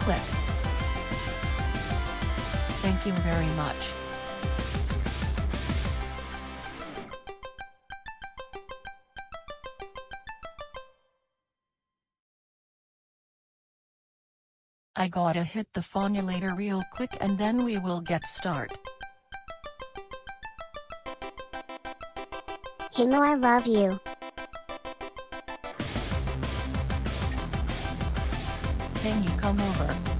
Click. Thank you very much. I gotta hit the formulator real quick and then we will get start. Himo, I love you. Can you come over?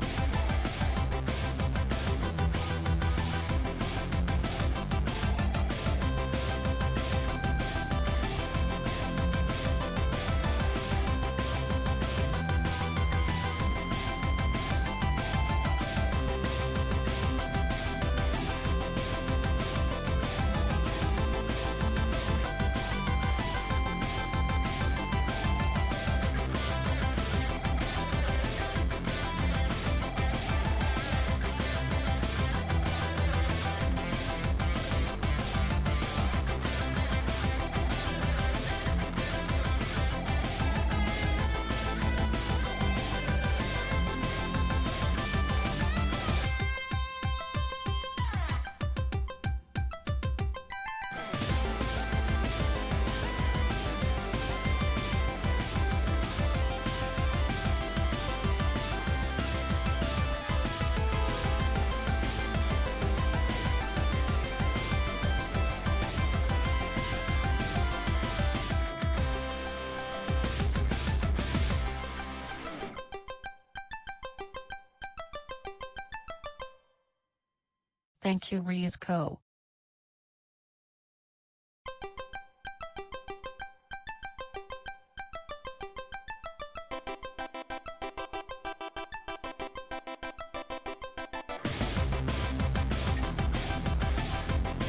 Thank you, Rizko.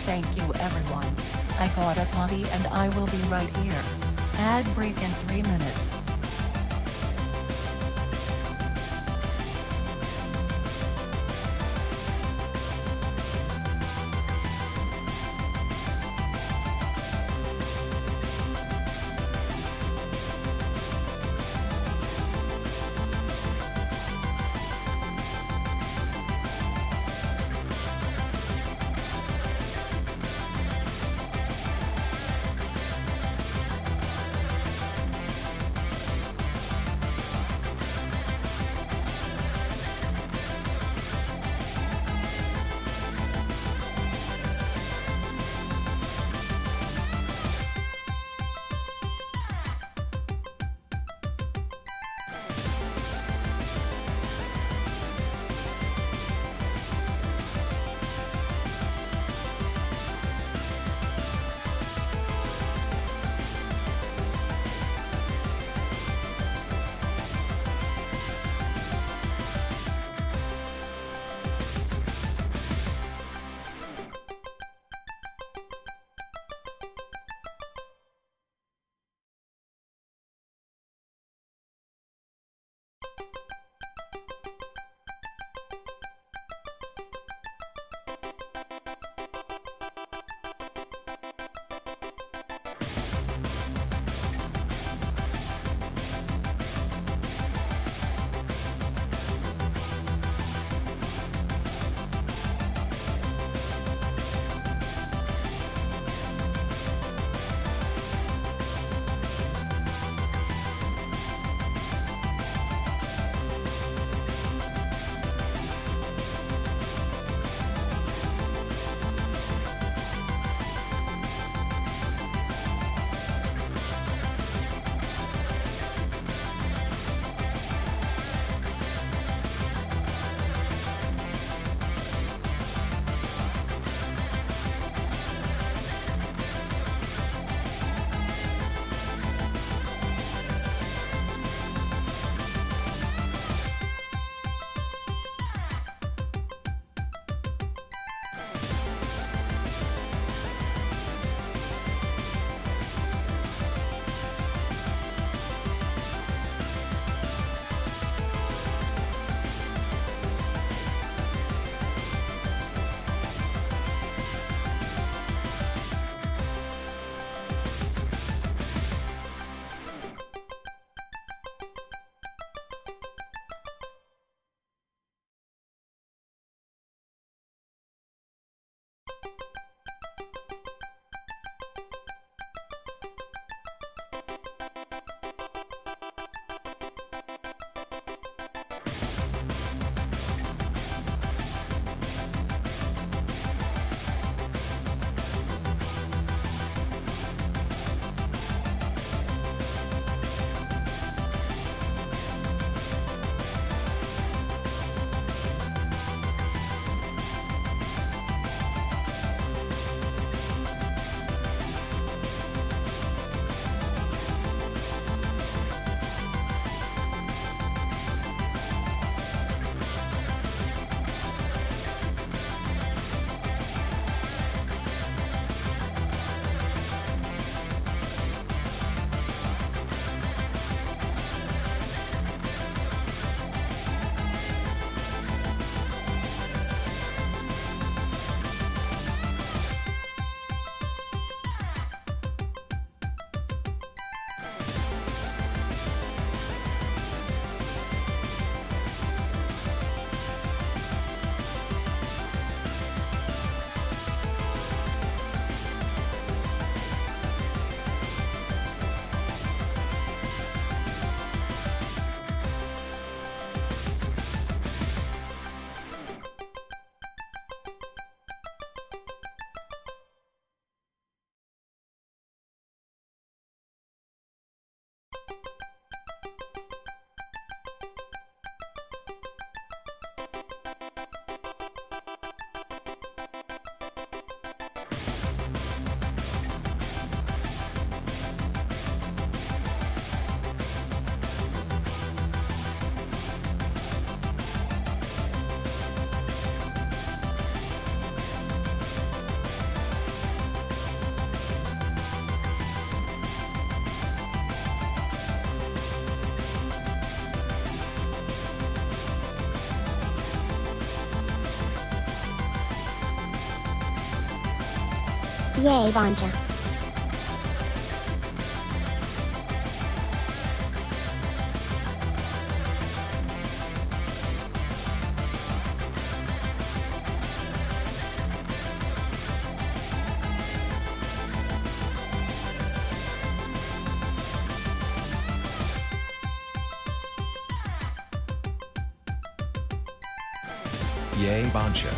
Thank you everyone. I got a potty and I will be right here. Ad break in 3 minutes. Yay, Boncha. Yay, Boncha.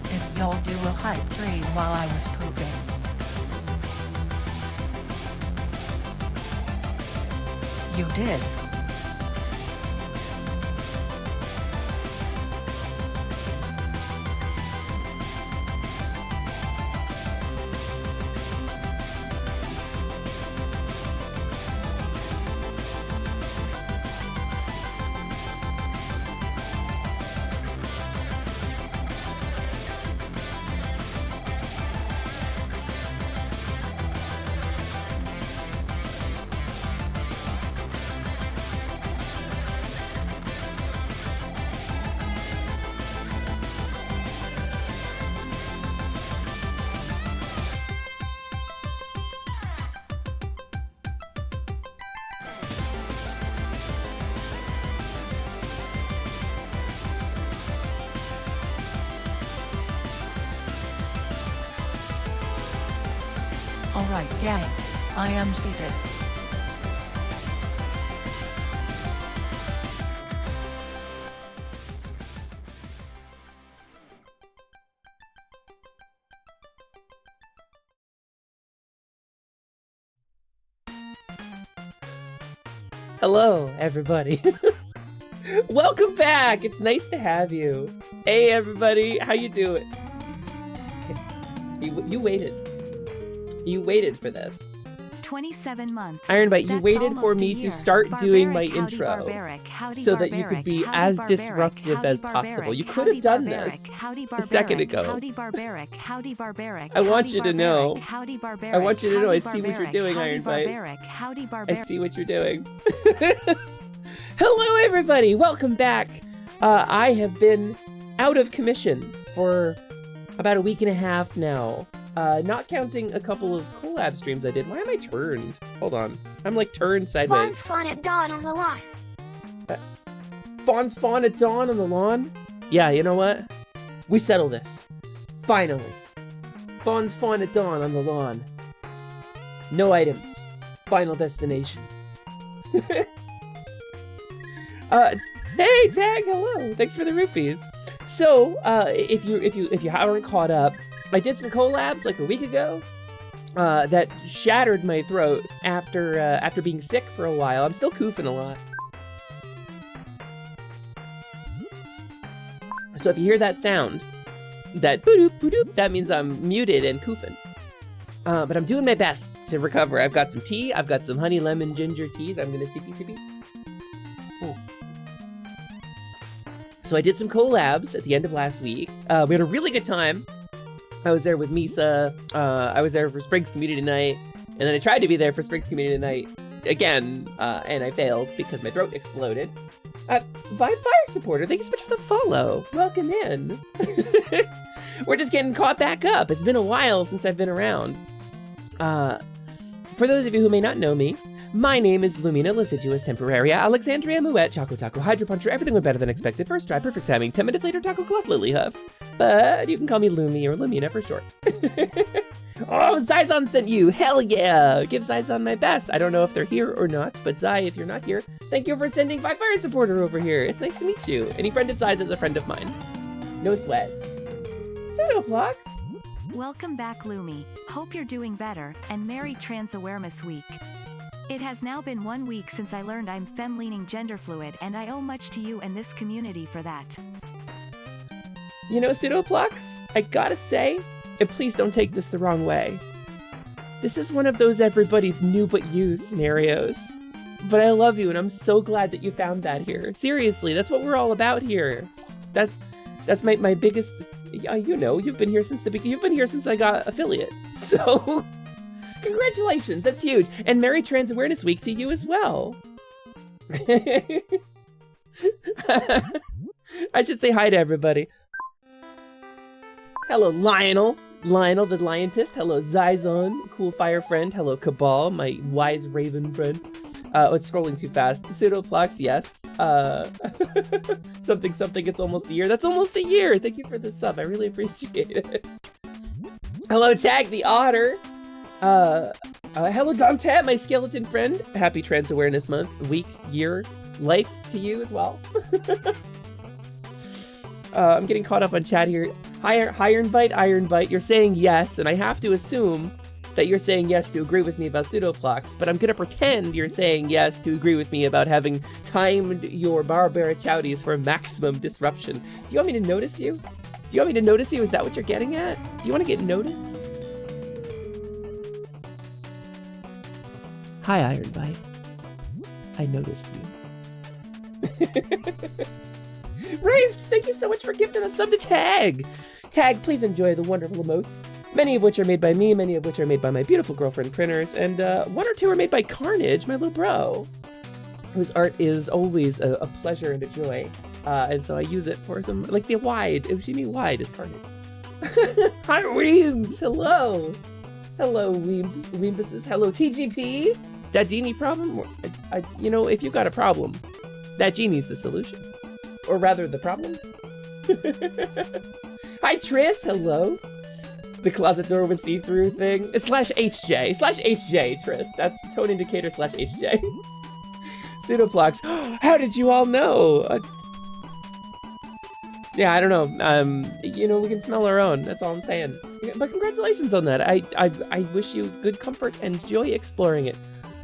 Did y'all do a hype dream while I was pooping? You did. Alright gang, I am seated. Hello, everybody. Welcome back. It's nice to have you. Hey, everybody. How you doing? You waited. You waited for this. 27 months. Ironbite, you That's waited for almost a me to year. start doing my Barbaric, howdy, intro barbaric, howdy, so that you barbaric, could be howdy, as barbaric, disruptive howdy, as barbaric, possible. You could howdy, have done barbaric, this howdy, a barbaric, second ago. Howdy barbaric, howdy barbaric, I want howdy you to know. barbaric, howdy barbaric, I want you to know I howdy see what you're barbaric, doing, howdy Ironbite. barbaric, howdy I barbaric. see what you're doing. Hello, everybody. Welcome back. I have been out of commission for about a week and a half now. Not counting a couple of collab streams I did. Why am I turned? Hold on. I'm like turned sideways. Fawn's Fawn at dawn on the lawn. Fawn's Fawn at dawn on the lawn? Yeah, you know what? We settle this. Finally. Fawn's Fawn at dawn on the lawn. No items. Final destination. Hey, Tag, hello. Thanks for the rupees. So, if you haven't caught up, I did some collabs like a week ago that shattered my throat after being sick for a while. I'm still coughing a lot. So if you hear that sound, that boo-doop, boo-doop, that means I'm muted and coughing. But I'm doing my best to recover. I've got some tea. I've got some honey lemon ginger tea that I'm gonna sippy. Ooh. So I did some collabs at the end of last week. We had a really good time. I was there with Misa. I was there for Springs Community Night, and then I tried to be there for Springs Community Night again, and I failed because my throat exploded. Vi Fire Supporter, thank you so much for the follow. Welcome in. We're just getting caught back up. It's been a while since I've been around. For those of you who may not know me, my name is Lumina Liciduous Temporaria Alexandria Mouette Choco Taco Hydro Puncher. Everything went better than expected. First try, perfect timing. 10 minutes later, Taco Cloth Lily Huff. But you can call me Lumi or Lumina for short. Oh, Zyzon sent you. Hell yeah. Give Zyzon my best. I don't know if they're here or not, but Zy, if you're not here, thank you for sending Vi Fire Supporter over here. It's nice to meet you. Any friend of Zy's is a friend of mine. No sweat. Pseudoblocks. Welcome back, Lumi. Hope you're doing better, and Merry Trans Awareness Week. It has now been 1 week since I learned I'm femme-leaning gender fluid, and I owe much to you and this community for that. You know, Pseudoblocks, I gotta say, and please don't take this the wrong way, this is one of those everybody knew but you scenarios. But I love you, and I'm so glad that you found that here. Seriously, that's what we're all about here. That's my biggest. You know, you've been here since the beginning. You've been here since I got affiliate. So, congratulations, that's huge. And Merry Trans Awareness Week to you as well. I should say hi to everybody. Hello, Lionel. Lionel the Liontist. Hello, Zyzon, cool fire friend. Hello, Cabal, my wise raven friend. Oh, it's scrolling too fast. Pseudoplox, yes. Something, it's almost a year. That's almost a year! Thank you for the sub, I really appreciate it. Hello, Tag the Otter. Hello, Dom my skeleton friend. Happy Trans Awareness Month, week, year, life to you as well. I'm getting caught up on chat here. Iron Bite, you're saying yes, and I have to assume that you're saying yes to agree with me about Pseudoplox, but I'm gonna pretend you're saying yes to agree with me about having timed your Barbara Chowdies for maximum disruption. Do you want me to notice you? Do you want me to notice you? Is that what you're getting at? Do you want to get noticed? Hi, Iron Bite. I noticed you. Raised, thank you so much for gifting a sub to Tag. Tag, please enjoy the wonderful emotes. Many of which are made by me, many of which are made by my beautiful girlfriend printers, and 1 or 2 are made by Carnage, my little bro, whose art is always a pleasure and a joy. And so I use it for some, like the wide, if you mean wide is Carnage. Hi, Weems, hello. Hello, Weems, Weembuses, hello, TGP. That genie problem? You know, if you got a problem, that genie's the solution. Or rather, the problem. Hi, Triss, hello. The closet door was see-through thing. It's /HJ, Triss. That's tone indicator /HJ. Pseudoplox. How did you all know? Yeah, I don't know. You know, we can smell our own. That's all I'm saying. But congratulations on that. I wish you good comfort and joy exploring it.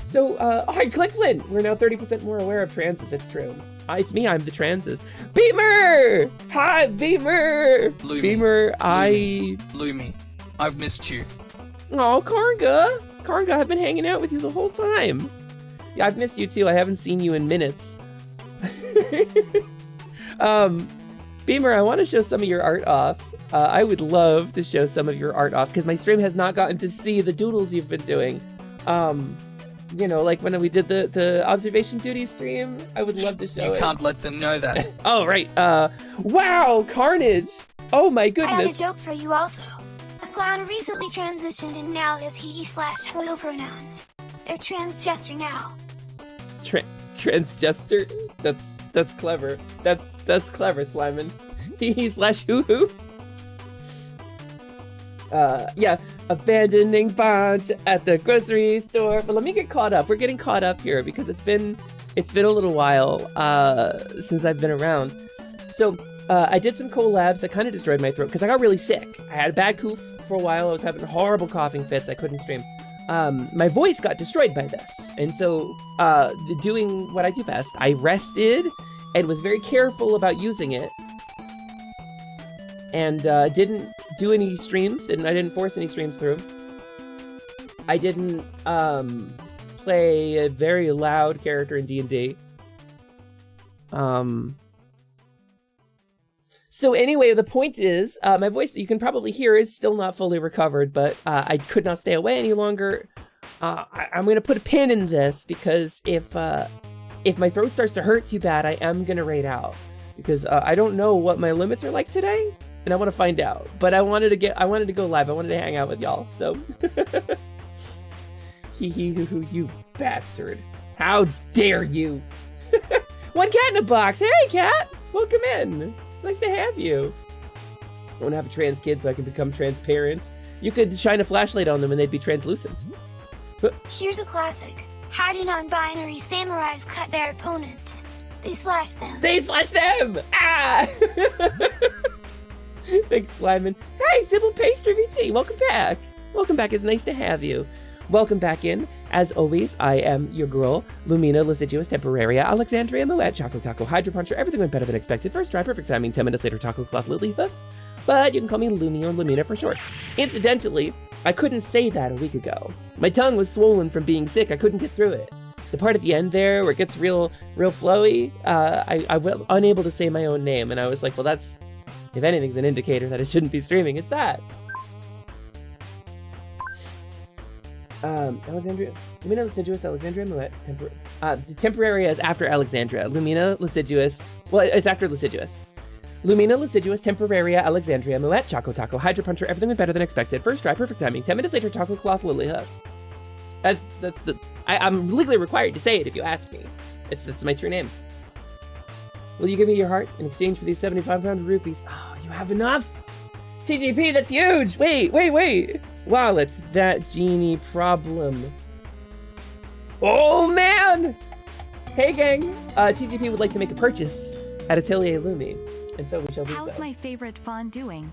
So, hi, Clickflint. We're now 30% more aware of transes. It's true. It's me. I'm the transes. Beamer. Hi, Beamer. Lumi. Beamer. Lumi. I've missed you. Oh, Karga, I've been hanging out with you the whole time. Yeah, I've missed you too. I haven't seen you in minutes. Beamer, I want to show some of your art off. I would love to show some of your art off because my stream has not gotten to see the doodles you've been doing. You know, like when we did the observation duty stream, I would love to show it. You can't let them know that. Oh, right. Wow, Carnage. Oh my goodness. I have a joke for you also. A clown recently transitioned and now has he/her pronouns. They're transgender now. Transgender? That's clever. That's clever, Slyman. He/hoo-hoo. Yeah, abandoning Bunch at the grocery store. But let me get caught up. We're getting caught up here because it's been a little while since I've been around. So I did some collabs that kind of destroyed my throat because I got really sick. I had a bad cough for a while. I was having horrible coughing fits. I couldn't stream. My voice got destroyed by this. And so doing what I do best, I rested and was very careful about using it. And didn't do any streams. I didn't force any streams through. I didn't play a very loud character in D&D. So anyway, the point is, my voice, you can probably hear, is still not fully recovered, but I could not stay away any longer. I'm going to put a pin in this because if if my throat starts to hurt too bad, I am gonna raid out because I don't know what my limits are like today, and I want to find out. But I wanted to go live. I wanted to hang out with y'all. So, you bastard! How dare you! One cat in a box. Hey, cat, welcome in. It's nice to have you. I want to have a trans kid so I can become transparent. You could shine a flashlight on them and they'd be translucent. Here's a classic. How do non-binary samurais cut their opponents? They slash them. They slash them! Ah! Thanks, Slyman. Hey, Sybil Pastry VT, welcome back. Welcome back, it's nice to have you. Welcome back in. As always, I am your girl, Lumina Lascivious Temporaria, Alexandria Moet, Choco Taco, Hydro Puncher, everything went better than expected. First try, perfect timing, 10 minutes later, Taco Cloth Lily Hoof. But you can call me Lumi or Lumina for short. Incidentally, I couldn't say that a week ago. My tongue was swollen from being sick, I couldn't get through it. The part at the end there where it gets real flowy, I was unable to say my own name, and I was like, well, that's, if anything's an indicator that it shouldn't be streaming, it's that. Alexandria, Lumina Lascivious, Alexandria Moet, Temporaria is after Alexandria. Lumina Lascivious, well, it's after Lascivious. Lumina Lascivious, Temporaria, Alexandria Moet, Choco Taco, Hydro Puncher, everything went better than expected. First try, perfect timing. 10 minutes later, Taco Cloth Lily Hoof. I'm legally required to say it if you ask me. It's my true name. Will you give me your heart in exchange for these 7,500 rupees? Oh, you have enough? TGP, that's huge! Wait! Wallet, that genie problem. Oh, man! Hey, gang! TGP would like to make a purchase at Atelier Lumi, and so we shall do so. How's my favorite Faun doing?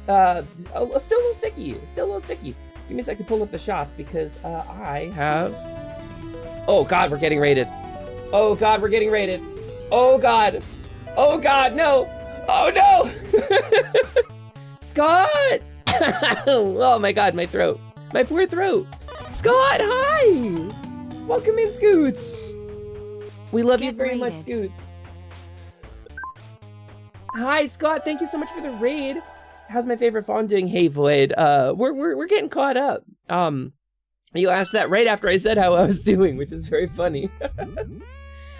Still a little sicky. Give me a sec to pull up the shop, because I have... Oh, God, we're getting raided. Oh, God, Oh, God, no! Oh, no! Scott! Oh, my God, my throat. My poor throat. Scott, hi! Welcome in, Scoots. We love you very much, Scoots. Hi, Scott. Thank you so much for the raid. How's my favorite Faun doing? Hey, Void. We're getting caught up. You asked that right after I said how I was doing, which is very funny.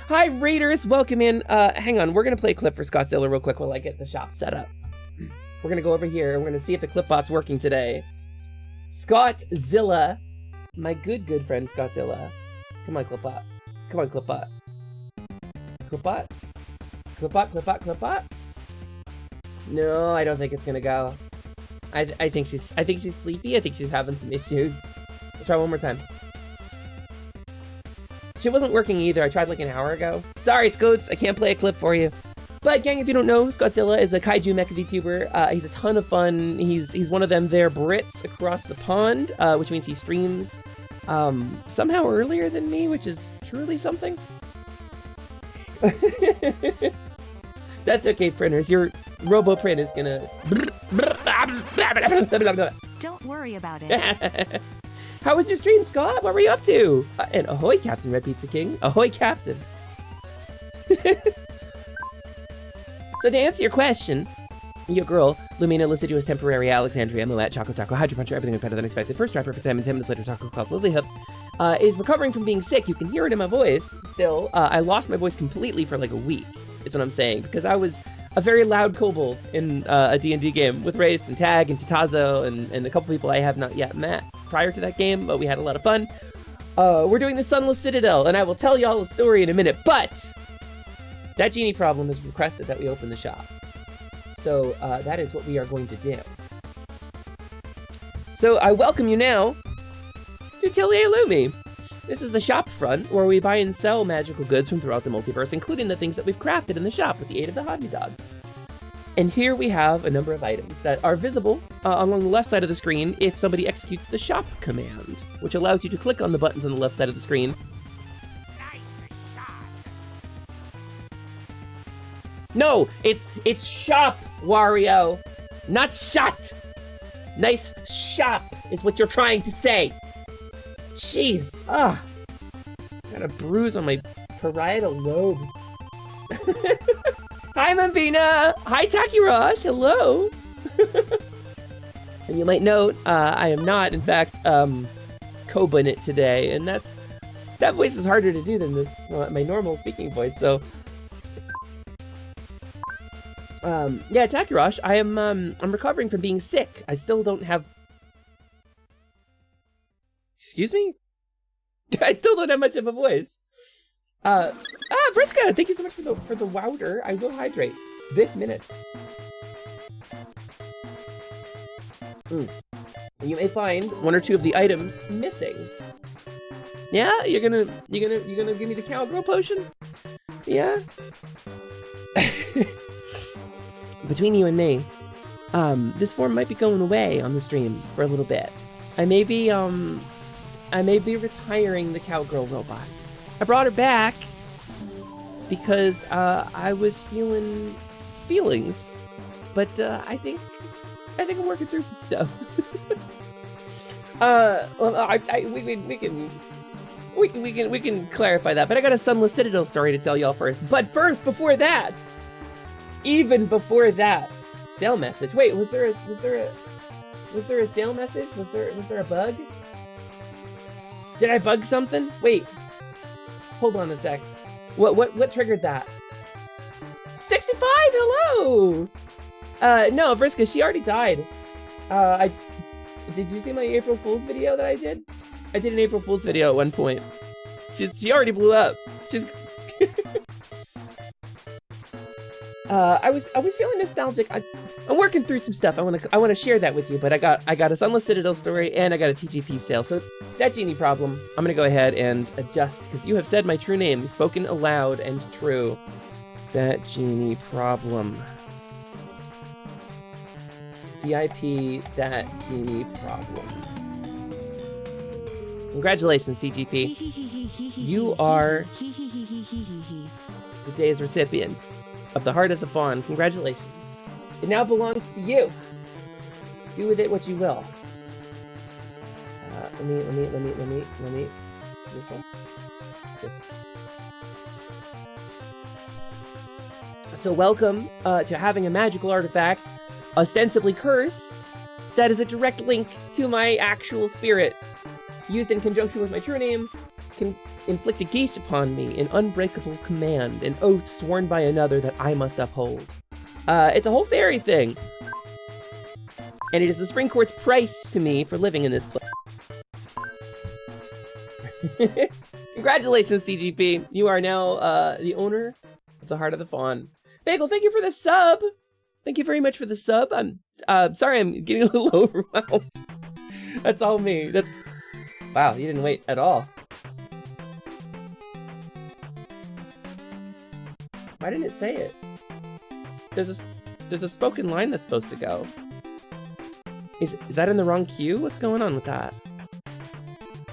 Hi, Raiders. Welcome in. Hang on. We're going to play a clip for Scottzilla real quick while I get the shop set up. We're going to go over here. We're going to see if the clipbot's working today. Scottzilla. My good friend, Scottzilla. Come on, clipbot. Clipbot. No, I don't think it's going to go. I think she's sleepy. I think she's having some issues. Let's try one more time. She wasn't working either. I tried like an hour ago. Sorry, Scoots. I can't play a clip for you. But gang, if you don't know, Scottzilla is a kaiju mecha VTuber. He's a ton of fun. He's one of them there Brits across the pond, which means he streams somehow earlier than me, which is truly something. That's okay, printers. Your RoboPrint is gonna... Don't worry about it. How was your stream, Scott? What were you up to? And ahoy, Captain Red Pizza King. Ahoy, Captain. So to answer your question, your girl, Lumina Lascivious Temporaria, Alexandria Moet, Choco Taco, Hydro Puncher, everything went better than expected. First try, perfect time, and 10 minutes later, Taco Cloud Lily Hoof, is recovering from being sick. You can hear it in my voice still. I lost my voice completely for like a week, is what I'm saying, because I was a very loud kobold in a D&D game with Race and Tag and Titazo and a couple people I have not yet met prior to that game, but we had a lot of fun. We're doing the Sunless Citadel, and I will tell y'all a story in a minute, but that genie problem has requested that we open the shop. So that is what we are going to do. So I welcome you now to Atelier Lumi. This is the shop front where we buy and sell magical goods from throughout the multiverse, including the things that we've crafted in the shop with the aid of the Hobby Dogs. And here we have a number of items that are visible along the left side of the screen if somebody executes the shop command, which allows you to click on the buttons on the left side of the screen. No, it's shop, Wario, not shot. Nice shop is what you're trying to say. Jeez, got a bruise on my parietal lobe. Hi, Mambina. Hi, Takirosh. Hello. And you might note, I am not, in fact, Koba in it today, and that's That voice is harder to do than this, my normal speaking voice, so. Yeah, Takurosh, I'm recovering from being sick. I still don't have... Excuse me? I still don't have much of a voice. Vriska, thank you so much for the wowder. I will hydrate this minute. You may find one or two of the items missing. Yeah, you're gonna give me the cowgirl potion? Yeah. Between you and me, this form might be going away on the stream for a little bit. I may be retiring the cowgirl robot. I brought her back because I was feeling feelings, but I think I'm working through some stuff. Well, we can clarify that, but I got a Sunless Citadel story to tell y'all first. But first, before that, even before that, sale message. Wait, was there a sale message? Was there a bug? Did I bug something? Wait, hold on a sec. What triggered that? 65. Hello. No, Vriska, she already died. Did you see my April Fool's video that I did? I did an April Fool's video at one point. She already blew up. She's. I was feeling nostalgic. I'm working through some stuff. I want to share that with you. But I got a Sunless Citadel story and I got a TGP sale. So that genie problem, I'm gonna go ahead and adjust because you have said my true name, spoken aloud and true. That genie problem. VIP, that genie problem. Congratulations, CGP. You are the day's recipient of the Heart of the Faun. Congratulations. It now belongs to you. Do with it what you will. Let me. This one. This. So welcome to having a magical artifact, ostensibly cursed, that is a direct link to my actual spirit. Used in conjunction with my true name, can inflict a geist upon me, an unbreakable command, an oath sworn by another that I must uphold. It's a whole fairy thing. And it is the Spring Court's price to me for living in this place. Congratulations, CGP. You are now the owner of the Heart of the Faun. Bagel, thank you for the sub. Thank you very much for the sub. I'm sorry I'm getting a little overwhelmed. That's all me. Wow, you didn't wait at all. Why didn't it say it? There's a spoken line that's supposed to go. Is that in the wrong queue? What's going on with that?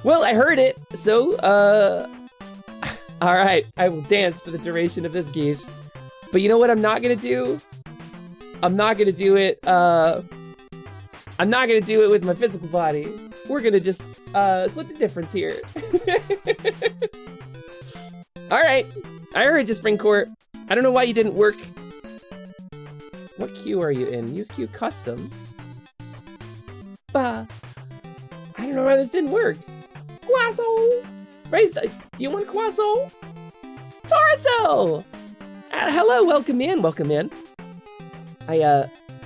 Well, I heard it, so alright, I will dance for the duration of this geese. But you know what I'm not gonna do? I'm not gonna do it with my physical body. We're gonna just split the difference here. Alright, I heard you, Spring Court. I don't know why you didn't work. What queue are you in? Use queue custom. Bah. I don't know why this didn't work. Quasso! Raised, do you want Quasso? Torso! Hello, welcome in,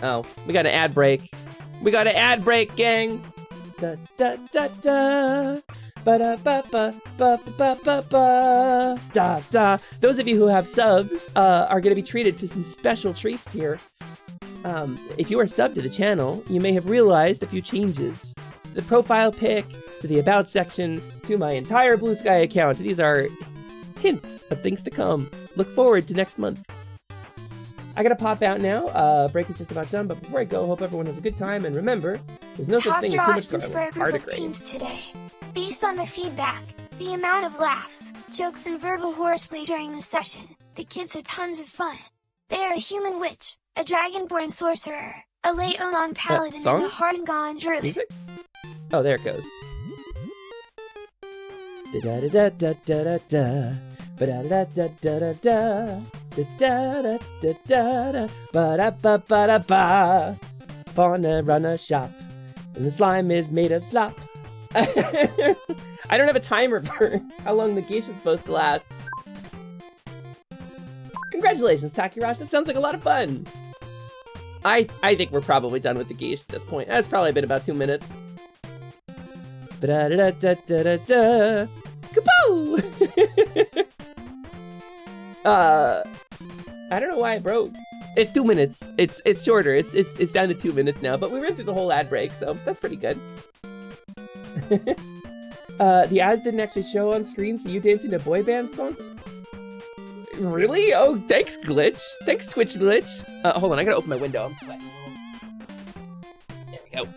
oh, we got an ad break. We got an ad break, gang! Da da da da! Ba da ba ba ba ba ba ba da da. Those of you who have subs are gonna be treated to some special treats here. If you are subbed to the channel, you may have realized a few changes. The profile pic, to the about section, to my entire Blue Sky account. These are hints of things to come. Look forward to next month. I gotta pop out now. Break is just about done, but before I go, hope everyone has a good time, and remember, there's no such thing as too much garlic. Group of teens today. Based on their feedback, the amount of laughs, jokes, and verbal horseplay during the session, the kids had tons of fun. They are a human witch, a dragonborn sorcerer, a Leonon paladin, and a Hardengon druid. Music? Oh, there it goes. Da da da da da da da. Ba da da da da da da. Da da da da da da. Ba da ba ba da ba. Fauna run a shop, and the slime is made of slop. I don't have a timer for how long the geisha is supposed to last. Congratulations, Takirash. That sounds like a lot of fun. I think we're probably done with the geisha at this point. That's probably been about 2 minutes. Ba-da-da-da-da-da-da. Kapoo! I don't know why it broke. It's 2 minutes. It's shorter. It's down to 2 minutes now, but we ran through the whole ad break, so that's pretty good. The ads didn't actually show on screen, so you dancing to boy band songs? Really? Oh, thanks, Glitch. Thanks, Twitch Glitch. Hold on, I gotta open my window. I'm sweating. There we go.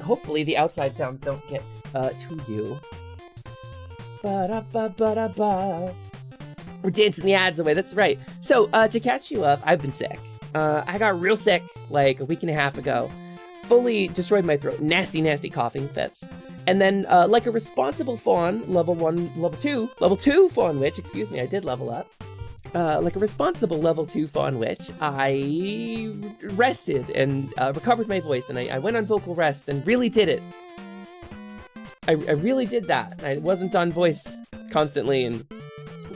Hopefully the outside sounds don't get to you. Ba-da-ba-ba-da-ba. We're dancing the ads away, that's right. So, to catch you up, I've been sick. I got real sick like a week and a half ago. Fully destroyed my throat. Nasty, nasty coughing fits. And then, like a responsible fawn, level 2 fawn witch, excuse me, I did level up. Like a responsible level 2 fawn witch, I rested and recovered my voice, and I went on vocal rest and really did it. I really did that. I wasn't on voice constantly and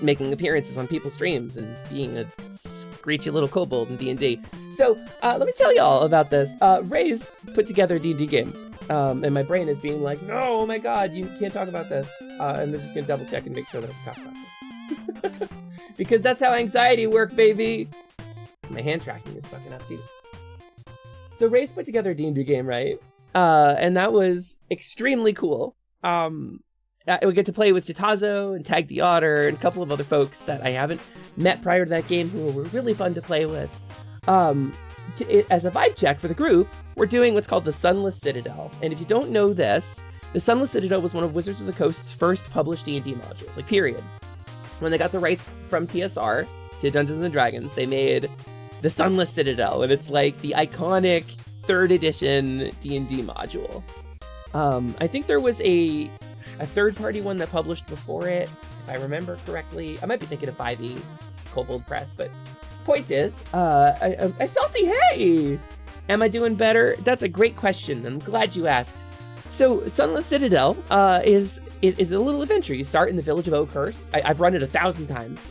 making appearances on people's streams and being a screechy little kobold in D&D. So, let me tell you all about this. Raised put together a D&D game. And my brain is being like, no, oh my god, you can't talk about this. And they're just gonna double check and make sure that I can talk about this. Because that's how anxiety works, baby. My hand tracking is fucking up too. So Raised put together a D&D game, right? And that was extremely cool. We get to play with Jitazo and Tag the Otter and a couple of other folks that I haven't met prior to that game who were really fun to play with. As a vibe check for the group, we're doing what's called the Sunless Citadel. And if you don't know this, the Sunless Citadel was one of Wizards of the Coast's first published D&D modules, like period. When they got the rights from TSR to Dungeons & Dragons, they made the Sunless Citadel, and it's like the iconic 3rd edition D&D module. I think there was a third-party one that published before it, if I remember correctly. I might be thinking of 5e, Kobold Press, but point is, I salty, hey! Am I doing better? That's a great question. I'm glad you asked. So, Sunless Citadel is a little adventure. You start in the village of Oakhurst. I've run it 1,000 times.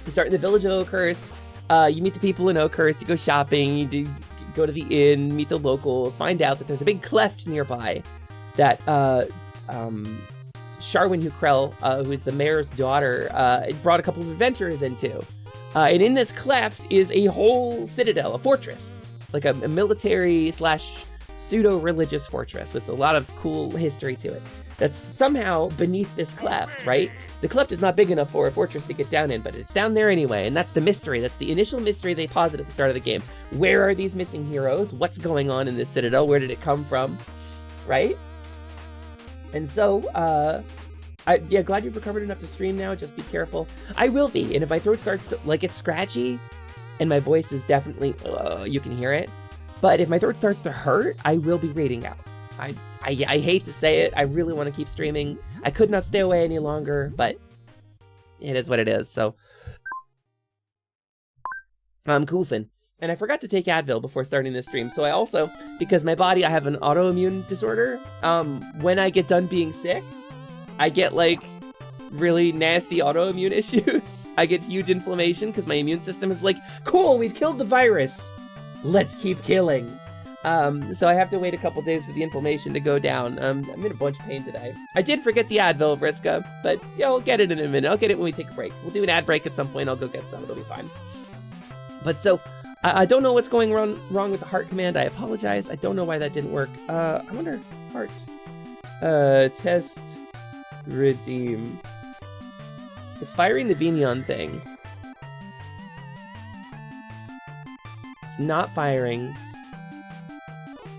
You start in the village of Oakhurst. You meet the people in Oakhurst. You go shopping. You go to the inn, meet the locals. Find out that there's a big cleft nearby that Sharwin Hukrell, who is the mayor's daughter, brought a couple of adventurers into. And in this cleft is a whole citadel, a fortress, like a military / pseudo-religious fortress with a lot of cool history to it. That's somehow beneath this cleft, right? The cleft is not big enough for a fortress to get down in, but it's down there anyway, and that's the mystery. That's the initial mystery they posit at the start of the game. Where are these missing heroes? What's going on in this citadel? Where did it come from? Right? And so, yeah, glad you've recovered enough to stream now. Just be careful. I will be, and if my throat starts to, like, it's scratchy, and my voice is definitely, you can hear it. But if my throat starts to hurt, I will be reading out. I hate to say it. I really want to keep streaming. I could not stay away any longer, but it is what it is. So I'm goofing. And I forgot to take Advil before starting this stream. So I also, because my body, I have an autoimmune disorder. When I get done being sick, I get like really nasty autoimmune issues. I get huge inflammation because my immune system is like, cool, we've killed the virus. Let's keep killing. So I have to wait a couple days for the inflammation to go down. I'm in a bunch of pain today. I did forget the Advil, Vriska, but yeah, we'll get it in a minute. I'll get it when we take a break. We'll do an ad break at some point. I'll go get some. It'll be fine. But so, I don't know what's going wrong with the heart command. I apologize. I don't know why that didn't work. I wonder, heart. Test, redeem. It's firing the Vignon thing. It's not firing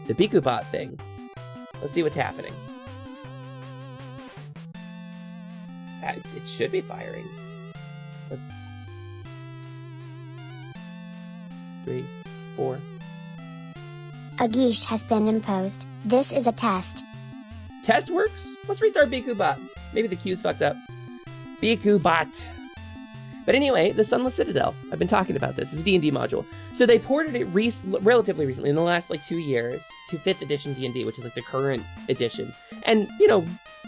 the Bikubot thing. Let's see what's happening. It should be firing. Let's... 3, 4. A guiche has been imposed. This is a test. Test works? Let's restart Bikubot. Maybe the queue's fucked up. Bikubot. But anyway, the Sunless Citadel. I've been talking about this. It's a D&D module. So they ported it relatively recently, in the last like 2 years, to 5th edition D&D, which is like the current edition. And, you know,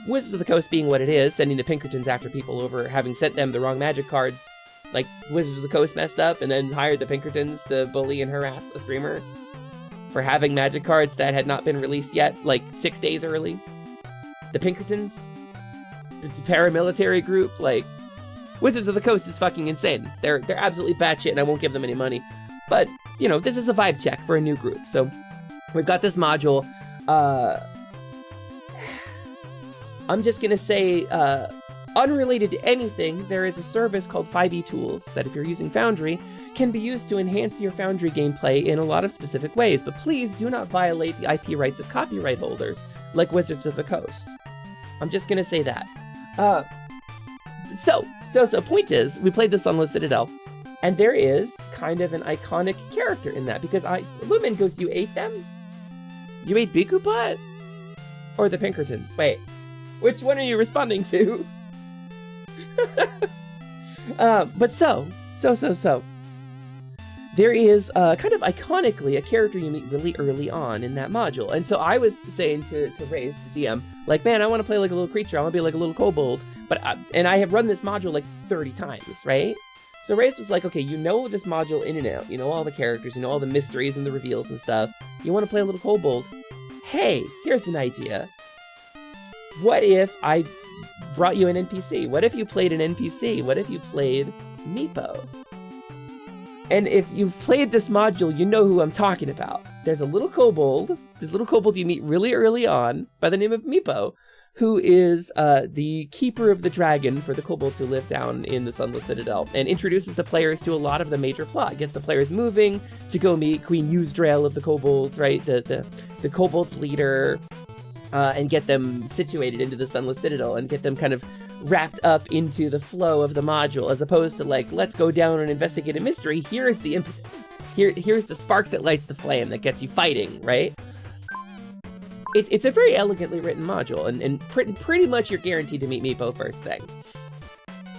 Wizards of the Coast being what it is, sending the Pinkertons after people over having sent them the wrong magic cards. Like, Wizards of the Coast messed up and then hired the Pinkertons to bully and harass a streamer for having magic cards that had not been released yet, like 6 days early. The Pinkertons, the paramilitary group, like, Wizards of the Coast is fucking insane. They're absolutely batshit, and I won't give them any money. But, you know, this is a vibe check for a new group. So, we've got this module. I'm just gonna say, unrelated to anything, there is a service called 5e Tools that, if you're using Foundry, can be used to enhance your Foundry gameplay in a lot of specific ways. But please do not violate the IP rights of copyright holders, like Wizards of the Coast. I'm just gonna say that. So, point is, we played this on the Citadel, and there is kind of an iconic character in that, because Lumen goes, you ate them? You ate Bikupot? Or the Pinkertons? Wait, which one are you responding to? But so. There is, kind of iconically, a character you meet really early on in that module. And so I was saying to Raze, the GM, like, man, I want to play like a little creature. I want to be like a little kobold. And I have run this module like 30 times, right? So Raze was like, okay, you know this module in and out. You know all the characters. You know all the mysteries and the reveals and stuff. You want to play a little kobold? Hey, here's an idea. What if I brought you an NPC? What if you played an NPC? What if you played Meepo? And if you've played this module, you know who I'm talking about. There's a little kobold. This little kobold you meet really early on by the name of Meepo, who is the keeper of the dragon for the kobolds who live down in the Sunless Citadel, and introduces the players to a lot of the major plot. Gets the players moving to go meet Queen Yuzdrael of the kobolds, right? The kobolds leader, and get them situated into the Sunless Citadel and get them kind of wrapped up into the flow of the module, as opposed to like, let's go down and investigate a mystery. Here is the impetus. Here's the spark that lights the flame that gets you fighting, right? It's a very elegantly written module, and pretty much you're guaranteed to meet Meepo first thing.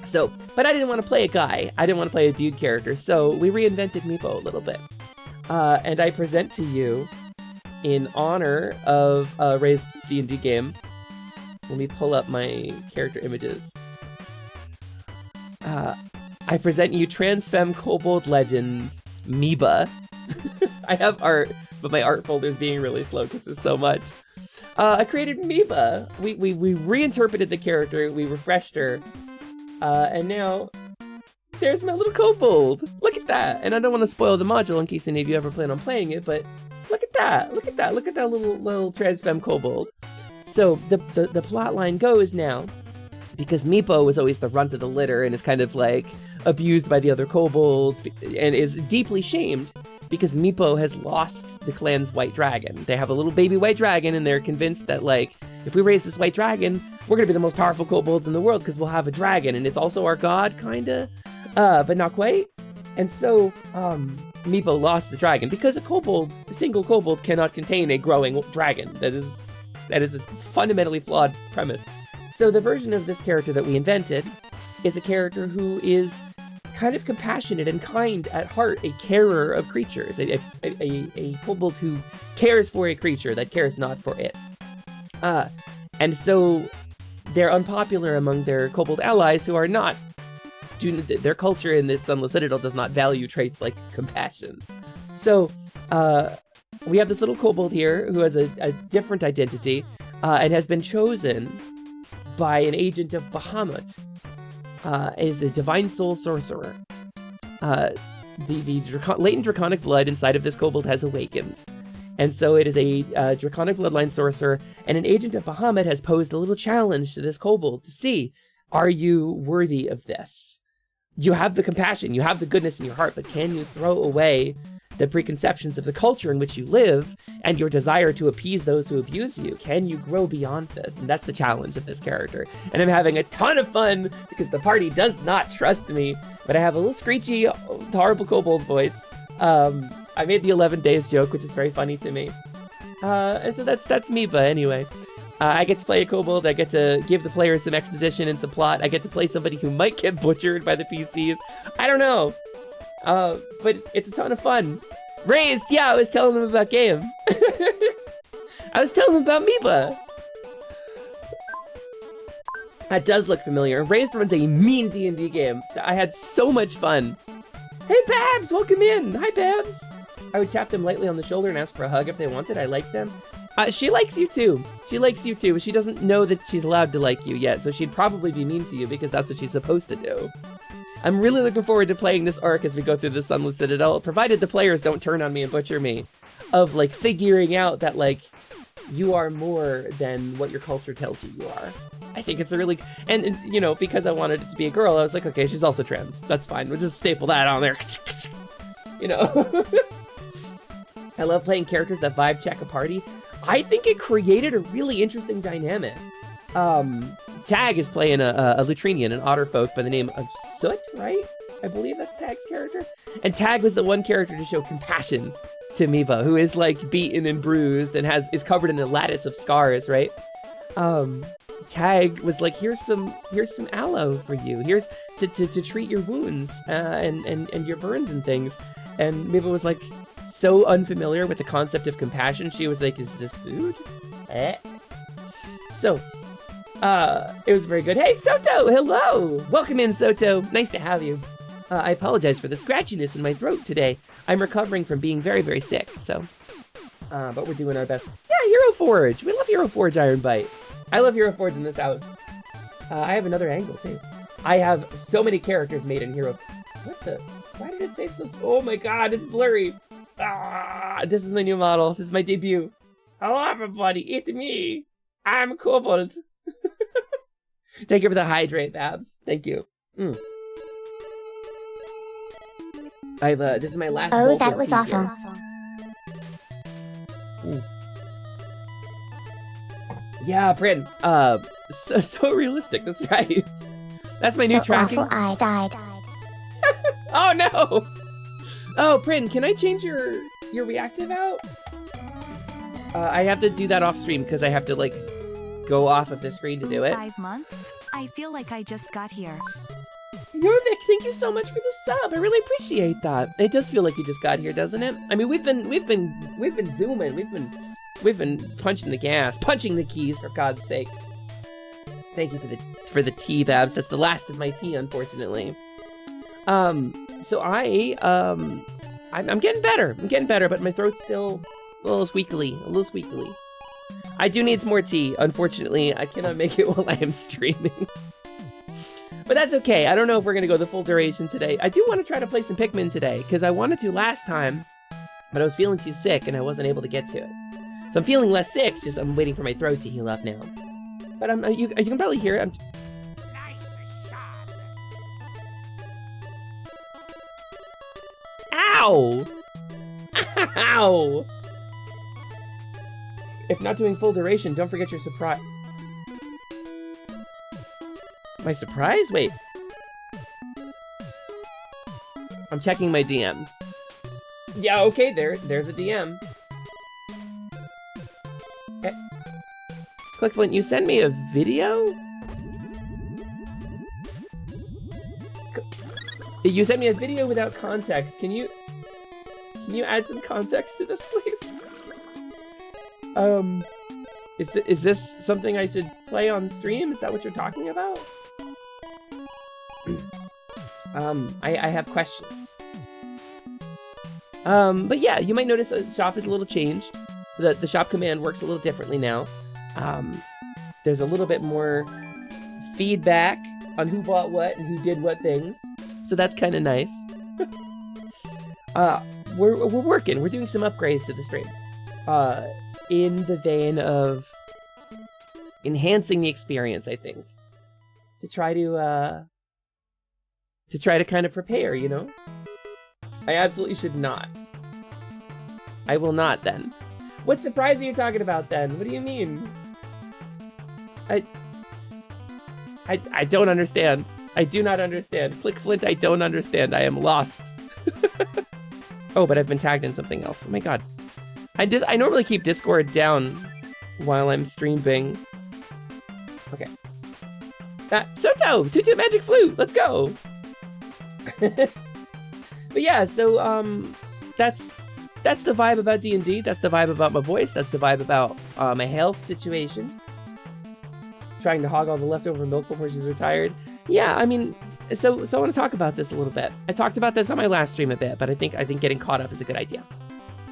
So, but I didn't want to play a guy. I didn't want to play a dude character, so we reinvented Meepo a little bit. And I present to you, in honor of Ray's D&D game, let me pull up my character images. I present you Trans Femme Kobold Legend, Meeba. I have art, but my art folder is being really slow because there's so much. I created Meeba. We reinterpreted the character, we refreshed her, and now there's my little kobold. Look at that. And I don't want to spoil the module in case any of you ever plan on playing it, but look at that. Look at that. Look at that little trans femme kobold. So the plot line goes now, because Meepo was always the runt of the litter and is kind of like abused by the other kobolds and is deeply shamed because Meepo has lost the clan's white dragon. They have a little baby white dragon, and they're convinced that, like, if we raise this white dragon, we're gonna be the most powerful kobolds in the world because we'll have a dragon, and it's also our god, kinda, but not quite. And so Meepo lost the dragon because a single kobold cannot contain a growing dragon. That is a fundamentally flawed premise. So the version of this character that we invented is a character who is kind of compassionate and kind at heart, a carer of creatures, a kobold who cares for a creature that cares not for it. And so they're unpopular among their kobold allies who are not. Their culture in this Sunless Citadel does not value traits like compassion. So we have this little kobold here who has a different identity and has been chosen by an agent of Bahamut, is a divine soul sorcerer. The latent draconic blood inside of this kobold has awakened. And so it is a draconic bloodline sorcerer, and an agent of Bahamut has posed a little challenge to this kobold to see, are you worthy of this? You have the compassion, you have the goodness in your heart, but can you throw away the preconceptions of the culture in which you live and your desire to appease those who abuse you? Can you grow beyond this? And that's the challenge of this character. And I'm having a ton of fun because the party does not trust me, but I have a little screechy, horrible kobold voice. I made the 11 days joke, which is very funny to me. And so that's Meepa anyway. I get to play a kobold, I get to give the players some exposition and some plot, I get to play somebody who might get butchered by the PCs. I don't know. But it's a ton of fun. Raised, yeah, I was telling them about game. I was telling them about Meepa. That does look familiar. Raised runs a mean D&D game. I had so much fun. Hey, Babs, welcome in. Hi, Babs. I would tap them lightly on the shoulder and ask for a hug if they wanted. I like them. She likes you too. She likes you too. She doesn't know that she's allowed to like you yet, so she'd probably be mean to you because that's what she's supposed to do. I'm really looking forward to playing this arc as we go through the Sunless Citadel, provided the players don't turn on me and butcher me, of like figuring out that like you are more than what your culture tells you you are. I think it's a really, and you know, because I wanted it to be a girl, I was like, okay, she's also trans. That's fine. We'll just staple that on there. You know. I love playing characters that vibe check a party. I think it created a really interesting dynamic. Tag is playing a Latrinian, an otter folk by the name of Soot, right? I believe that's Tag's character. And Tag was the one character to show compassion to Miba, who is like beaten and bruised and is covered in a lattice of scars, right? Tag was like, here's some aloe for you. Here's to treat your wounds and your burns and things. And Miba was like so unfamiliar with the concept of compassion. She was like, is this food? So, it was very good. Hey, Soto, hello. Welcome in, Soto. Nice to have you. I apologize for the scratchiness in my throat today. I'm recovering from being very, very sick, so. But we're doing our best. Yeah, Hero Forge. We love Hero Forge Iron Bite. I love Hero Forge in this house. I have another angle, too. I have so many characters made in Hero. What the? Why did it save so? Oh my god, it's blurry. This is my new model. This is my debut. Hello, everybody. It's me. I'm Kobold. Thank you for the hydrate, Babs. Thank you. This is my last. Oh, that was awful. Yeah, Bryn. So realistic. That's right. That's my new tracking. Awful, I died. Oh no! Oh, Prin, can I change your reactive out? I have to do that off stream because I have to like go off of the screen to do it. 5 months? I feel like I just got here. Yorvik, thank you so much for the sub. I really appreciate that. It does feel like you just got here, doesn't it? I mean, we've been zooming. We've been punching the gas, punching the keys for God's sake. Thank you for the tea, Babs. That's the last of my tea, unfortunately. So I'm getting better. I'm getting better, but my throat's still a little squeakly. I do need some more tea. Unfortunately, I cannot make it while I am streaming. But that's okay. I don't know if we're gonna go the full duration today. I do want to try to play some Pikmin today, because I wanted to last time, but I was feeling too sick and I wasn't able to get to it. So I'm feeling less sick, just I'm waiting for my throat to heal up now. But you can probably hear it. Ow! Ow! If not doing full duration, don't forget your surprise. My surprise? Wait. I'm checking my DMs. Yeah, okay, there's a DM. Clickflint, you sent me a video? You sent me a video without context. Can you add some context to this, please? Is this something I should play on stream? Is that what you're talking about? I have questions. But yeah, you might notice the shop is a little changed. The shop command works a little differently now. There's a little bit more feedback on who bought what and who did what things. So that's kind of nice. We're working. We're doing some upgrades to the stream. In the vein of enhancing the experience, I think. To try to kind of prepare, you know? I absolutely should not. I will not, then. What surprise are you talking about, then? What do you mean? I don't understand. I do not understand. Clickflint, I don't understand. I am lost. Oh, but I've been tagged in something else. Oh my god. I normally keep Discord down while I'm streaming. Okay. Soto! Tutu Magic Flute! Let's go! But yeah, so, that's the vibe about D&D. That's the vibe about my voice. That's the vibe about my health situation. trying to hog all the leftover milk before she's retired. Yeah, I mean, so I want to talk about this a little bit. I talked about this on my last stream a bit, but I think getting caught up is a good idea.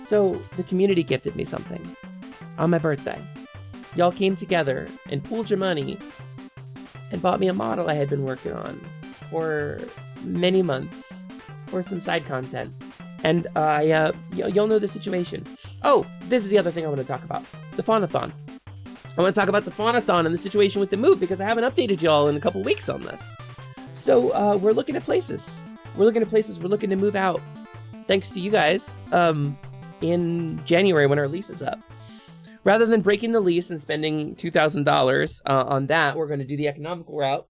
So the community gifted me something on my birthday. Y'all came together and pooled your money and bought me a model I had been working on for many months for some side content. And y'all know the situation. Oh, this is the other thing I want to talk about. The Faunathon. I want to talk about the Faunathon and the situation with the move because I haven't updated y'all in a couple weeks on this. So we're looking at places. We're looking to move out. Thanks to you guys in January when our lease is up. Rather than breaking the lease and spending $2,000 on that, we're going to do the economical route.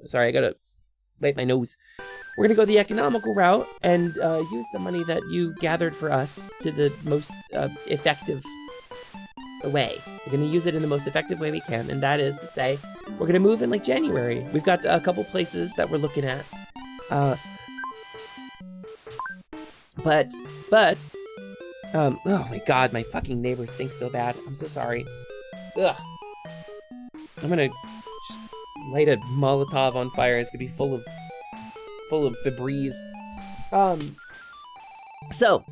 Sorry, I got to wipe my nose. We're going to go the economical route and use the money that you gathered for us to the most effective way. We're going to use it in the most effective way we can, and that is to say, we're going to move in like January. We've got a couple places that we're looking at. Oh my god, my fucking neighbor stinks so bad. I'm so sorry. Ugh. I'm gonna just light a Molotov on fire. It's gonna be full of Febreze. So.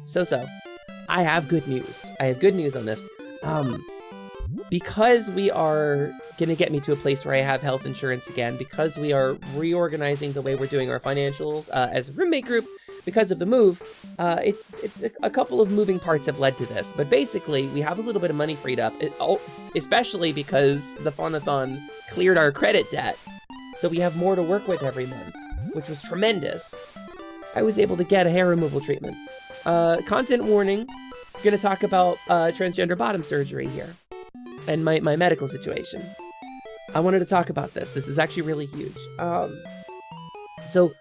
I have good news. I have good news on this. Because we are gonna get me to a place where I have health insurance again, because we are reorganizing the way we're doing our financials as a roommate group, because of the move, it's a couple of moving parts have led to this. But basically, we have a little bit of money freed up, especially because the Faunathon cleared our credit debt. So we have more to work with every month, which was tremendous. I was able to get a hair removal treatment. Content warning, I'm gonna talk about transgender bottom surgery here and my medical situation. I wanted to talk about this. This is actually really huge. So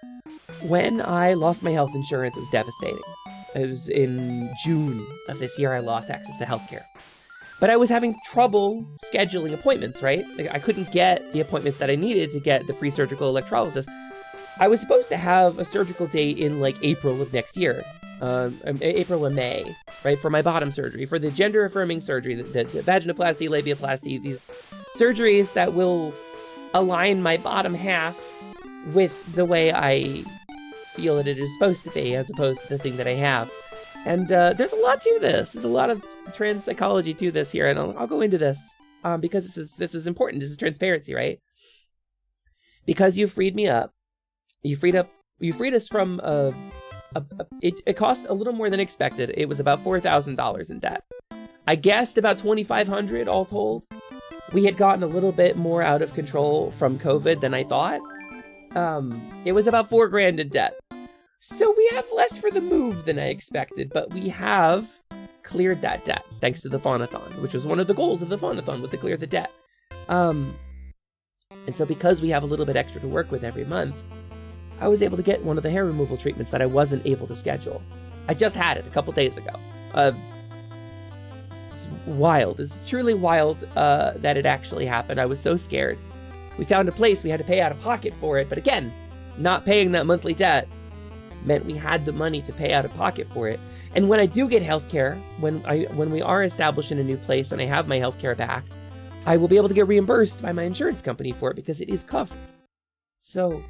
when I lost my health insurance, it was devastating. It was in June of this year I lost access to healthcare. But I was having trouble scheduling appointments, right? I couldn't get the appointments that I needed to get the pre-surgical electrolysis. I was supposed to have a surgical date in like April of next year. April or May, right? For my bottom surgery, for the gender-affirming surgery, the vaginoplasty, labiaplasty, these surgeries that will align my bottom half with the way I feel that it is supposed to be, as opposed to the thing that I have. And there's a lot to this. There's a lot of trans psychology to this here, and I'll go into this because this is important. This is transparency, right? Because you freed me up. You freed us from it cost a little more than expected. It was about $4,000 in debt. I guessed about $2,500 all told. We had gotten a little bit more out of control from COVID than I thought. It was about $4,000 in debt. So we have less for the move than I expected, but we have cleared that debt thanks to the Faunathon, which was one of the goals of the Faunathon, was to clear the debt. And so because we have a little bit extra to work with every month, I was able to get one of the hair removal treatments that I wasn't able to schedule. I just had it a couple days ago. It's wild. It's truly wild that it actually happened. I was so scared. We found a place, we had to pay out of pocket for it, but again, not paying that monthly debt meant we had the money to pay out of pocket for it. And when I do get healthcare, when we are established in a new place and I have my healthcare back, I will be able to get reimbursed by my insurance company for it because it is covered. So,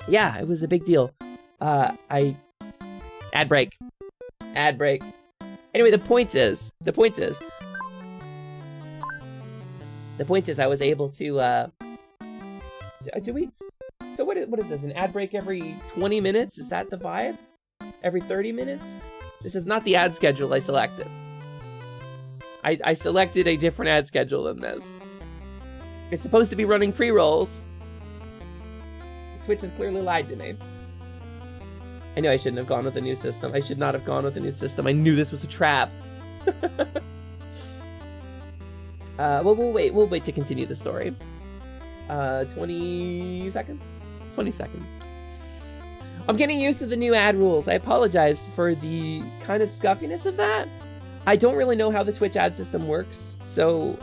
yeah, it was a big deal. Ad break. Anyway, the point is, I was able to, so what is this, an ad break every 20 minutes? Is that the vibe? Every 30 minutes? This is not the ad schedule I selected. I selected a different ad schedule than this. It's supposed to be running pre-rolls. Twitch has clearly lied to me. I knew I shouldn't have gone with the new system. I should not have gone with the new system. I knew this was a trap. Well, we'll wait to continue the story. 20 seconds? 20 seconds. I'm getting used to the new ad rules. I apologize for the kind of scuffiness of that. I don't really know how the Twitch ad system works, so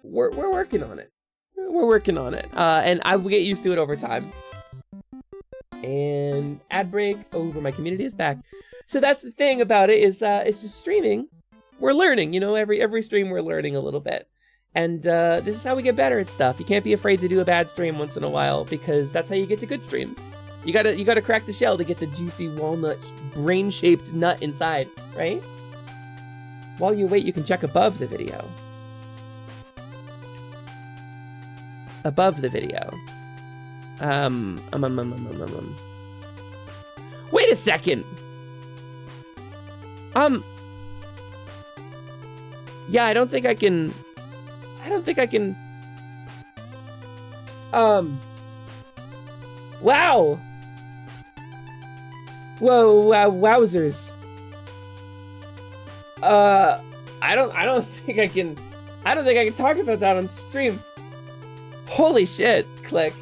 we're working on it. We're working on it, and I will get used to it over time. And ad break over. My community is back. So that's the thing about it is it's just streaming. We're learning, you know. Every stream we're learning a little bit, And this is how we get better at stuff. You can't be afraid to do a bad stream once in a while, because that's how you get to good streams. You gotta crack the shell to get the juicy walnut, brain-shaped nut inside, right? While you wait, you can check above the video. Above the video. Wait a second. Yeah, I don't think I can. Wow. Whoa, wow, wowzers. I don't think I can talk about that on stream. Holy shit, Click.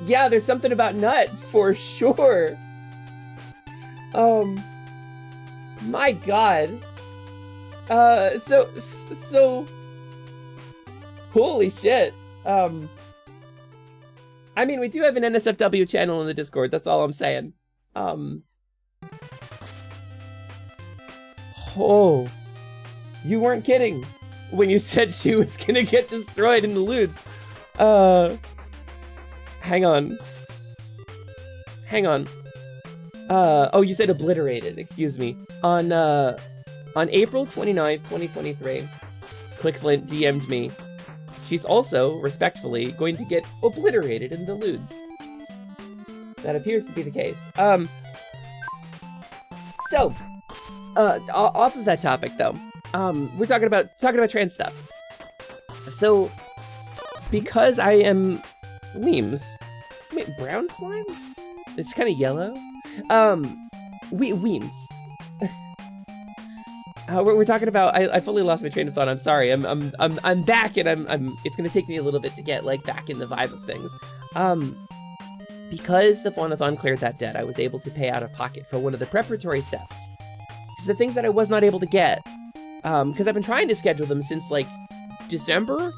Yeah, there's something about nut for sure. My God. So holy shit. I mean, we do have an NSFW channel in the Discord, that's all I'm saying. Oh, you weren't kidding when you said she was gonna get destroyed in the lewds. Hang on. Oh, you said obliterated, excuse me. On April 29th, 2023, ClickFlint DM'd me. She's also, respectfully, going to get obliterated in the lewds. That appears to be the case. So, off of that topic though, we're talking about trans stuff. So, because I am Weems. Wait, brown slime? It's kind of yellow. Weems. We're talking about. I fully lost my train of thought. I'm sorry. I'm back, and I'm. It's gonna take me a little bit to get like back in the vibe of things. Because the Faunathon cleared that debt, I was able to pay out of pocket for one of the preparatory steps. Because the things that I was not able to get, because I've been trying to schedule them since like December,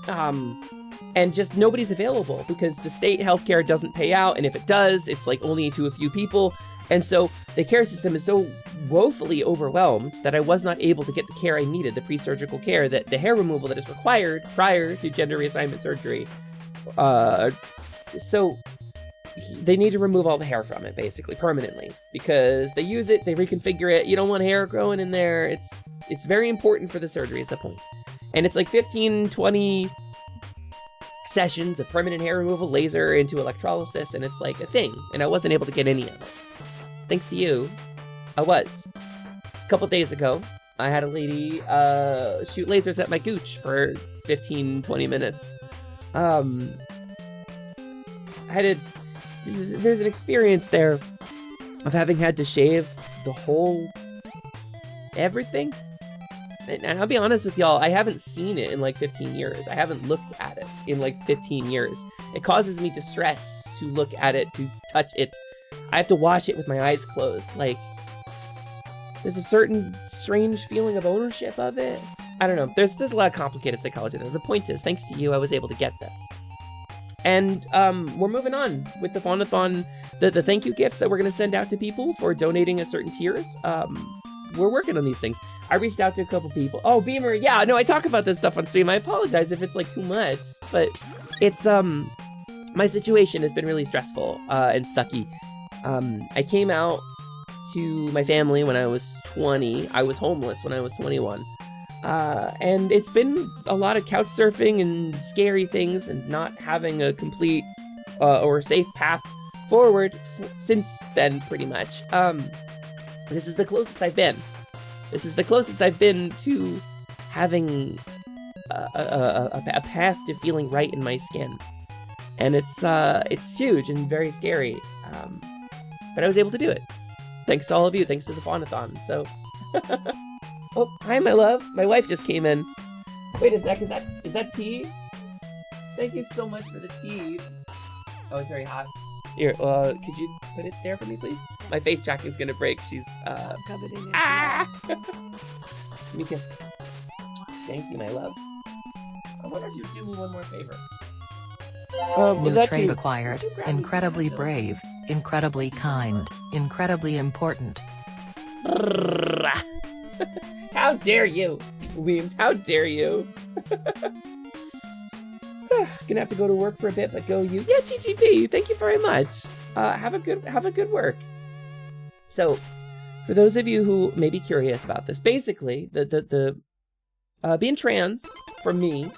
and just nobody's available because the state healthcare doesn't pay out, and if it does, it's like only to a few people. And so the care system is so woefully overwhelmed that I was not able to get the care I needed, the pre-surgical care, that the hair removal that is required prior to gender reassignment surgery. So they need to remove all the hair from it, basically, permanently, because they use it, they reconfigure it. You don't want hair growing in there. It's very important for the surgery is the point. And it's like 15, 20 sessions of permanent hair removal, laser into electrolysis, and it's like a thing. And I wasn't able to get any of it. Thanks to you, I was. A couple days ago, I had a lady shoot lasers at my gooch for 15, 20 minutes. There's an experience there of having had to shave the whole everything. And I'll be honest with y'all, I haven't seen it in like 15 years. I haven't looked at it in like 15 years. It causes me distress to look at it, to touch it. I have to wash it with my eyes closed. Like, there's a certain strange feeling of ownership of it. I don't know. There's a lot of complicated psychology there. The point is, thanks to you, I was able to get this. And we're moving on with the Faunathon, the thank you gifts that we're going to send out to people for donating at certain tiers. We're working on these things. I reached out to a couple people. Oh, Beamer, yeah, no, I talk about this stuff on stream. I apologize if it's like too much, but it's my situation has been really stressful and sucky. I came out to my family when I was 20. I was homeless when I was 21. And it's been a lot of couch surfing and scary things and not having a complete or safe path forward since then, pretty much. This is the closest I've been. This is the closest I've been to having a path to feeling right in my skin. And it's huge and very scary. But I was able to do it. Thanks to all of you. Thanks to the Faunathon. So, oh, hi, my love. My wife just came in. Wait a sec. Is that tea? Thank you so much for the tea. Oh, it's very hot. Here, could you put it there for me, please? My face tracking's gonna break. She's covered in it. Ah! Give me a kiss. Thank you, my love. I wonder if you'd do me one more favor. New trait acquired. Incredibly brave. Incredibly kind. Incredibly important. How dare you, Weems? How dare you? Gonna have to go to work for a bit, but go you. Yeah, TGP. Thank you very much. Have a good work. So, for those of you who may be curious about this, basically, the being trans for me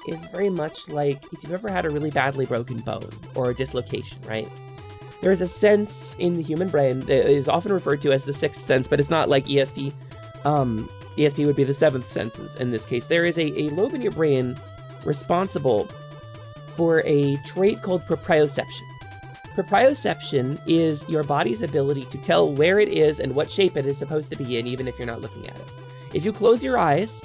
is very much like if you've ever had a really badly broken bone or a dislocation, right? There is a sense in the human brain that is often referred to as the sixth sense, but it's not like ESP. ESP would be the seventh sense in this case. There is a lobe in your brain responsible for a trait called proprioception. Proprioception is your body's ability to tell where it is and what shape it is supposed to be in, even if you're not looking at it. If you close your eyes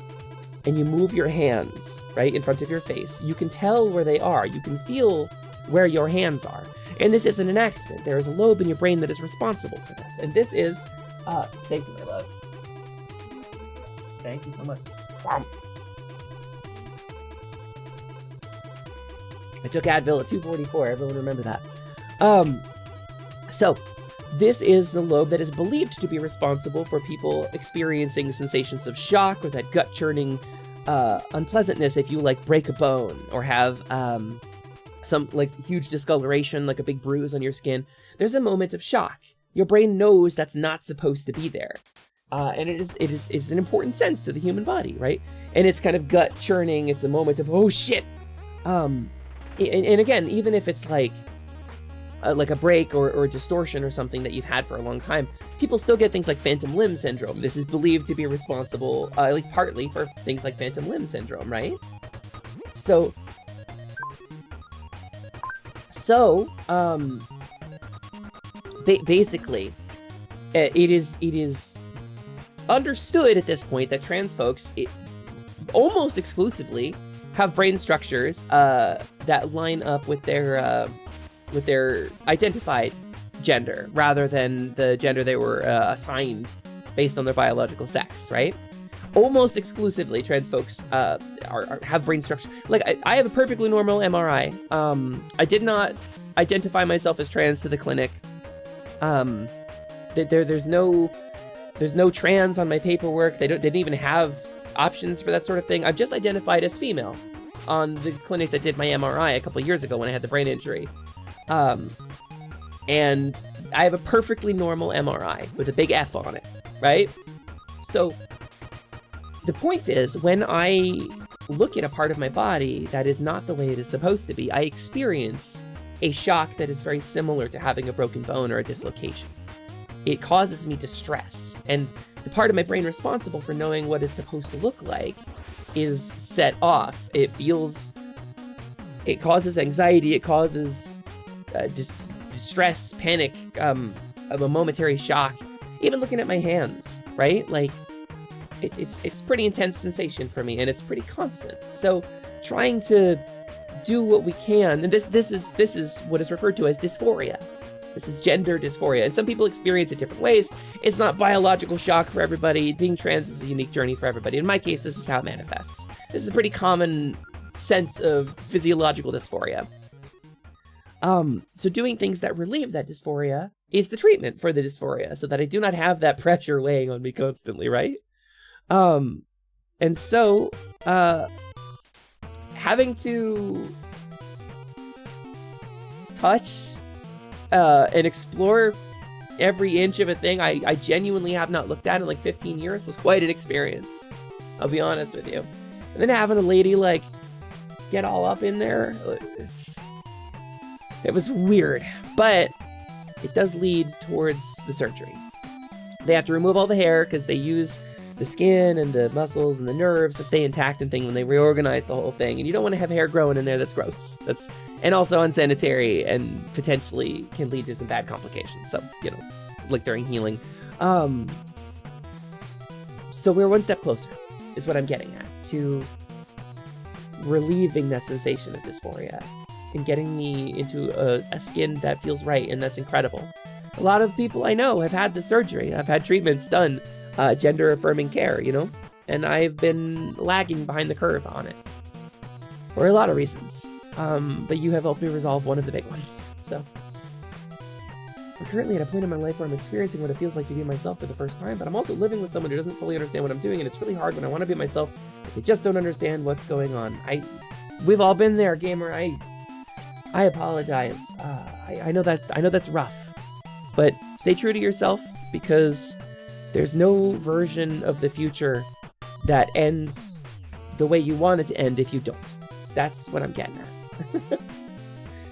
and you move your hands, right, in front of your face, you can tell where they are. You can feel where your hands are. And this isn't an accident. There is a lobe in your brain that is responsible for this. And this is, thank you, my love. Thank you so much. I took Advil at 2:44. Everyone remember that. So this is the lobe that is believed to be responsible for people experiencing sensations of shock or that gut churning unpleasantness if you like break a bone or have some like huge discoloration, like a big bruise on your skin. There's a moment of shock. Your brain knows that's not supposed to be there. And it is an important sense to the human body, right? And it's kind of gut churning. It's a moment of, oh shit. And again, even if it's like a break or a distortion or something that you've had for a long time, people still get things like phantom limb syndrome. This is believed to be responsible, at least partly, for things like phantom limb syndrome, right? So, basically, it is understood at this point that trans folks almost exclusively have brain structures that line up with their identified gender rather than the gender they were assigned based on their biological sex, right? Almost exclusively, trans folks have brain structures. Like, I have a perfectly normal MRI. I did not identify myself as trans to the clinic. There's no trans on my paperwork. They didn't even have options for that sort of thing. I've just identified as female on the clinic that did my MRI a couple of years ago when I had the brain injury. And I have a perfectly normal MRI with a big F on it, right? So the point is, when I look at a part of my body that is not the way it is supposed to be, I experience a shock that is very similar to having a broken bone or a dislocation. It causes me distress, and the part of my brain responsible for knowing what it's supposed to look like is set off. It causes anxiety, it causes distress, panic, of a momentary shock. Even looking at my hands, right? Like, it's pretty intense sensation for me, and it's pretty constant. So trying to do what we can, and this is what is referred to as dysphoria. This is gender dysphoria, and some people experience it different ways. It's not biological shock for everybody. Being trans is a unique journey for everybody. In my case, this is how it manifests. This is a pretty common sense of physiological dysphoria. So doing things that relieve that dysphoria is the treatment for the dysphoria, so that I do not have that pressure weighing on me constantly, right? And so, having to touch and explore every inch of a thing I genuinely have not looked at in like 15 years was quite an experience. I'll be honest with you. And then having a lady like get all up in there, it was weird, but it does lead towards the surgery. They have to remove all the hair because they use the skin and the muscles and the nerves to stay intact and thing when they reorganize the whole thing. And you don't want to have hair growing in there. That's gross. And also unsanitary and potentially can lead to some bad complications. So, like during healing. So we're one step closer, is what I'm getting at, to relieving that sensation of dysphoria and getting me into a skin that feels right, and that's incredible. A lot of people I know have had the surgery. I've had treatments done, gender-affirming care, and I've been lagging behind the curve on it for a lot of reasons. But you have helped me resolve one of the big ones. So I'm currently at a point in my life where I'm experiencing what it feels like to be myself for the first time, but I'm also living with someone who doesn't fully understand what I'm doing, and it's really hard when I want to be myself, but they just don't understand what's going on. We've all been there, gamer. I apologize. I know that's rough, but stay true to yourself, because there's no version of the future that ends the way you want it to end if you don't. That's what I'm getting at.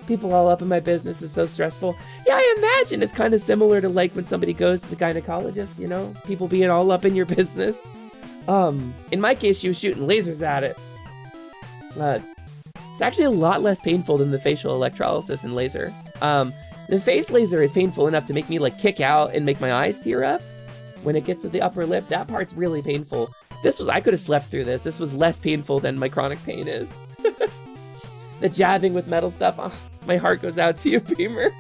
People all up in my business is so stressful. Yeah, I imagine it's kind of similar to like when somebody goes to the gynecologist, you know? People being all up in your business. In my case, she was shooting lasers at it. It's actually a lot less painful than the facial electrolysis and laser. The face laser is painful enough to make me like kick out and make my eyes tear up. When it gets to the upper lip, that part's really painful. I could have slept through this. This was less painful than my chronic pain is. The jabbing with metal stuff, oh, my heart goes out to you, Beamer.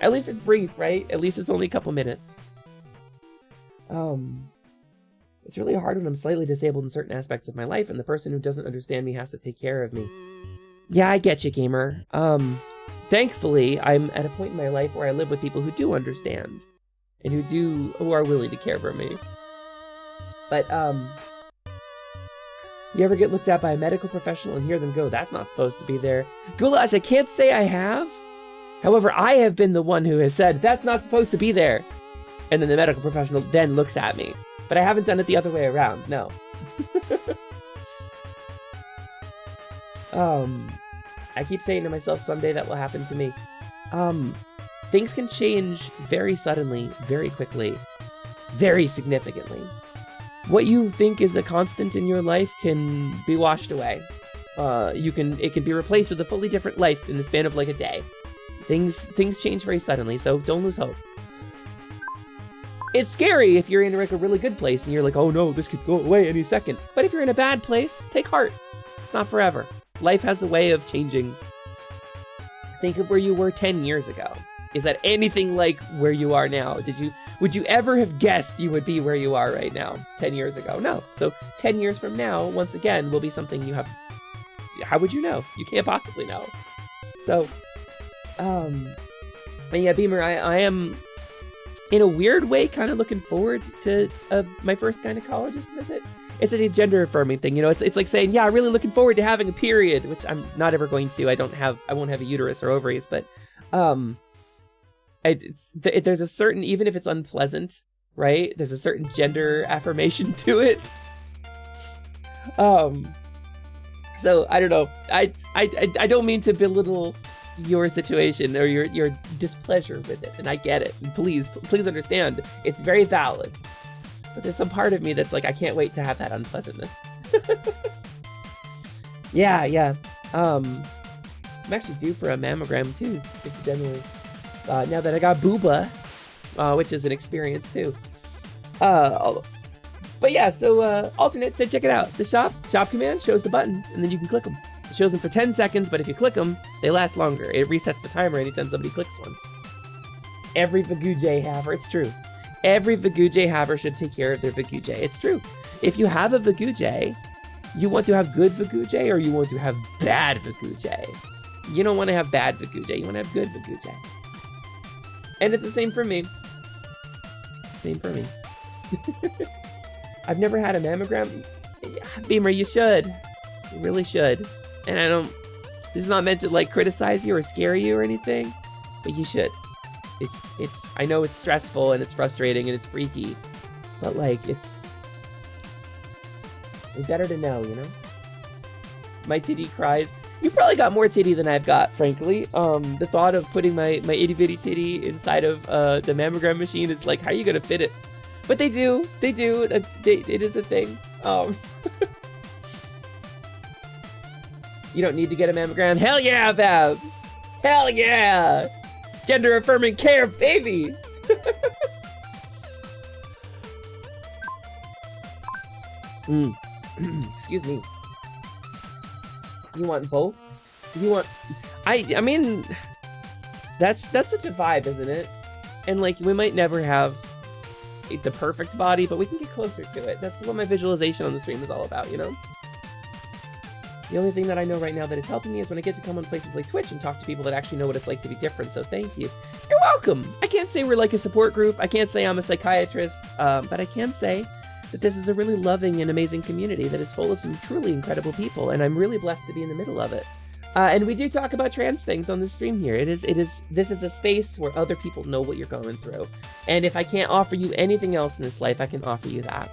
At least it's brief, right? At least it's only a couple minutes. It's really hard when I'm slightly disabled in certain aspects of my life, and the person who doesn't understand me has to take care of me. Yeah, I get you, gamer. Thankfully, I'm at a point in my life where I live with people who do understand, and who are willing to care for me. But, you ever get looked at by a medical professional and hear them go, "That's not supposed to be there"? Goulash, I can't say I have. However, I have been the one who has said, "That's not supposed to be there." And then the medical professional then looks at me. But I haven't done it the other way around, no. I keep saying to myself, someday that will happen to me. Things can change very suddenly, very quickly, very significantly. What you think is a constant in your life can be washed away. It can be replaced with a fully different life in the span of like a day. Things change very suddenly, so don't lose hope. It's scary if you're in like a really good place and you're like, oh no, this could go away any second. But if you're in a bad place, take heart. It's not forever. Life has a way of changing. Think of where you were 10 years ago. Is that anything like where you are now? Would you ever have guessed you would be where you are right now 10 years ago? No. So 10 years from now, once again, will be something you have. How would you know? You can't possibly know. So, and yeah, Beamer, I am, in a weird way, kind of looking forward to my first gynecologist visit. It's a gender affirming thing, you know. It's like saying, yeah, I'm really looking forward to having a period, which I'm not ever going to. I won't have a uterus or ovaries, but there's a certain, even if it's unpleasant, right? There's a certain gender affirmation to it. So I don't know. I don't mean to belittle your situation or your displeasure with it, and I get it. And please understand, it's very valid. But there's some part of me that's like, I can't wait to have that unpleasantness. Yeah. I'm actually due for a mammogram too, incidentally. Now that I got booba, which is an experience too. But yeah, so alternate said check it out. The shop command shows the buttons, and then you can click them. It shows them for 10 seconds, but if you click them, they last longer. It resets the timer anytime somebody clicks one. Every Vagujay haver, it's true. Every Vagujay haver should take care of their Vagujay. It's true. If you have a Vagujay, you want to have good Vagujay or you want to have bad Vagujay. You don't want to have bad Vagujay, you want to have good Vagujay. And it's the same for me. It's the same for me. I've never had a mammogram. Beamer, you should. You really should. And this is not meant to like criticize you or scare you or anything, but you should. I know it's stressful and it's frustrating and it's freaky, but like it's better to know, you know? My titty cries. You probably got more titty than I've got, frankly. The thought of putting my itty bitty titty inside of the mammogram machine is like, how are you gonna fit it? But they do. It is a thing. You don't need to get a mammogram. Hell yeah, Babs! Hell yeah! Gender affirming care, baby! Excuse me. You want both? You want... I mean... That's such a vibe, isn't it? And like, we might never have the perfect body, but we can get closer to it. That's what my visualization on the stream is all about, you know? The only thing that I know right now that is helping me is when I get to come on places like Twitch and talk to people that actually know what it's like to be different, so thank you. You're welcome! I can't say we're like a support group, I can't say I'm a psychiatrist, but I can say that this is a really loving and amazing community that is full of some truly incredible people, and I'm really blessed to be in the middle of it. And we do talk about trans things on the stream here. This is a space where other people know what you're going through. And if I can't offer you anything else in this life, I can offer you that.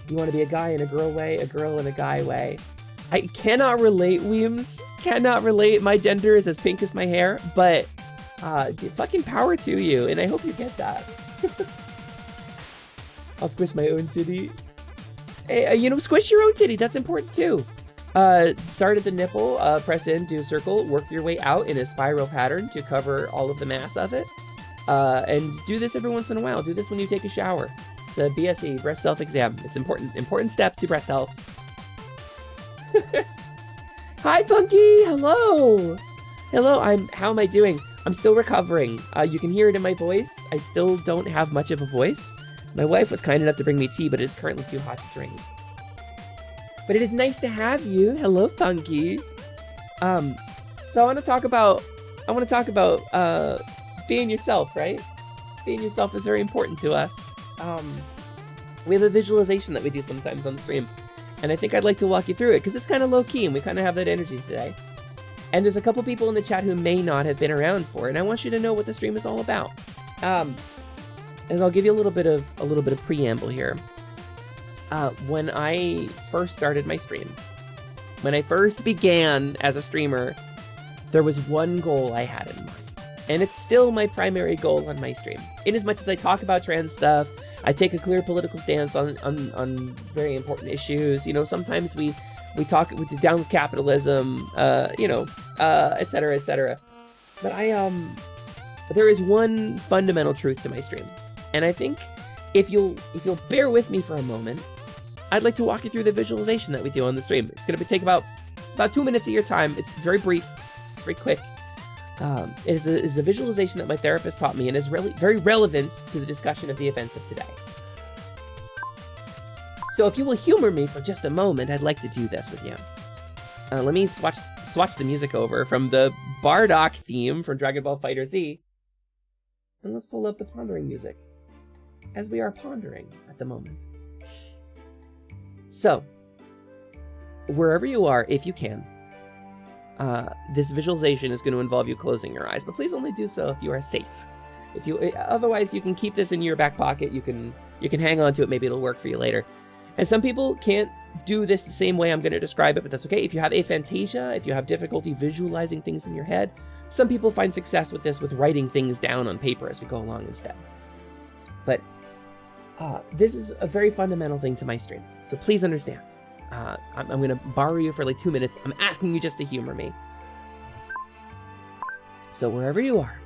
You want to be a guy in a girl way, a girl in a guy way. I cannot relate, Weems. Cannot relate. My gender is as pink as my hair, but fucking power to you, and I hope you get that. I'll squish my own titty. Hey, you know, squish your own titty. That's important too. Start at the nipple, press in, do a circle, work your way out in a spiral pattern to cover all of the mass of it. And do this every once in a while. Do this when you take a shower. It's a BSE, breast self-exam. It's important step to breast health. Hi, Punky! Hello! Hello, how am I doing? I'm still recovering. You can hear it in my voice. I still don't have much of a voice. My wife was kind enough to bring me tea, but it's currently too hot to drink. But it is nice to have you. Hello, Punky. So I want to talk about being yourself, right? Being yourself is very important to us. We have a visualization that we do sometimes on the stream, and I think I'd like to walk you through it because it's kind of low key and we kind of have that energy today. And there's a couple people in the chat who may not have been around for it, and I want you to know what the stream is all about. And I'll give you a little bit of preamble here. When I first started my stream, when I first began as a streamer, there was one goal I had in mind. And it's still my primary goal on my stream. In as much as I talk about trans stuff, I take a clear political stance on very important issues. You know, sometimes we talk down with capitalism, et cetera, et cetera. But there is one fundamental truth to my stream. And I think if you'll bear with me for a moment, I'd like to walk you through the visualization that we do on the stream. It's going to take about 2 minutes of your time. It's very brief, very quick. It is a visualization that my therapist taught me and is really very relevant to the discussion of the events of today. So if you will humor me for just a moment, I'd like to do this with you. Let me swatch the music over from the Bardock theme from Dragon Ball FighterZ. And let's pull up the pondering music, as we are pondering at the moment. So, wherever you are, if you can, this visualization is going to involve you closing your eyes, but please only do so if you are safe. Otherwise, you can keep this in your back pocket. You can hang on to it. Maybe it'll work for you later. And some people can't do this the same way I'm going to describe it, but that's okay. If you have aphantasia, if you have difficulty visualizing things in your head, some people find success with this with writing things down on paper as we go along instead. But this is a very fundamental thing to my stream, so please understand. I'm going to borrow you for like 2 minutes. I'm asking you just to humor me. So wherever you are,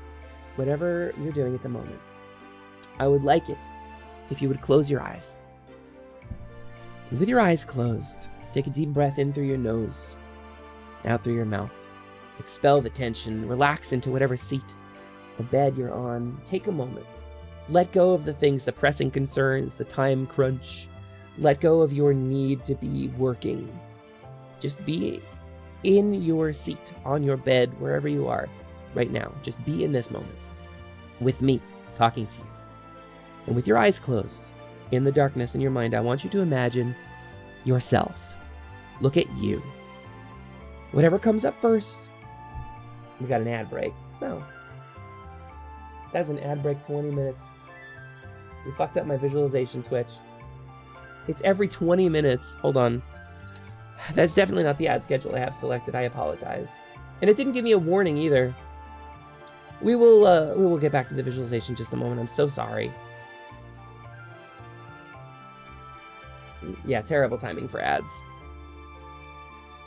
whatever you're doing at the moment, I would like it if you would close your eyes. And with your eyes closed, take a deep breath in through your nose, out through your mouth. Expel the tension, relax into whatever seat or bed you're on. Take a moment. Let go of the things, the pressing concerns, the time crunch. Let go of your need to be working. Just be in your seat, on your bed, wherever you are right now. Just be in this moment with me talking to you. And with your eyes closed, in the darkness in your mind, I want you to imagine yourself. Look at you. Whatever comes up first. We got an ad break. No. That's an ad break, 20 minutes. We fucked up my visualization, Twitch. It's every 20 minutes. Hold on. That's definitely not the ad schedule I have selected. I apologize. And it didn't give me a warning either. We will get back to the visualization in just a moment. I'm so sorry. Yeah, terrible timing for ads.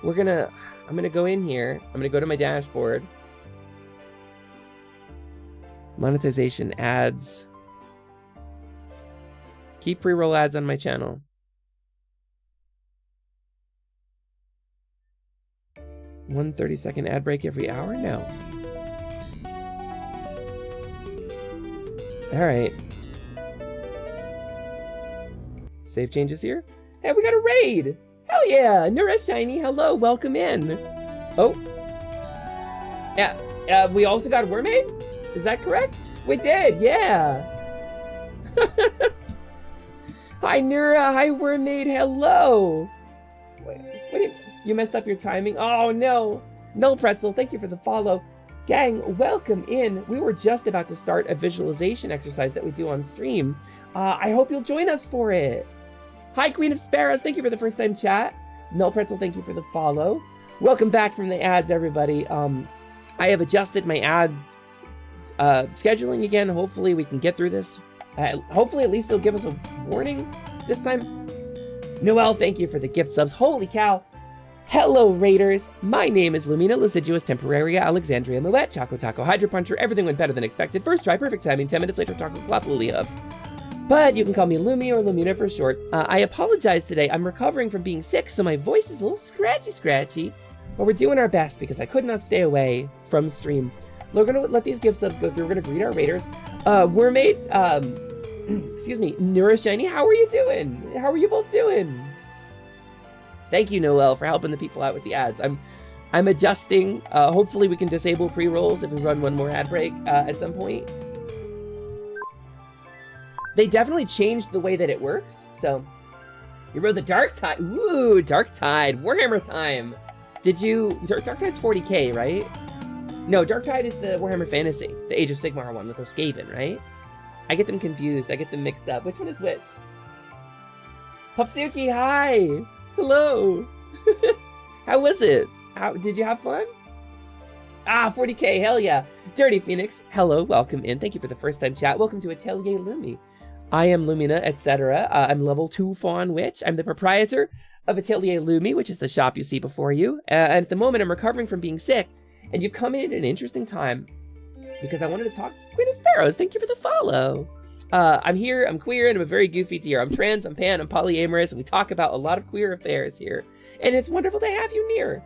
I'm gonna go in here. I'm gonna go to my dashboard. Monetization, ads. Keep pre-roll ads on my channel. 1 30-second ad break every hour? No. Alright. Save changes here. Hey, we got a raid! Hell yeah! Nura Shiny, hello, welcome in. Oh. Yeah, we also got Wormaid? Is that correct? We did, yeah. Hi, Nura, hi, Wormaid, hello. Wait, you messed up your timing? Oh, no. Null Pretzel, thank you for the follow. Gang, welcome in. We were just about to start a visualization exercise that we do on stream. I hope you'll join us for it. Hi, Queen of Sparrows. Thank you for the first time chat. Null Pretzel, thank you for the follow. Welcome back from the ads, everybody. I have adjusted my ad scheduling again. Hopefully we can get through this. Hopefully at least they'll give us a warning this time. Noel, thank you for the gift subs. Holy cow. Hello, Raiders. My name is Lumina Liciduous Temporaria Alexandria Moet Choco Taco Hydro Puncher. Everything went better than expected. First try, perfect timing. 10 minutes later, Taco Clap Lily Hoof. But you can call me Lumi or Lumina for short. I apologize today. I'm recovering from being sick, so my voice is a little scratchy. But we're doing our best because I could not stay away from stream. We're gonna let these gift subs go through. We're gonna greet our Raiders. Wormaid, excuse me, Nura Shiny, how are you doing? How are you both doing? Thank you, Noel, for helping the people out with the ads. I'm adjusting. Hopefully we can disable pre-rolls if we run one more ad break at some point. They definitely changed the way that it works. So you rode the Dark Tide. Ooh, Dark Tide. Warhammer time. Did you... Dark Tide's 40k, right? No, Dark Tide is the Warhammer Fantasy. The Age of Sigmar one with Skaven, right? I get them confused. I get them mixed up. Which one is which? Popsuki, hi. Hello. How was it? Did you have fun? 40k, hell yeah. Dirty Phoenix, hello, welcome in. Thank you for the first time chat. Welcome to Atelier Lumi. I am Lumina, etc. I'm level 2 Faun Witch. I'm the proprietor of Atelier Lumi, which is the shop you see before you. And at the moment, I'm recovering from being sick. And you've come in at an interesting time because I wanted to talk to Queen of Sparrows. Thank you for the follow. I'm here, I'm queer, and I'm a very goofy deer. I'm trans, I'm pan, I'm polyamorous, and we talk about a lot of queer affairs here. And it's wonderful to have you near.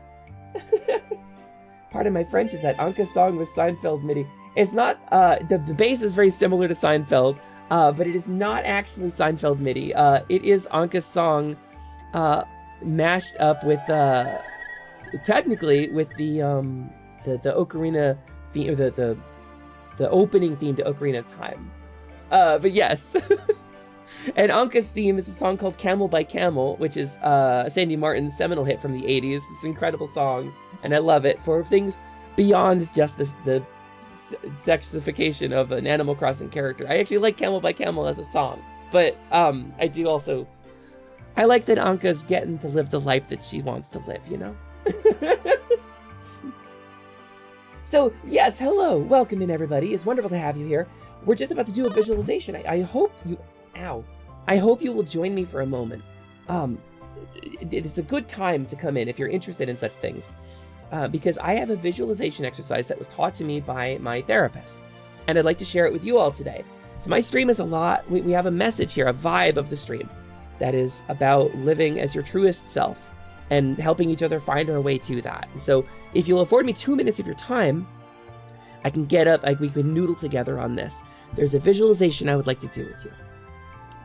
Pardon my French, is that Anka's song with Seinfeld MIDI. It's not, the bass is very similar to Seinfeld, but it is not actually Seinfeld MIDI. It is Anka's song mashed up with, technically, with the Ocarina theme, or the opening theme to Ocarina of Time. But yes. And Anka's theme is a song called Camel by Camel, which is Sandy Martin's seminal hit from the 80s. It's an incredible song, and I love it for things beyond just the sexification of an Animal Crossing character. I actually like Camel by Camel as a song, but I do also... I like that Anka's getting to live the life that she wants to live, you know? So, yes, hello. Welcome in, everybody. It's wonderful to have you here. We're just about to do a visualization. I hope you... Ow. I hope you will join me for a moment. It's a good time to come in if you're interested in such things. Because I have a visualization exercise that was taught to me by my therapist. And I'd like to share it with you all today. So my stream is a lot... We have a message here, a vibe of the stream. That is about living as your truest self. And helping each other find our way to that. And so, if you'll afford me 2 minutes of your time, I can get up, we can noodle together on this. There's a visualization I would like to do with you.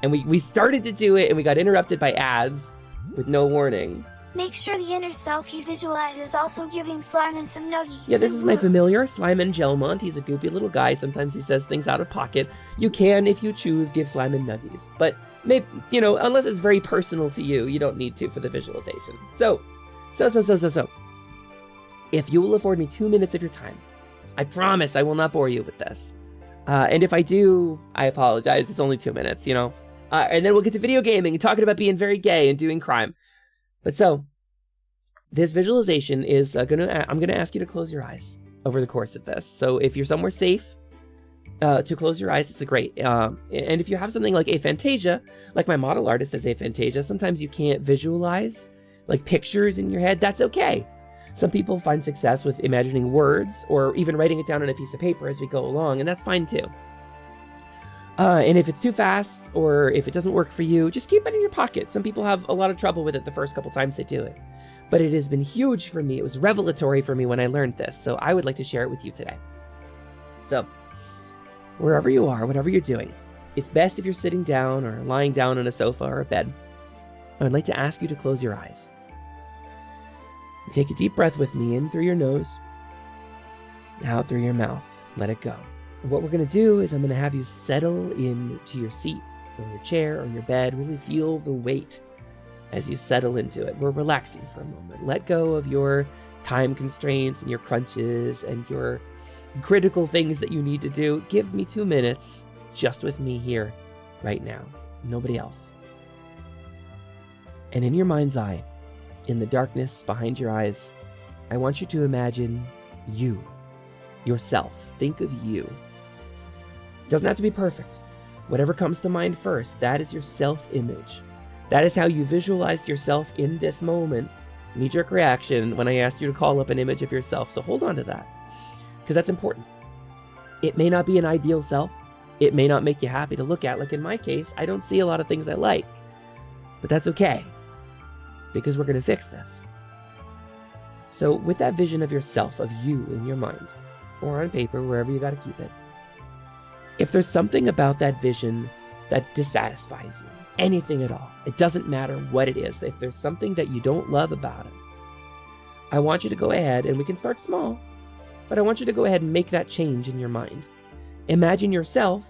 And we started to do it, and we got interrupted by ads with no warning. Make sure the inner self you visualize is also giving Slimen some nuggies. Yeah, this is my familiar, Slimen Gelmont. He's a goopy little guy. Sometimes he says things out of pocket. You can, if you choose, give Slimen nuggies. But, maybe, you know, unless it's very personal to you, you don't need to for the visualization. So. If you will afford me 2 minutes of your time, I promise I will not bore you with this. And if I do, I apologize. It's only 2 minutes, you know. And then we'll get to video gaming and talking about being very gay and doing crime. But so, this visualization is I'm gonna ask you to close your eyes over the course of this. So if you're somewhere safe to close your eyes, it's a great. And if you have something like aphantasia, like my model artist has aphantasia, sometimes you can't visualize like pictures in your head. That's okay. Some people find success with imagining words or even writing it down on a piece of paper as we go along, and that's fine too. And if it's too fast or if it doesn't work for you, just keep it in your pocket. Some people have a lot of trouble with it the first couple times they do it. But it has been huge for me. It was revelatory for me when I learned this, so I would like to share it with you today. So, wherever you are, whatever you're doing, it's best if you're sitting down or lying down on a sofa or a bed. I would like to ask you to close your eyes. Take a deep breath with me, in through your nose, out through your mouth. Let it go. And what we're going to do is I'm going to have you settle into your seat or your chair or your bed. Really feel the weight as you settle into it. We're relaxing for a moment. Let go of your time constraints and your crunches and your critical things that you need to do. Give me 2 minutes just with me here right now. Nobody else. And in your mind's eye, in the darkness behind your eyes, I want you to imagine you, yourself. Think of you. It doesn't have to be perfect. Whatever comes to mind first, that is your self-image. That is how you visualized yourself in this moment. Knee-jerk reaction when I asked you to call up an image of yourself. So hold on to that, because that's important. It may not be an ideal self. It may not make you happy to look at. Like in my case, I don't see a lot of things I like, but that's okay, because we're going to fix this. So with that vision of yourself, of you in your mind, or on paper, wherever you got to keep it, if there's something about that vision that dissatisfies you, anything at all, it doesn't matter what it is, if there's something that you don't love about it, I want you to go ahead, and we can start small, but I want you to go ahead and make that change in your mind. Imagine yourself,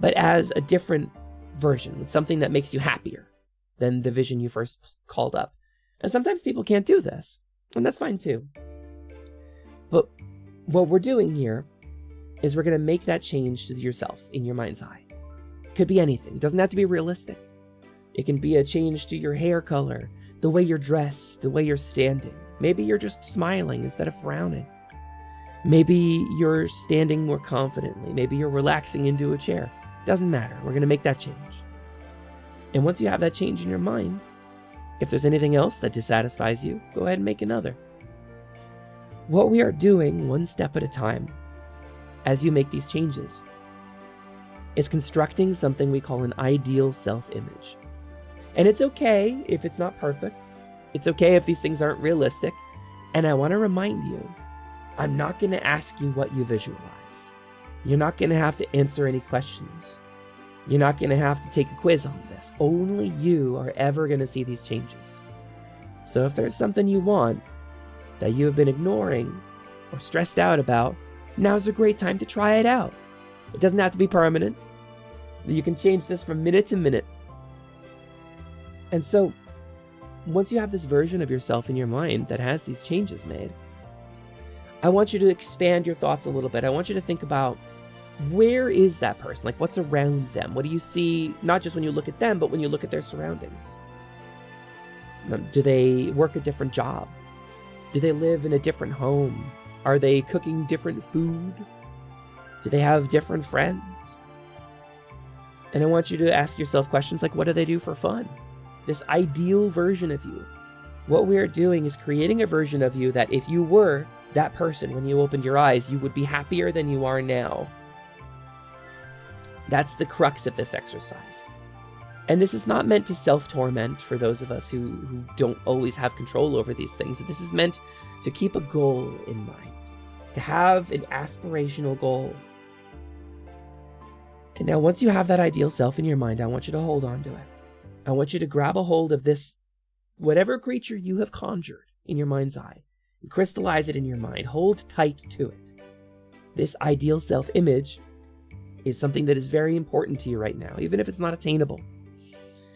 but as a different version, something that makes you happier than the vision you first called up. And sometimes people can't do this, and that's fine too. But what we're doing here is we're going to make that change to yourself in your mind's eye. It could be anything. It doesn't have to be realistic. It can be a change to your hair color, the way you're dressed, the way you're standing. Maybe you're just smiling instead of frowning. Maybe you're standing more confidently. Maybe you're relaxing into a chair. Doesn't matter. We're going to make that change. And once you have that change in your mind, if there's anything else that dissatisfies you, go ahead and make another. What we are doing, one step at a time, as you make these changes, is constructing something we call an ideal self-image. And it's okay if it's not perfect. It's okay if these things aren't realistic. And I want to remind you, I'm not going to ask you what you visualized. You're not going to have to answer any questions. You're not going to have to take a quiz on this. Only you are ever going to see these changes. So if there's something you want that you have been ignoring or stressed out about, now's a great time to try it out. It doesn't have to be permanent. You can change this from minute to minute. And so, once you have this version of yourself in your mind that has these changes made, I want you to expand your thoughts a little bit. I want you to think about, where is that person? Like, what's around them? What do you see, not just when you look at them, but when you look at their surroundings? Do they work a different job? Do they live in a different home? Are they cooking different food? Do they have different friends? And I want you to ask yourself questions like, what do they do for fun? This ideal version of you. What we are doing is creating a version of you that if you were that person when you opened your eyes, you would be happier than you are now. That's the crux of this exercise. And this is not meant to self-torment for those of us who don't always have control over these things. This is meant to keep a goal in mind, to have an aspirational goal. And now once you have that ideal self in your mind, I want you to hold on to it. I want you to grab a hold of this, whatever creature you have conjured in your mind's eye, and crystallize it in your mind. Hold tight to it. This ideal self-image is something that is very important to you right now, even if it's not attainable.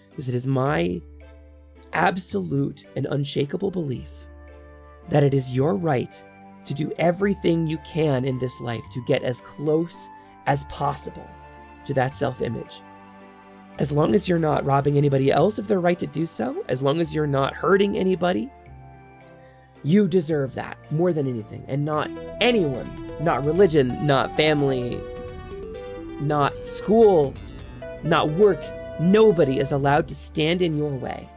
Because it is my absolute and unshakable belief that it is your right to do everything you can in this life to get as close as possible to that self-image. As long as you're not robbing anybody else of their right to do so, as long as you're not hurting anybody, you deserve that more than anything. And not anyone, not religion, not family, not school, not work. Nobody is allowed to stand in your way.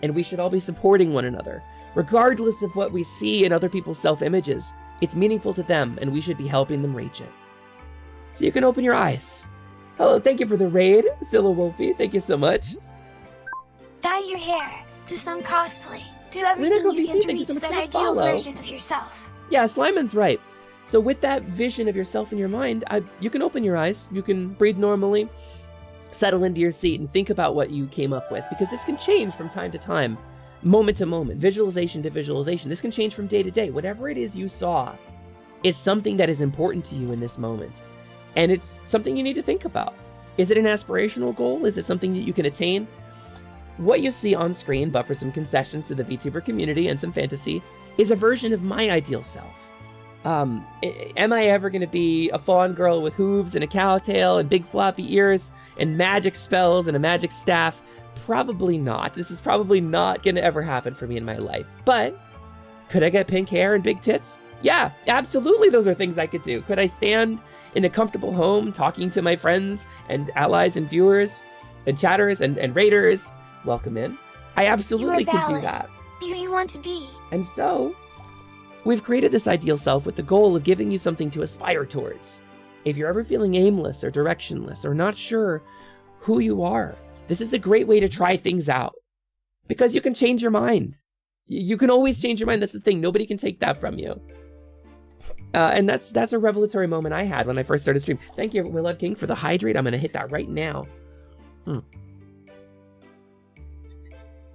And we should all be supporting one another. Regardless of what we see in other people's self-images, it's meaningful to them, and we should be helping them reach it. So you can open your eyes. Hello, thank you for the raid, Scylla Wolfie. Thank you so much. Dye your hair, do some cosplay, do everything you can to reach that ideal version of yourself. Yeah, Sliman's right. So with that vision of yourself in your mind, you can open your eyes, you can breathe normally, settle into your seat and think about what you came up with, because this can change from time to time. moment to moment, visualization to visualization. This can change from day to day. Whatever it is you saw is something that is important to you in this moment. And it's something you need to think about. Is it an aspirational goal? Is it something that you can attain? What you see on screen, but for some concessions to the VTuber community and some fantasy, is a version of my ideal self. Am I ever going to be a fawn girl with hooves and a cow tail and big floppy ears and magic spells and a magic staff? Probably not. This is probably not going to ever happen for me in my life. But could I get pink hair and big tits? Yeah, absolutely. Those are things I could do. Could I stand in a comfortable home talking to my friends and allies and viewers and chatters and raiders? Welcome in. I absolutely could do that. Be who you want to be. And so, we've created this ideal self with the goal of giving you something to aspire towards. If you're ever feeling aimless or directionless or not sure who you are, this is a great way to try things out. Because you can change your mind. You can always change your mind. That's the thing. Nobody can take that from you. And that's a revelatory moment I had when I first started stream. Thank you, Willard King, for the hydrate. I'm going to hit that right now.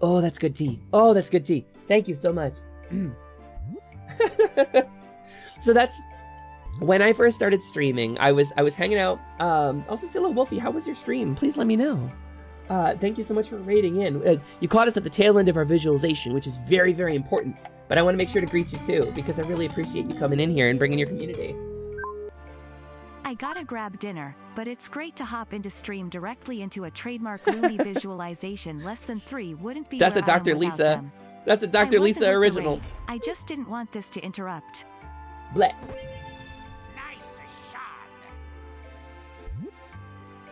Oh, that's good tea. Oh, that's good tea. Thank you so much. So that's when I first started streaming. I was hanging out. Also, Scylla Wolfie, how was your stream? Please let me know. Thank you so much for raiding in. You caught us at the tail end of our visualization, which is very, very important. But I want to make sure to greet you too, because I really appreciate you coming in here and bringing your community. I gotta grab dinner, but it's great to hop into stream directly into a trademark Lumi visualization. Less than 3 wouldn't be. That's where a Dr. I am without Lisa. them. That's a Dr. I Lisa wasn't with the original. raid. I just didn't want this to interrupt. Bless.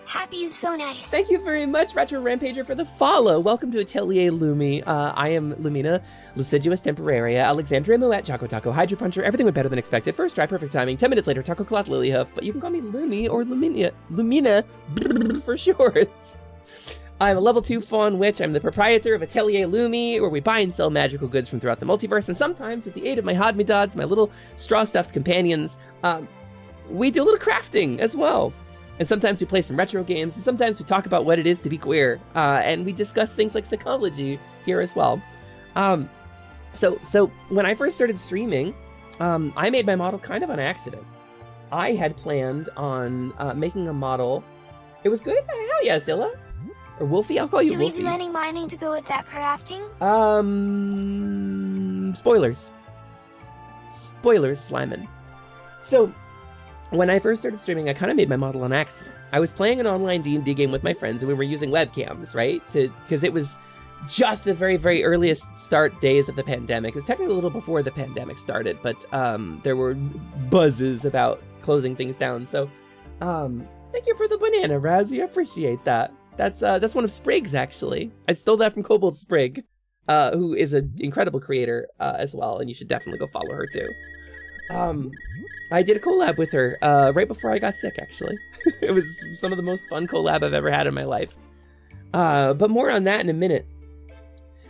Happy is so nice. Thank you very much, Retro Rampager, for the follow. Welcome to Atelier Lumi. I am Lumina, Luciduous Temporaria, Alexandria Moet, Choco Taco, Hydro Puncher, everything went better than expected. First try, perfect timing. 10 minutes later, Taco Cloth Lilyhoof, but you can call me Lumi or Lumina for short. I'm a level 2 Fawn Witch. I'm the proprietor of Atelier Lumi, where we buy and sell magical goods from throughout the multiverse, and sometimes, with the aid of my Hodmidods, my little straw-stuffed companions, we do a little crafting as well. And sometimes we play some retro games, and sometimes we talk about what it is to be queer, and we discuss things like psychology here as well. So when I first started streaming, I made my model kind of on accident. I had planned on making a model. It was good? Hell yeah, Zilla. Or Wolfie, I'll call you Wolfie. Do we do any mining to go with that crafting? Spoilers. Spoilers, Slimin'. So, when I first started streaming, I kind of made my model on accident. I was playing an online D&D game with my friends, and we were using webcams, right? Because it was just the very, very earliest start days of the pandemic. It was technically a little before the pandemic started, but there were buzzes about closing things down. So, thank you for the banana, Razzie. I appreciate that. That's one of Sprig's, actually. I stole that from Kobold Sprig, who is an incredible creator as well, and you should definitely go follow her too. I did a collab with her right before I got sick, actually. It was some of the most fun collab I've ever had in my life. But more on that in a minute.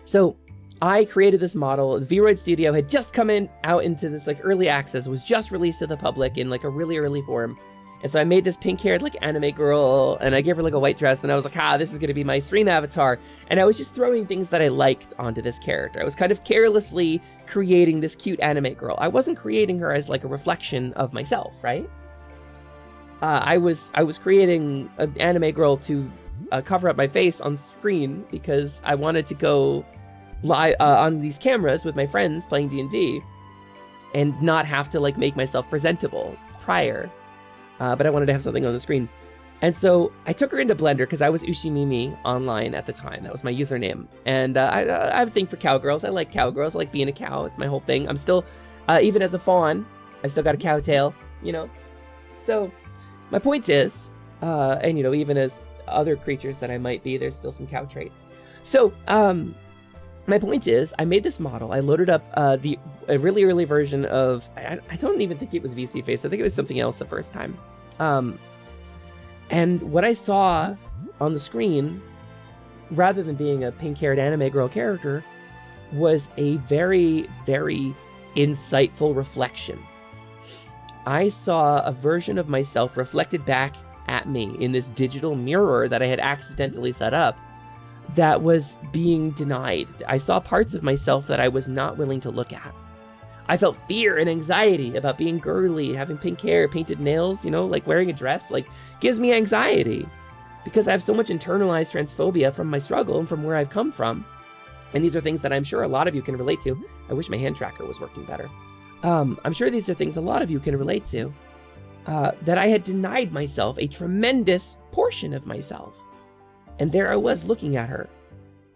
So, I created this model. The Vroid Studio had just come out into this like early access. It was just released to the public in like a really early form. And so I made this pink-haired like anime girl, and I gave her like a white dress, and I was like, this is gonna be my stream avatar. And I was just throwing things that I liked onto this character. I was kind of carelessly creating this cute anime girl. I wasn't creating her as like a reflection of myself, right? I was creating an anime girl to cover up my face on screen because I wanted to go live on these cameras with my friends playing D&D and not have to like make myself presentable prior. But I wanted to have something on the screen. And so I took her into Blender because I was Ushimimi online at the time. That was my username. And I have a thing for cowgirls. I like cowgirls. I like being a cow. It's my whole thing. I'm still, even as a fawn, I still got a cow tail, you know? So my point is, and you know, even as other creatures that I might be, there's still some cow traits. So my point is, I made this model. I loaded up a really early version of, I don't even think it was VC Face. I think it was something else the first time. And what I saw on the screen, rather than being a pink-haired anime girl character, was a very, very insightful reflection. I saw a version of myself reflected back at me in this digital mirror that I had accidentally set up. that was being denied. I saw parts of myself that I was not willing to look at. I felt fear and anxiety about being girly, having pink hair, painted nails, you know, like wearing a dress, like gives me anxiety because I have so much internalized transphobia from my struggle and from where I've come from. And these are things that I'm sure a lot of you can relate to. I wish my hand tracker was working better. I'm sure these are things a lot of you can relate to. That I had denied myself a tremendous portion of myself. And there I was looking at her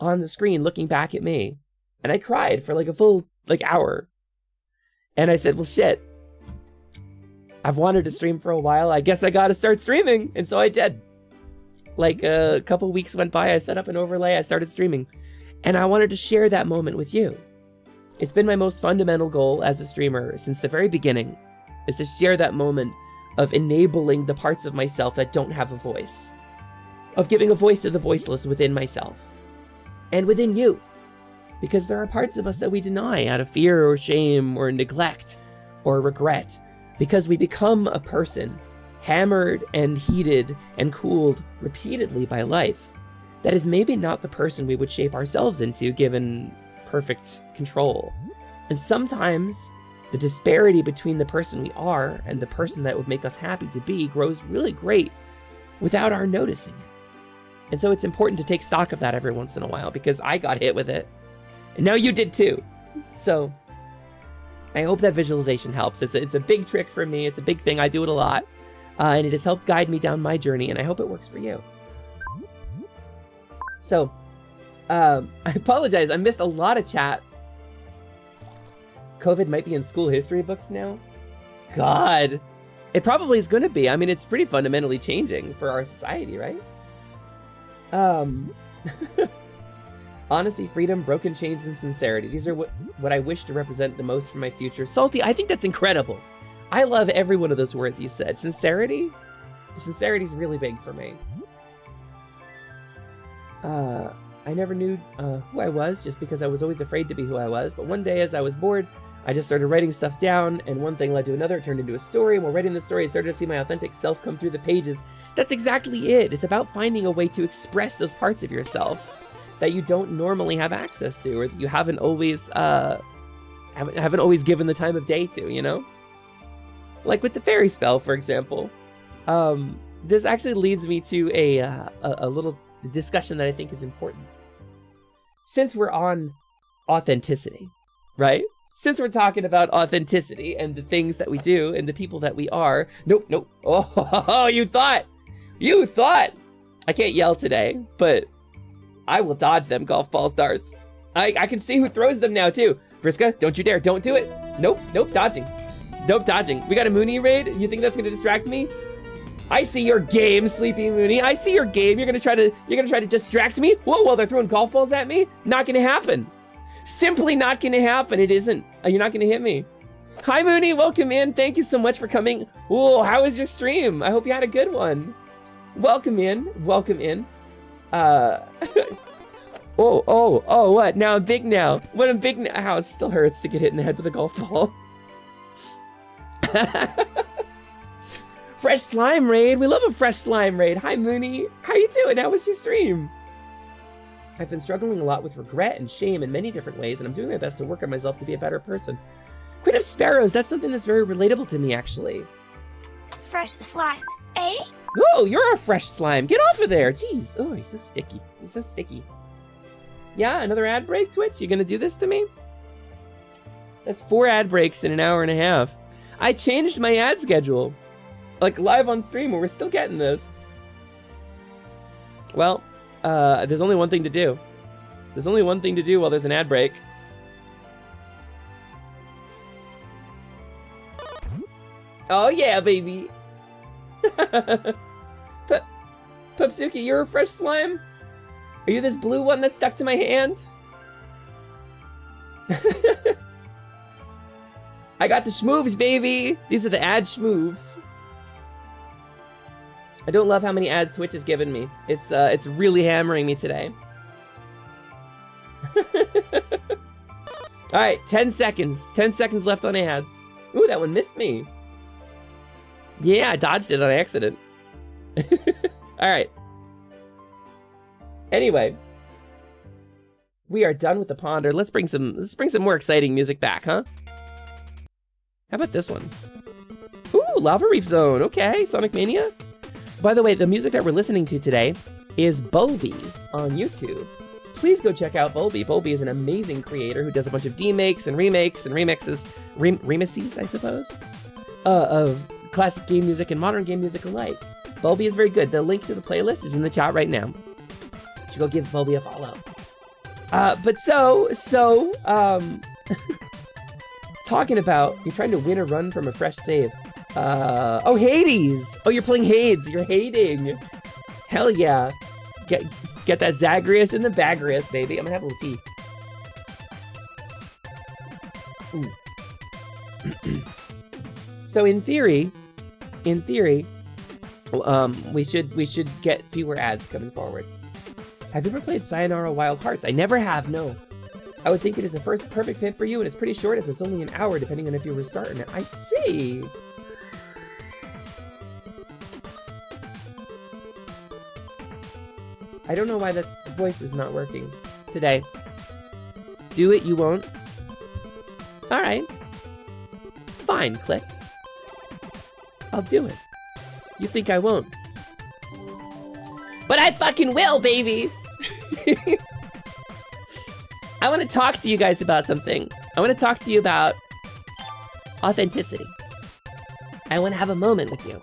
on the screen, looking back at me. And I cried for like a full hour. And I said, well, shit. I've wanted to stream for a while. I guess I got to start streaming. And so I did. Like a couple weeks went by. I set up an overlay. I started streaming. And I wanted to share that moment with you. It's been my most fundamental goal as a streamer since the very beginning, is to share that moment of enabling the parts of myself that don't have a voice. Of giving a voice to the voiceless within myself. And within you. Because there are parts of us that we deny out of fear or shame or neglect or regret. Because we become a person hammered and heated and cooled repeatedly by life. That is maybe not the person we would shape ourselves into given perfect control. And sometimes the disparity between the person we are and the person that would make us happy to be grows really great without our noticing it. And so it's important to take stock of that every once in a while because I got hit with it. And now you did too. So I hope that visualization helps. It's a big trick for me. It's a big thing. I do it a lot. And it has helped guide me down my journey, and I hope it works for you. So, I apologize. I missed a lot of chat. COVID might be in school history books now. God. It probably is going to be. I mean, it's pretty fundamentally changing for our society, right? Honesty, freedom, broken chains, and sincerity. These are what I wish to represent the most for my future. Salty, I think that's incredible. I love every one of those words you said. Sincerity? Sincerity's really big for me. I never knew who I was just because I was always afraid to be who I was. But one day as I was bored, I just started writing stuff down, and one thing led to another. It turned into a story, and while writing the story, I started to see my authentic self come through the pages. That's exactly it. It's about finding a way to express those parts of yourself that you don't normally have access to, or that you haven't always given the time of day to, you know? Like with the fairy spell, for example. This actually leads me to a little discussion that I think is important. Since we're on authenticity, right? Since we're talking about authenticity and the things that we do and the people that we are. Nope. Oh, you thought. I can't yell today, but I will dodge them golf balls, Darth. I can see who throws them now, too. Vriska, don't you dare. Don't do it. Nope, dodging. Nope, dodging. We got a Mooney raid? You think that's gonna distract me? I see your game, Sleepy Mooney. I see your game. You're gonna try to distract me? Whoa, while they're throwing golf balls at me? Not gonna happen. Simply not gonna happen. It isn't. You're not gonna hit me. Hi, Mooney. Welcome in. Thank you so much for coming. Whoa, how was your stream? I hope you had a good one. Welcome in. Oh, what? Now I'm big now. What I'm big now? How it still hurts to get hit in the head with a golf ball. Fresh slime raid. We love a fresh slime raid. Hi, Mooney. How you doing? How was your stream? I've been struggling a lot with regret and shame in many different ways, and I'm doing my best to work on myself to be a better person. Queen of Sparrows. That's something that's very relatable to me, actually. Fresh slime, eh? Oh, you're a fresh slime. Get off of there. Jeez. Oh, he's so sticky. Yeah, another ad break, Twitch? You gonna do this to me? That's 4 ad breaks in an hour and a half. I changed my ad schedule. Like live on stream, but we're still getting this. Well, there's only one thing to do. There's only one thing to do while there's an ad break. Oh yeah, baby. Pupsuki, you're a fresh slime? Are you this blue one that stuck to my hand? I got the schmoves, baby! These are the ad schmoves. I don't love how many ads Twitch has given me. It's really hammering me today. Alright, 10 seconds. 10 seconds left on ads. Ooh, that one missed me. Yeah, I dodged it on accident. Alright. Anyway, We are done with the ponder. Let's bring some more exciting music back, huh? How about this one? Ooh, Lava Reef Zone. Okay, Sonic Mania. By the way, the music that we're listening to today is Bulby on YouTube. Please go check out Bulby. Bulby is an amazing creator who does a bunch of demakes and remakes and remixes, remixes, I suppose, of classic game music and modern game music alike. Bulby is very good. The link to the playlist is in the chat right now. You should go give Bulby a follow. Talking about, you're trying to win a run from a fresh save. Oh, Hades! Oh, you're playing Hades. You're hating. Hell yeah. Get that Zagreus and the Bagreus, baby. I'm gonna have a little tea. So in theory, we should get fewer ads coming forward. Have you ever played Sayonara Wild Hearts? I never have, no. I would think it is the first perfect fit for you, and it's pretty short as it's only an hour depending on if you're restarting it. I see. I don't know why the voice is not working today. Do it, you won't. Alright. Fine, click. I'll do it. You think I won't. But I fucking will, baby! I want to talk to you guys about something. I want to talk to you about authenticity. I want to have a moment with you.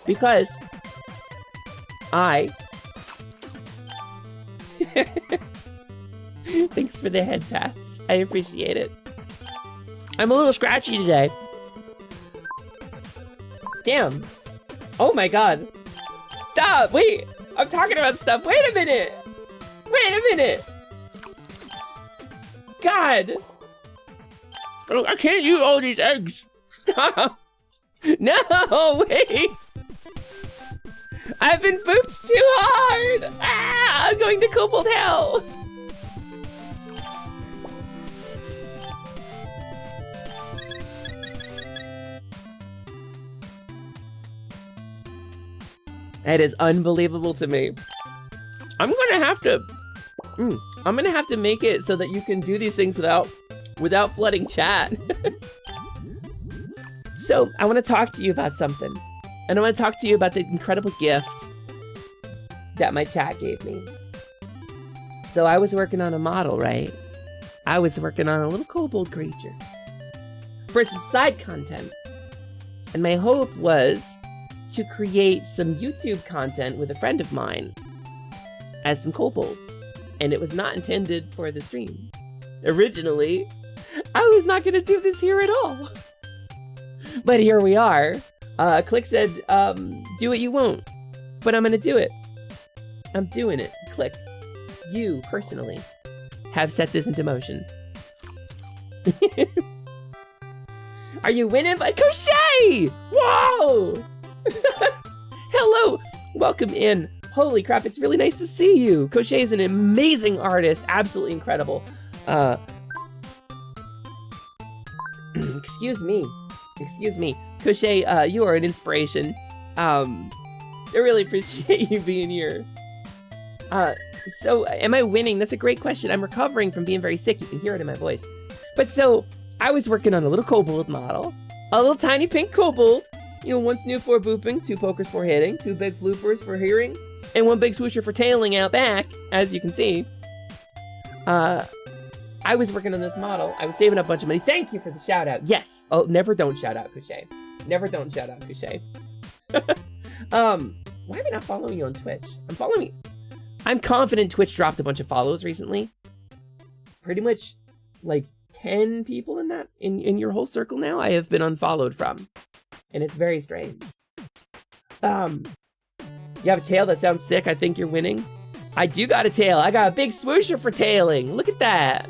Because thanks for the head pats. I appreciate it. I'm a little scratchy today. Damn. Oh my god. Stop! Wait! I'm talking about stuff. Wait a minute! Wait a minute! God! Oh, I can't eat all these eggs. Stop! No! Wait! I've been booped too hard! Ah! I'm going to Kobold Hell! That is unbelievable to me. I'm gonna have to make it so that you can do these things without flooding chat. So I want to talk to you about something. And I want to talk to you about the incredible gift that my chat gave me. So I was working on a model, right? I was working on a little kobold creature for some side content. And my hope was to create some YouTube content with a friend of mine as some kobolds. And it was not intended for the stream. Originally, I was not going to do this here at all. But here we are. Click said, do what you won't. But I'm going to do it. I'm doing it. Click. You, personally, have set this into motion. Are you winning? But Crochet! Whoa! Hello! Welcome in. Holy crap, it's really nice to see you. Crochet is an amazing artist. Absolutely incredible. Excuse me. Excuse me. Crochet, you are an inspiration. I really appreciate you being here. So, am I winning? That's a great question. I'm recovering from being very sick. You can hear it in my voice. But so, I was working on a little kobold model. A little tiny pink kobold. You know, 1 snoo for booping, 2 pokers for hitting, 2 big floopers for hearing, and 1 big swoosher for tailing out back, as you can see. I was working on this model. I was saving up a bunch of money. Thank you for the shout out. Yes. Oh, never don't shout out, Crochet. Never don't shout out, Crochet. Why am I not following you on Twitch? I'm following you. I'm confident Twitch dropped a bunch of follows recently. Pretty much like 10 people in your whole circle now I have been unfollowed from. And it's very strange. You have a tail that sounds sick. I think you're winning. I do got a tail. I got a big swoosher for tailing. Look at that.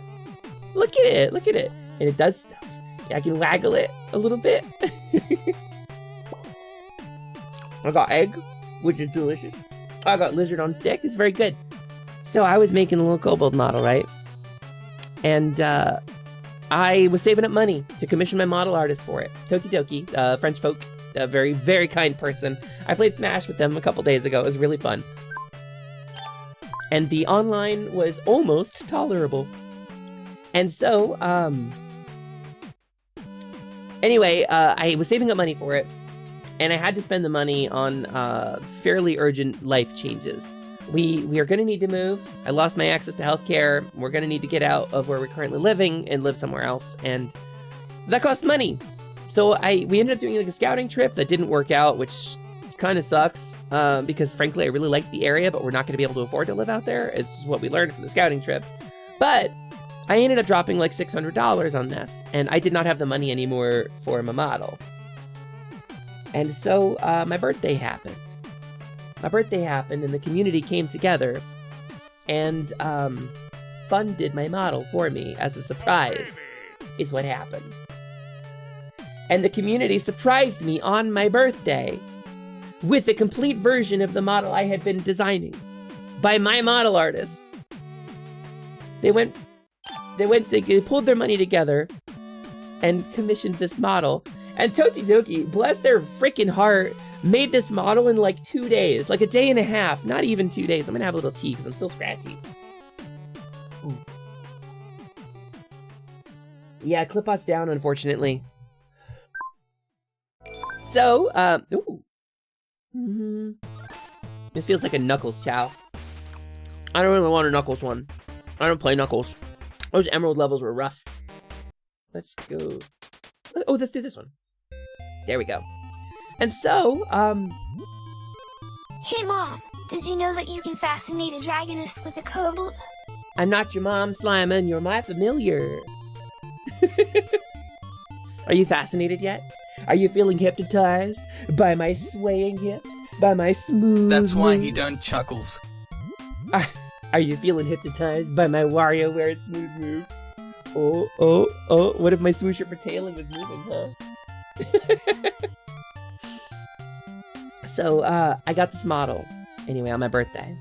Look at it. Look at it. And it does stuff. Yeah, I can waggle it a little bit. I got egg, which is delicious. I got lizard on stick. It's very good. So I was making a little kobold model, right? And I was saving up money to commission my model artist for it. Tokidoki, French folk, a very, very kind person. I played Smash with them a couple days ago. It was really fun. and the online was almost tolerable. And so, anyway, I was saving up money for it, and I had to spend the money on fairly urgent life changes. We are going to need to move. I lost my access to healthcare. We're going to need to get out of where we're currently living and live somewhere else, and that costs money. So we ended up doing like a scouting trip that didn't work out, which kind of sucks because frankly I really liked the area, but we're not going to be able to afford to live out there. It's what we learned from the scouting trip. But I ended up dropping like $600 on this, and I did not have the money anymore for my model. And so my birthday happened. And the community came together and funded my model for me as a surprise, is what happened. And the community surprised me on my birthday with a complete version of the model I had been designing by my model artist. They pulled their money together and commissioned this model. And Totidoki, bless their freaking heart, made this model in like 2 days, like a day and a half, not even 2 days. I'm gonna have a little tea because I'm still scratchy. Ooh. Yeah, Clipbot's down, unfortunately. So, this feels like a Knuckles chow. I don't really want a Knuckles one. I don't play Knuckles. Those Emerald levels were rough. Let's go. Oh, let's do this one. There we go. And so, Hey Mom, did you know that you can fascinate a dragoness with a kobold? I'm not your mom, Slimin, you're my familiar. Are you fascinated yet? Are you feeling hypnotized by my swaying hips? By my smooth That's why moves? he don't chuckles. Are you feeling hypnotized by my WarioWare smooth moves? Oh, what if my swoosher for tailing was moving, huh? So, I got this model, anyway, on my birthday.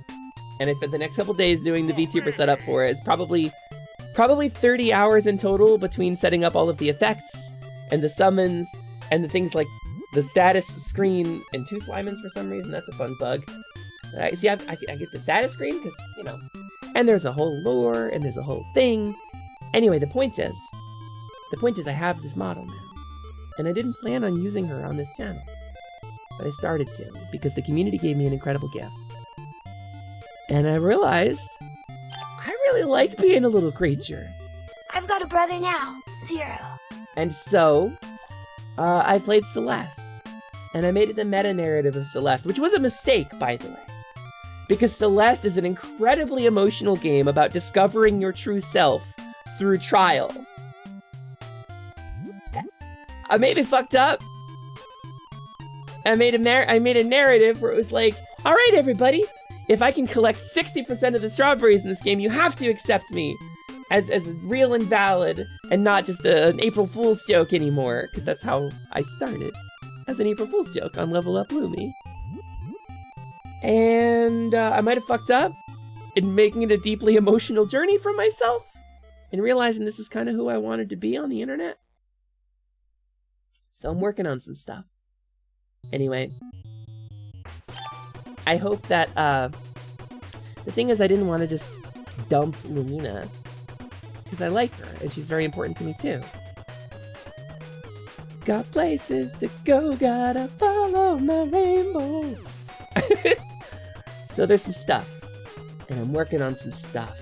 And I spent the next couple days doing the VTuber setup for it. It's probably 30 hours in total between setting up all of the effects, and the summons, and the things like the status screen, and 2 Slimens for some reason. That's a fun bug. See, I get the status screen, because, you know, and there's a whole lore, and there's a whole thing. Anyway, the point is I have this model now. And I didn't plan on using her on this channel. But I started to, because the community gave me an incredible gift. And I realized I really like being a little creature. I've got a brother now, Zero. And so, I played Celeste. And I made it the meta-narrative of Celeste, which was a mistake, by the way. Because Celeste is an incredibly emotional game about discovering your true self through trial. I made it fucked up. I made a narrative where it was like, all right, everybody, if I can collect 60% of the strawberries in this game, you have to accept me as real and valid and not just an April Fool's joke anymore, because that's how I started, as an April Fool's joke on Level Up Lumi. And I might have fucked up in making it a deeply emotional journey for myself and realizing this is kind of who I wanted to be on the internet. So I'm working on some stuff. Anyway, I hope that, the thing is I didn't want to just dump Lumina, because I like her, and she's very important to me too. Got places to go, gotta follow my rainbow. So there's some stuff, and I'm working on some stuff,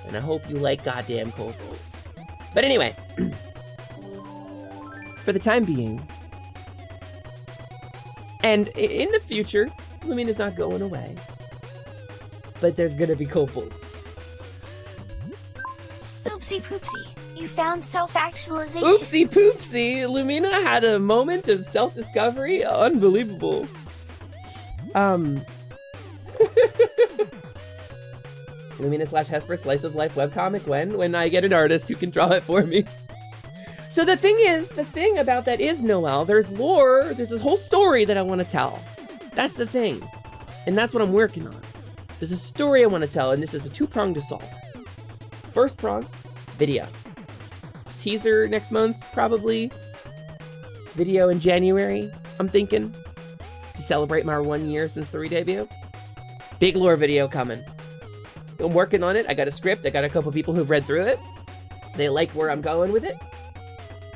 and I hope you like goddamn kobolds. But anyway, for the time being, and in the future, Lumina's not going away. But there's gonna be kobolds. Oopsie poopsie, you found self-actualization. Oopsie poopsie! Lumina had a moment of self-discovery. Unbelievable. Lumina/Hesper slice of life webcomic when I get an artist who can draw it for me. So the thing about that is, Noelle, there's lore, there's this whole story that I want to tell. That's the thing. And that's what I'm working on. There's a story I want to tell, and this is a 2-pronged assault. First prong, video. Teaser next month, probably. Video in January, I'm thinking, to celebrate my 1 year since the re-debut. Big lore video coming. I'm working on it. I got a script. I got a couple people who've read through it. They like where I'm going with it.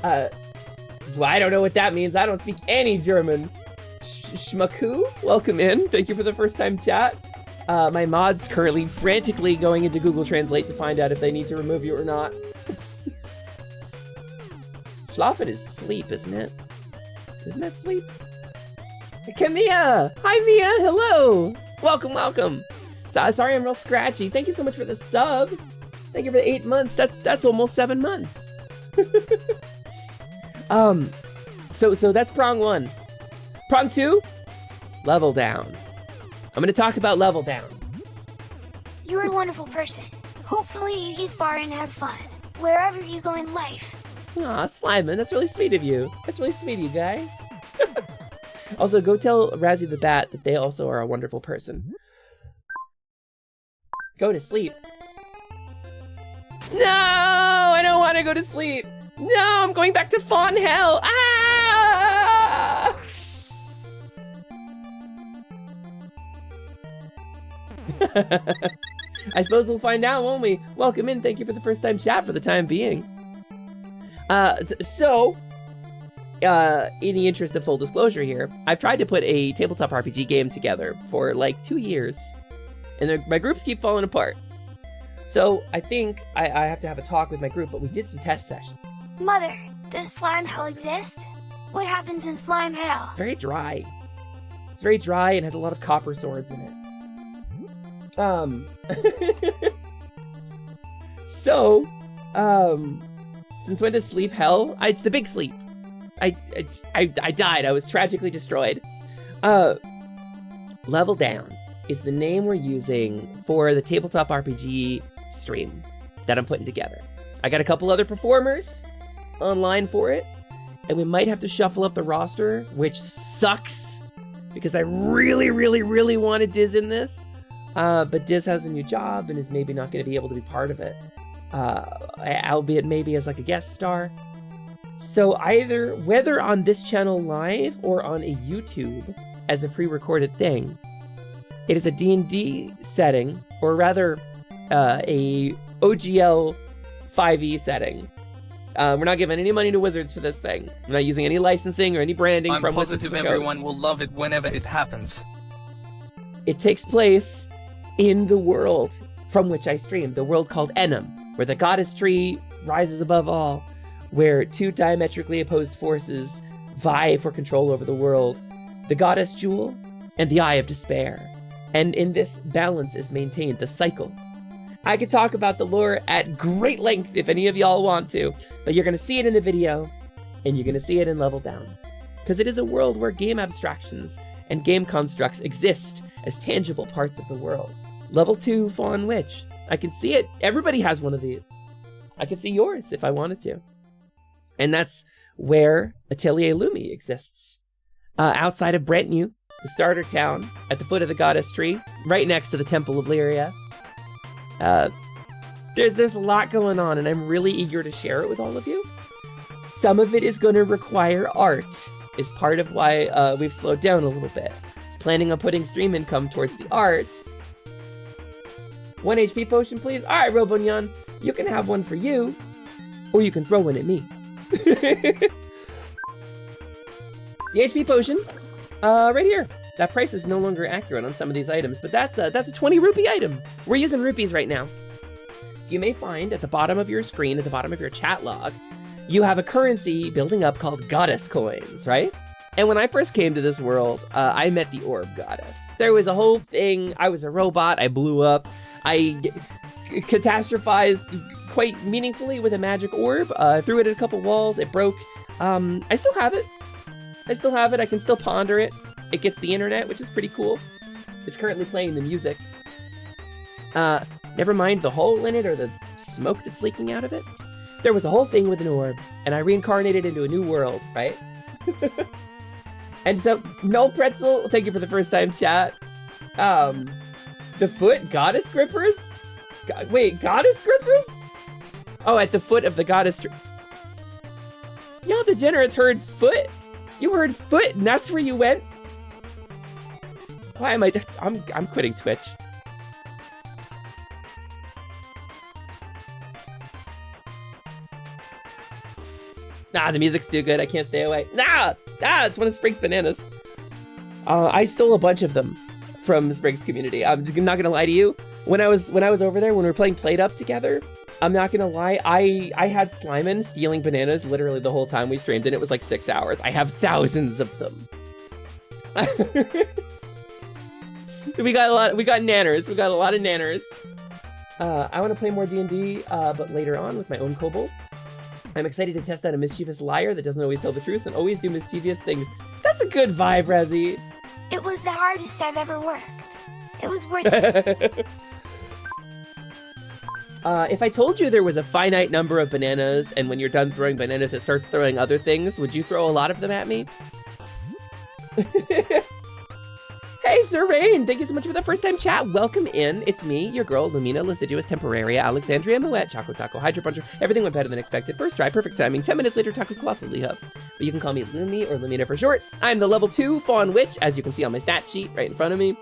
Well, I don't know what that means. I don't speak any German. Schmaku, welcome in. Thank you for the first time chat. My mod's currently frantically going into Google Translate to find out if they need to remove you or not. Schlafen is sleep, isn't it? Isn't that sleep? Camilla! Hi, Mia! Hello! Welcome, welcome! So, sorry I'm real scratchy. Thank you so much for the sub. Thank you for the 8 months. That's almost 7 months. So that's prong 1. Prong 2, level down. I'm gonna talk about level down. You're a wonderful person. Hopefully you get far and have fun, wherever you go in life. Aw, Slideman, that's really sweet of you. That's really sweet of you, guy. Also, go tell Razzie the Bat that they also are a wonderful person. Go to sleep. No, I don't want to go to sleep. No, I'm going back to Faun Hell. Ah! I suppose we'll find out, won't we? Welcome in. Thank you for the first time chat for the time being. In the interest of full disclosure here, I've tried to put a tabletop RPG game together for like 2 years, and my groups keep falling apart. So I think I have to have a talk with my group, but we did some test sessions. Mother, does slime hell exist? What happens in slime hell? It's very dry. It's very dry and has a lot of copper swords in it. Since when does sleep hell? It's the big sleep. I died. I was tragically destroyed. Level Down is the name we're using for the tabletop RPG stream that I'm putting together. I got a couple other performers online for it, and we might have to shuffle up the roster, which sucks because I really, really, really wanted Diz in this. But Diz has a new job and is maybe not going to be able to be part of it. Albeit maybe as like a guest star. So either, whether on this channel live or on a YouTube as a pre-recorded thing, it is a D&D setting, or rather a OGL 5e setting. We're not giving any money to Wizards for this thing. I'm not using any licensing or any branding I'm from positive Wizards of the everyone Coast. will love it whenever it happens. It takes place in the world from which I stream, the world called Enum, where the goddess tree rises above all, where two diametrically opposed forces vie for control over the world, the goddess jewel and the eye of despair. And in this, balance is maintained, the cycle. I could talk about the lore at great length if any of y'all want to, but you're gonna see it in the video, and you're gonna see it in Level Down. Because it is a world where game abstractions and game constructs exist as tangible parts of the world. Level 2 Fawn Witch. I can see it. Everybody has one of these. I could see yours if I wanted to. And that's where Atelier Lumi exists. Outside of Brentnew, the starter town, at the foot of the goddess tree, right next to the Temple of Lyria. There's a lot going on, and I'm really eager to share it with all of you. Some of it is going to require art, is part of why we've slowed down a little bit. Planning on putting stream income towards the art. 1 HP potion, please. All right, Robonyan, you can have one for you, or you can throw one at me. The HP potion, right here. That price is no longer accurate on some of these items, but that's a 20 rupee item. We're using rupees right now. So you may find at the bottom of your screen, at the bottom of your chat log, you have a currency building up called goddess coins, right? And when I first came to this world, I met the orb goddess. There was a whole thing. I was a robot. I blew up. I catastrophized quite meaningfully with a magic orb. I threw it at a couple walls. It broke. I still have it. I can still ponder it. It gets the internet, which is pretty cool. It's currently playing the music. Never mind the hole in it or the smoke that's leaking out of it. There was a whole thing with an orb, and I reincarnated into a new world, right? And so, no pretzel, thank you for the first time chat. The foot goddess grippers? Wait, goddess grippers? Oh, at the foot of the goddess tree. Y'all degenerates heard foot? You heard foot, and that's where you went? Why am I'm quitting Twitch. Nah, the music's too good. I can't stay away. It's one of Sprig's bananas. I stole a bunch of them from Sprig's community. I'm not gonna lie to you. When I was over there, when we were playing Plate Up together, I'm not gonna lie, I had Slimin stealing bananas literally the whole time we streamed, and it was like 6 hours. I have thousands of them. We got nanners. We got a lot of nanners. I want to play more D&D, but later on with my own kobolds. I'm excited to test out a mischievous liar that doesn't always tell the truth and always do mischievous things. That's a good vibe, Rezzy. It was the hardest I've ever worked. It was worth it. If I told you there was a finite number of bananas, and when you're done throwing bananas, it starts throwing other things, would you throw a lot of them at me? Hey, Sir Rain, thank you so much for the first time chat. Welcome in. It's me, your girl, Lumina, Lasiduous Temporaria, Alexandria Moet, Choco Taco, Hydro Puncher. Everything went better than expected. First try, perfect timing. 10 minutes later, Taco Cloth Lily Hub. But you can call me Lumi or Lumina for short. I'm the level 2 Faun Witch, as you can see on my stat sheet right in front of me.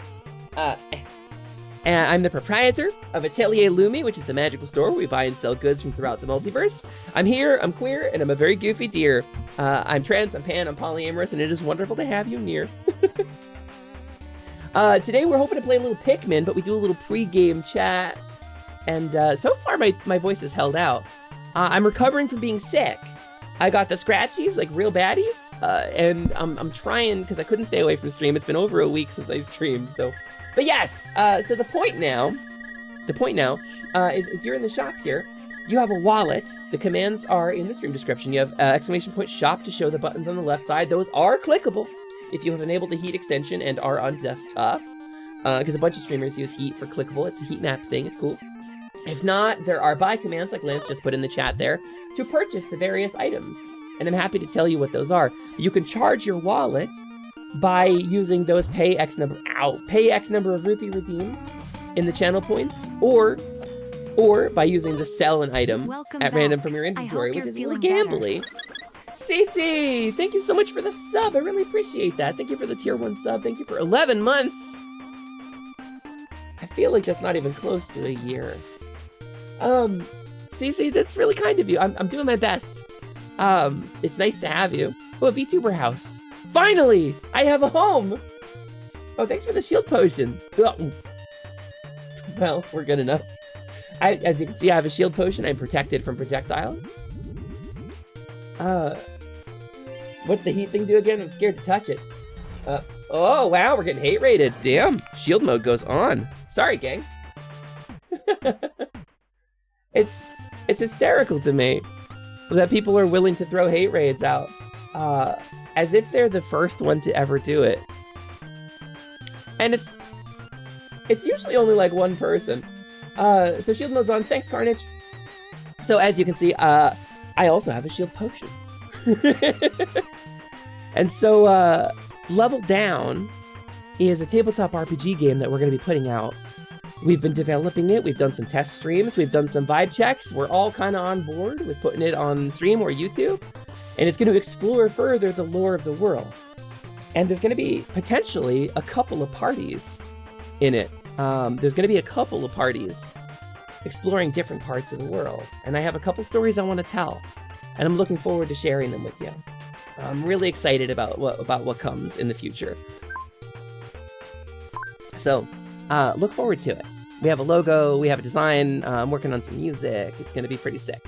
And I'm the proprietor of Atelier Lumi, which is the magical store where we buy and sell goods from throughout the multiverse. I'm here, I'm queer, and I'm a very goofy deer. I'm trans, I'm pan, I'm polyamorous, and it is wonderful to have you near. Today we're hoping to play a little Pikmin, but we do a little pre-game chat. And so far my voice has held out. I'm recovering from being sick. I got the scratchies, like real baddies. And I'm trying, because I couldn't stay away from stream. It's been over a week since I streamed, so. But yes, so the point now is you're in the shop here. You have a wallet. The commands are in the stream description. You have ! shop to show the buttons on the left side. Those are clickable if you have enabled the heat extension and are on desktop. Because a bunch of streamers use heat for clickable. It's a heat map thing. It's cool. If not, there are buy commands like Lance just put in the chat there to purchase the various items. And I'm happy to tell you what those are. You can charge your wallet by using those pay X number of rupee redeems in the channel points, or by using the sell an item at random from your inventory, which is a little gambly. Cece, thank you so much for the sub. I really appreciate that. Thank you for the tier 1 sub. Thank you for 11 months. I feel like that's not even close to a year. Cece, that's really kind of you. I'm doing my best. It's nice to have you. Oh, a VTuber house. Finally, I have a home. Oh, thanks for the shield potion. Oh. Well, we're good enough. As you can see, I have a shield potion. I'm protected from projectiles. What's the heat thing do again? I'm scared to touch it. Oh, wow, we're getting hate rated. Damn, shield mode goes on. Sorry, gang. It's hysterical to me that people are willing to throw hate raids out. As if they're the first one to ever do it. And it's usually only like one person. So shield mode's on. Thanks, Carnage. So as you can see, I also have a shield potion. And so Level Down is a tabletop RPG game that we're going to be putting out. We've been developing it. We've done some test streams. We've done some vibe checks. We're all kind of on board with putting it on stream or YouTube. And it's going to explore further the lore of the world. And there's going to be potentially a couple of parties in it. There's going to be a couple of parties exploring different parts of the world. And I have a couple stories I want to tell. And I'm looking forward to sharing them with you. I'm really excited about what comes in the future. So, look forward to it. We have a logo, we have a design, I'm working on some music. It's going to be pretty sick.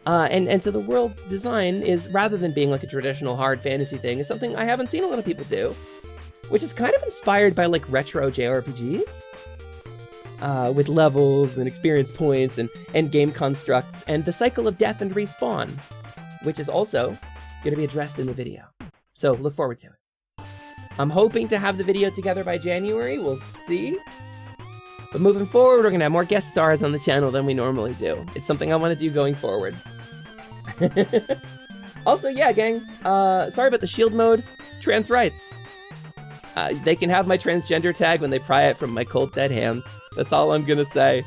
And so the world design is, rather than being like a traditional hard fantasy thing, is something I haven't seen a lot of people do, which is kind of inspired by like retro JRPGs, with levels and experience points and game constructs and the cycle of death and respawn, which is also going to be addressed in the video. So look forward to it. I'm hoping to have the video together by January. We'll see. But moving forward, we're going to have more guest stars on the channel than we normally do. It's something I want to do going forward. Also, yeah, gang, sorry about the shield mode. Trans rights. They can have my transgender tag when they pry it from my cold dead hands. That's all I'm going to say.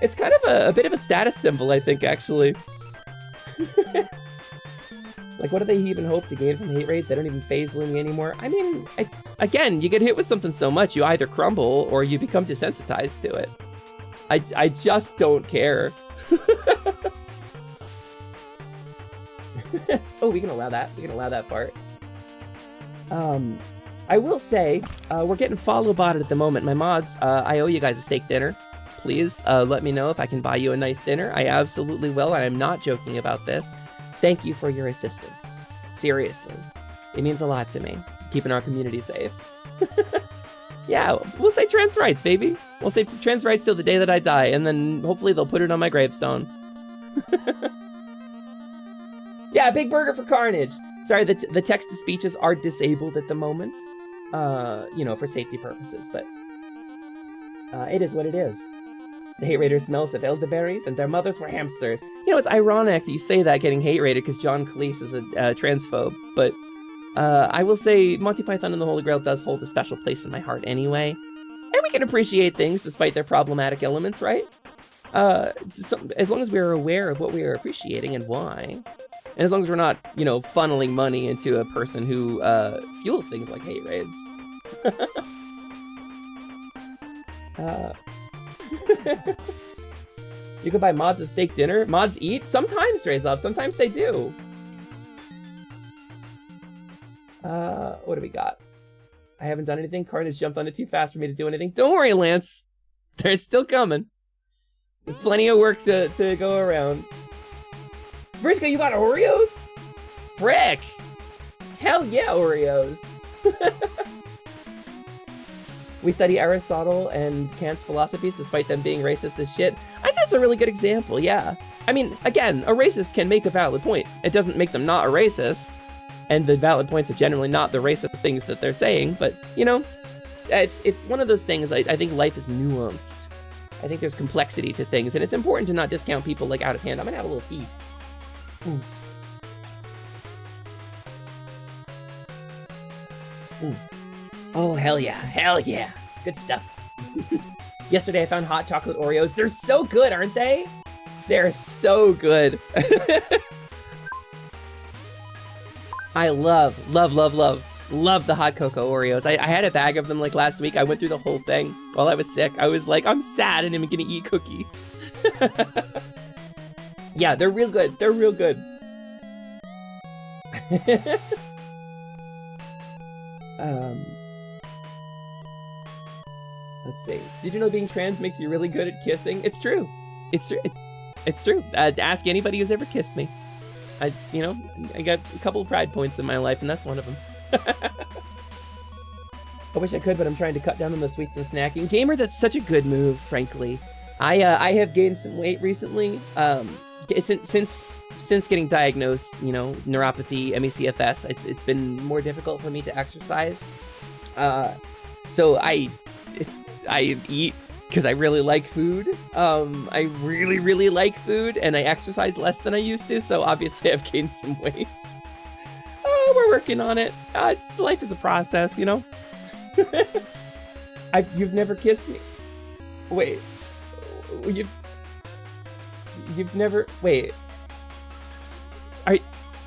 It's kind of a bit of a status symbol, I think, actually. Like, what do they even hope to gain from hate raids? They don't even phase Lumi anymore. I mean, again, you get hit with something so much, you either crumble or you become desensitized to it. I just don't care. Oh, we can allow that. We can allow that part. I will say, we're getting follow-botted at the moment. My mods, I owe you guys a steak dinner. Please, let me know if I can buy you a nice dinner. I absolutely will. I am not joking about this. Thank you for your assistance. Seriously. It means a lot to me. Keeping our community safe. Yeah, we'll say trans rights, baby. We'll say trans rights till the day that I die, and then hopefully they'll put it on my gravestone. Yeah, big burger for Carnage. Sorry, the text-to-speeches are disabled at the moment. You know, for safety purposes, but it is what it is. The hate raiders smells of elderberries, and their mothers were hamsters. You know, it's ironic that you say that getting hate raided because John Cleese is a transphobe, but I will say Monty Python and the Holy Grail does hold a special place in my heart anyway. And we can appreciate things despite their problematic elements, right? As long as we're aware of what we are appreciating and why. And as long as we're not, you know, funneling money into a person who fuels things like hate raids. You can buy mods a steak dinner. Mods eat? Sometimes, Strays Up. Sometimes they do. What do we got? I haven't done anything. Carnage jumped on it too fast for me to do anything. Don't worry, Lance. They're still coming. There's plenty of work to go around. Briscoe, you got Oreos? Frick! Hell yeah, Oreos! We study Aristotle and Kant's philosophies despite them being racist as shit. I think that's a really good example, yeah. I mean, again, a racist can make a valid point. It doesn't make them not a racist. And the valid points are generally not the racist things that they're saying, but, you know, it's one of those things. I think life is nuanced. I think there's complexity to things, and it's important to not discount people like out of hand. I'm gonna have a little tea. Ooh. Ooh. Oh, hell yeah. Hell yeah. Good stuff. Yesterday I found hot chocolate Oreos. They're so good, aren't they? They're so good. I love the hot cocoa Oreos. I had a bag of them like last week. I went through the whole thing while I was sick. I was like, I'm sad and I'm gonna eat cookie. Yeah, they're real good. They're real good. Let's see. Did you know being trans makes you really good at kissing? It's true. It's true. It's true. Ask anybody who's ever kissed me. I got a couple of pride points in my life, and that's one of them. I wish I could, but I'm trying to cut down on the sweets and snacking. Gamer, that's such a good move, frankly. I have gained some weight recently. Since getting diagnosed, you know, neuropathy, ME/CFS, it's been more difficult for me to exercise. So I eat because I really like food. I really like food, and I exercise less than I used to, so obviously I've gained some weight. We're working on it. Life is a process, you know? You've never kissed me? Wait. You've never... Wait.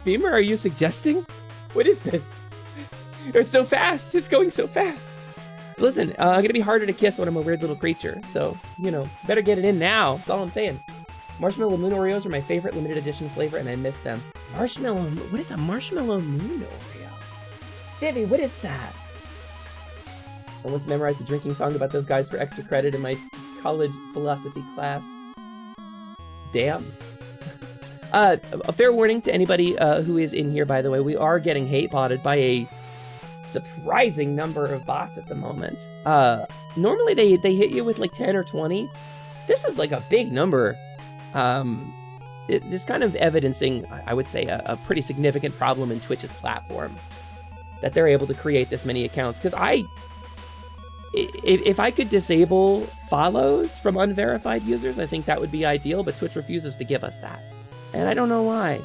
Beamer, are you suggesting? What is this? It's so fast. It's going so fast. Listen, I'm gonna be harder to kiss when I'm a weird little creature, so, you know, better get it in now. That's all I'm saying. Marshmallow Moon Oreos are my favorite limited edition flavor, and I miss them. Marshmallow... What is a Marshmallow Moon Oreo? Vivi, what is that? I once memorized a drinking song about those guys for extra credit in my college philosophy class. Damn. A fair warning to anybody who is in here, by the way, we are getting hate botted by a surprising number of bots at the moment. Normally they hit you with like 10 or 20. This is like a big number. It's kind of evidencing, I would say, a pretty significant problem in Twitch's platform, that they're able to create this many accounts. Because if I could disable follows from unverified users, I think that would be ideal, but Twitch refuses to give us that. And I don't know why.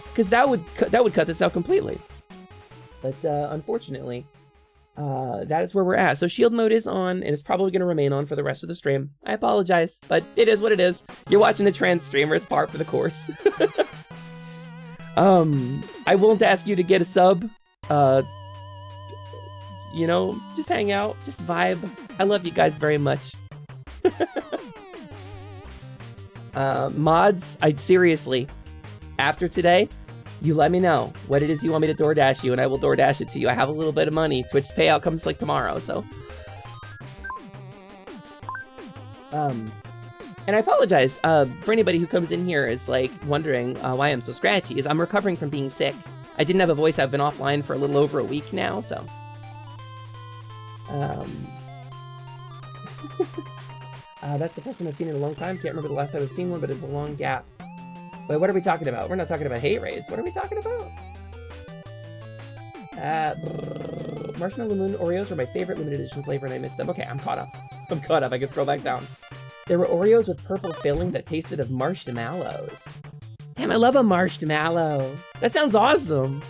Because that would cut this out completely. But unfortunately, that is where we're at. So shield mode is on, and it's probably going to remain on for the rest of the stream. I apologize, but it is what it is. You're watching a trans streamer. It's par for the course. I won't ask you to get a sub. You know, just hang out, just vibe. I love you guys very much. Mods, seriously, after today, You let me know what it is you want me to DoorDash you, and I will DoorDash it to you. I have a little bit of money. Twitch payout comes like tomorrow, so. And I apologize for anybody who comes in here is like wondering why I'm so scratchy. Is I'm recovering from being sick. I didn't have a voice. I've been offline for a little over a week now, so. That's the first one I've seen in a long time. Can't remember the last time I've seen one, but it's a long gap. Wait, what are we talking about? We're not talking about hate raids. What are we talking about? Marshmallow Moon Oreos are my favorite limited edition flavor, and I miss them. Okay, I'm caught up. I'm caught up. I can scroll back down. There were Oreos with purple filling that tasted of marshmallows. Damn, I love a marshmallow. That sounds awesome.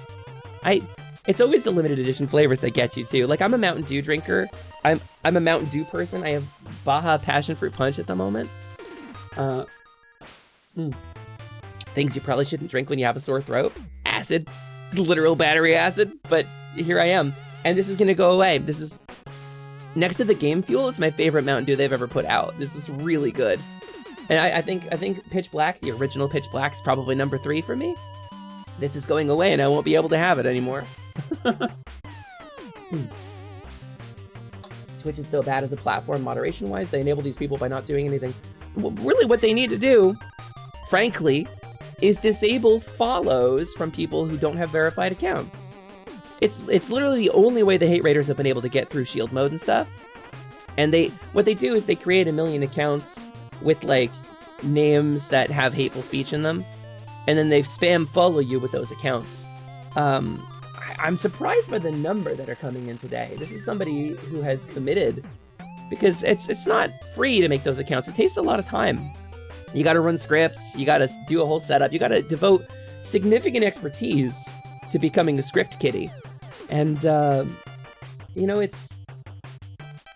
It's always the limited edition flavors that get you too. Like, I'm a Mountain Dew drinker. I'm a Mountain Dew person. I have Baja Passion Fruit Punch at the moment. Things you probably shouldn't drink when you have a sore throat. Acid, literal battery acid. But here I am, and this is gonna go away. This is next to the Game Fuel. It's my favorite Mountain Dew they've ever put out. This is really good. And I think Pitch Black, the original Pitch Black, is probably number 3 for me. This is going away, and I won't be able to have it anymore. Twitch is so bad as a platform, moderation-wise. They enable these people by not doing anything. Well, really, what they need to do, frankly, is disable follows from people who don't have verified accounts. It's literally the only way the hate raiders have been able to get through shield mode and stuff. And what they do is they create 1 million accounts with like names that have hateful speech in them, and then they spam follow you with those accounts. I'm surprised by the number that are coming in today. This is somebody who has committed, because it's not free to make those accounts. It takes a lot of time. You got to run scripts. You got to do a whole setup. You got to devote significant expertise to becoming a script kiddie. And you know, it's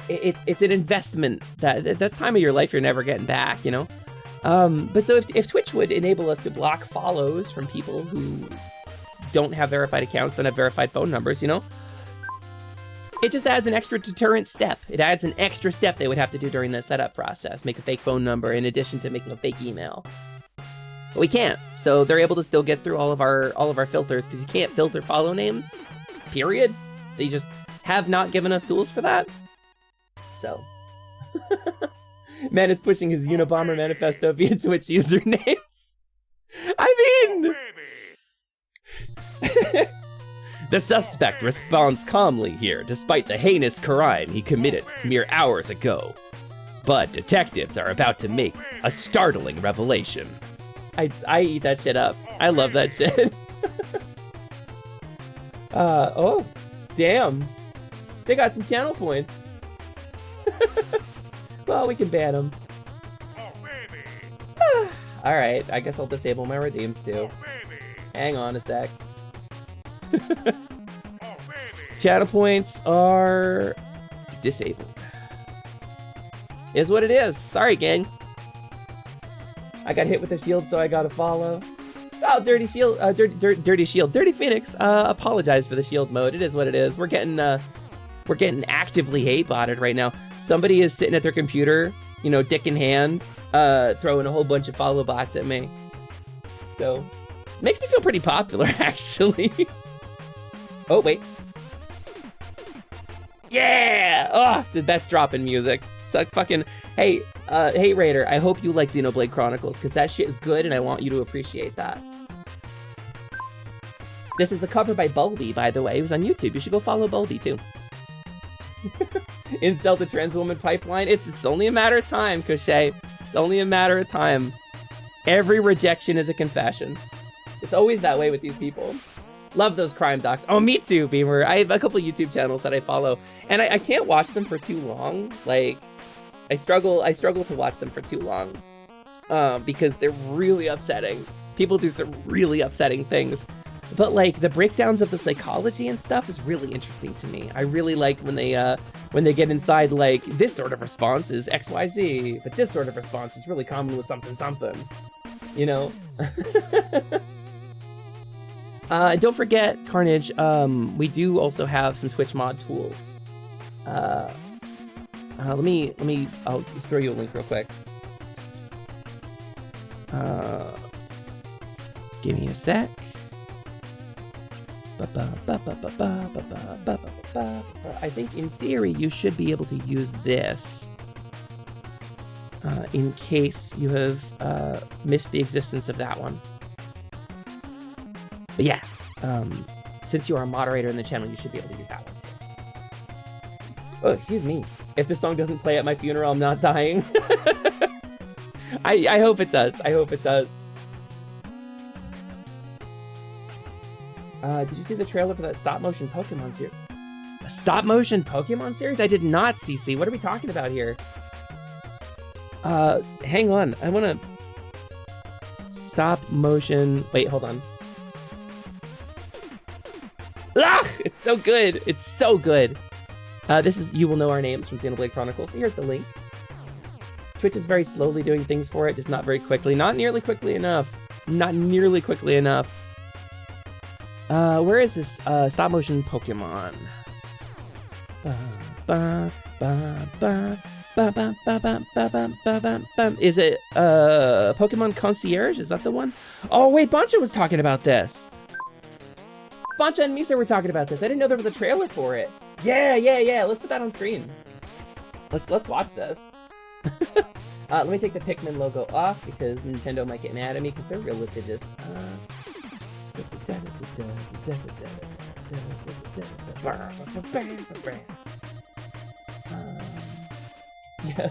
an investment that's time of your life you're never getting back, you know. But so if Twitch would enable us to block follows from people who don't have verified accounts, don't have verified phone numbers, you know, it just adds an extra deterrent step. It adds an extra step they would have to do during the setup process, make a fake phone number in addition to making a fake email. But we can't, so they're able to still get through all of our filters, because you can't filter follow names, period. They just have not given us tools for that. So, man is pushing his Unabomber manifesto via Twitch usernames. I mean, the suspect responds calmly here, despite the heinous crime he committed mere hours ago. But detectives are about to make a startling revelation. I eat that shit up. I love that shit. Oh, damn. They got some channel points. Well, we can ban them. Alright, I guess I'll disable my redeems too. Hang on a sec. Channel points are disabled. Is what it is. Sorry, gang. I got hit with the shield, so I got to follow. Oh, Dirty Shield, Dirty Shield, Dirty Phoenix. Apologize for the shield mode. It is what it is. We're getting actively hate botted right now. Somebody is sitting at their computer, you know, dick in hand, throwing a whole bunch of follow bots at me. So, makes me feel pretty popular, actually. Oh, wait. Yeah! Oh, the best drop in music. So fucking, hey, Hate Raider, I hope you like Xenoblade Chronicles, because that shit is good, and I want you to appreciate that. This is a cover by Bulby, by the way. It was on YouTube. You should go follow Bulby, too. Incel the trans woman pipeline. It's only a matter of time, Cochet. It's only a matter of time. Every rejection is a confession. It's always that way with these people. Love those crime docs. Oh, me too, Beamer. I have a couple YouTube channels that I follow, and I can't watch them for too long. Like, I struggle to watch them for too long, because they're really upsetting. People do some really upsetting things. But like the breakdowns of the psychology and stuff is really interesting to me. I really like when they get inside, like, this sort of response is XYZ, but this sort of response is really common with something something. You know? Don't forget, Carnage, we do also have some Twitch mod tools. I'll throw you a link real quick. Give me a sec. I think in theory you should be able to use this in case you have missed the existence of that one. But yeah, since you are a moderator in the channel, you should be able to use that one too. Oh, excuse me. If this song doesn't play at my funeral, I'm not dying. I hope it does. I hope it does. Did you see the trailer for that stop-motion Pokemon series? A stop-motion Pokemon series? I did not, CC. What are we talking about here? Hang on. I want to... Stop-motion... Wait, hold on. Ah! It's so good. It's so good. This is You Will Know Our Names from Xenoblade Chronicles. Here's the link. Twitch is very slowly doing things for it, just not very quickly. Not nearly quickly enough. Not nearly quickly enough. Where is this stop-motion Pokemon? Is it Pokemon Concierge? Is that the one? Oh wait, Bancha was talking about this. Bancha and Misa were talking about this. I didn't know there was a trailer for it. Yeah. Let's put that on screen. Let's watch this. Let me take the Pikmin logo off because Nintendo might get mad at me because they're real litigious. Yeah.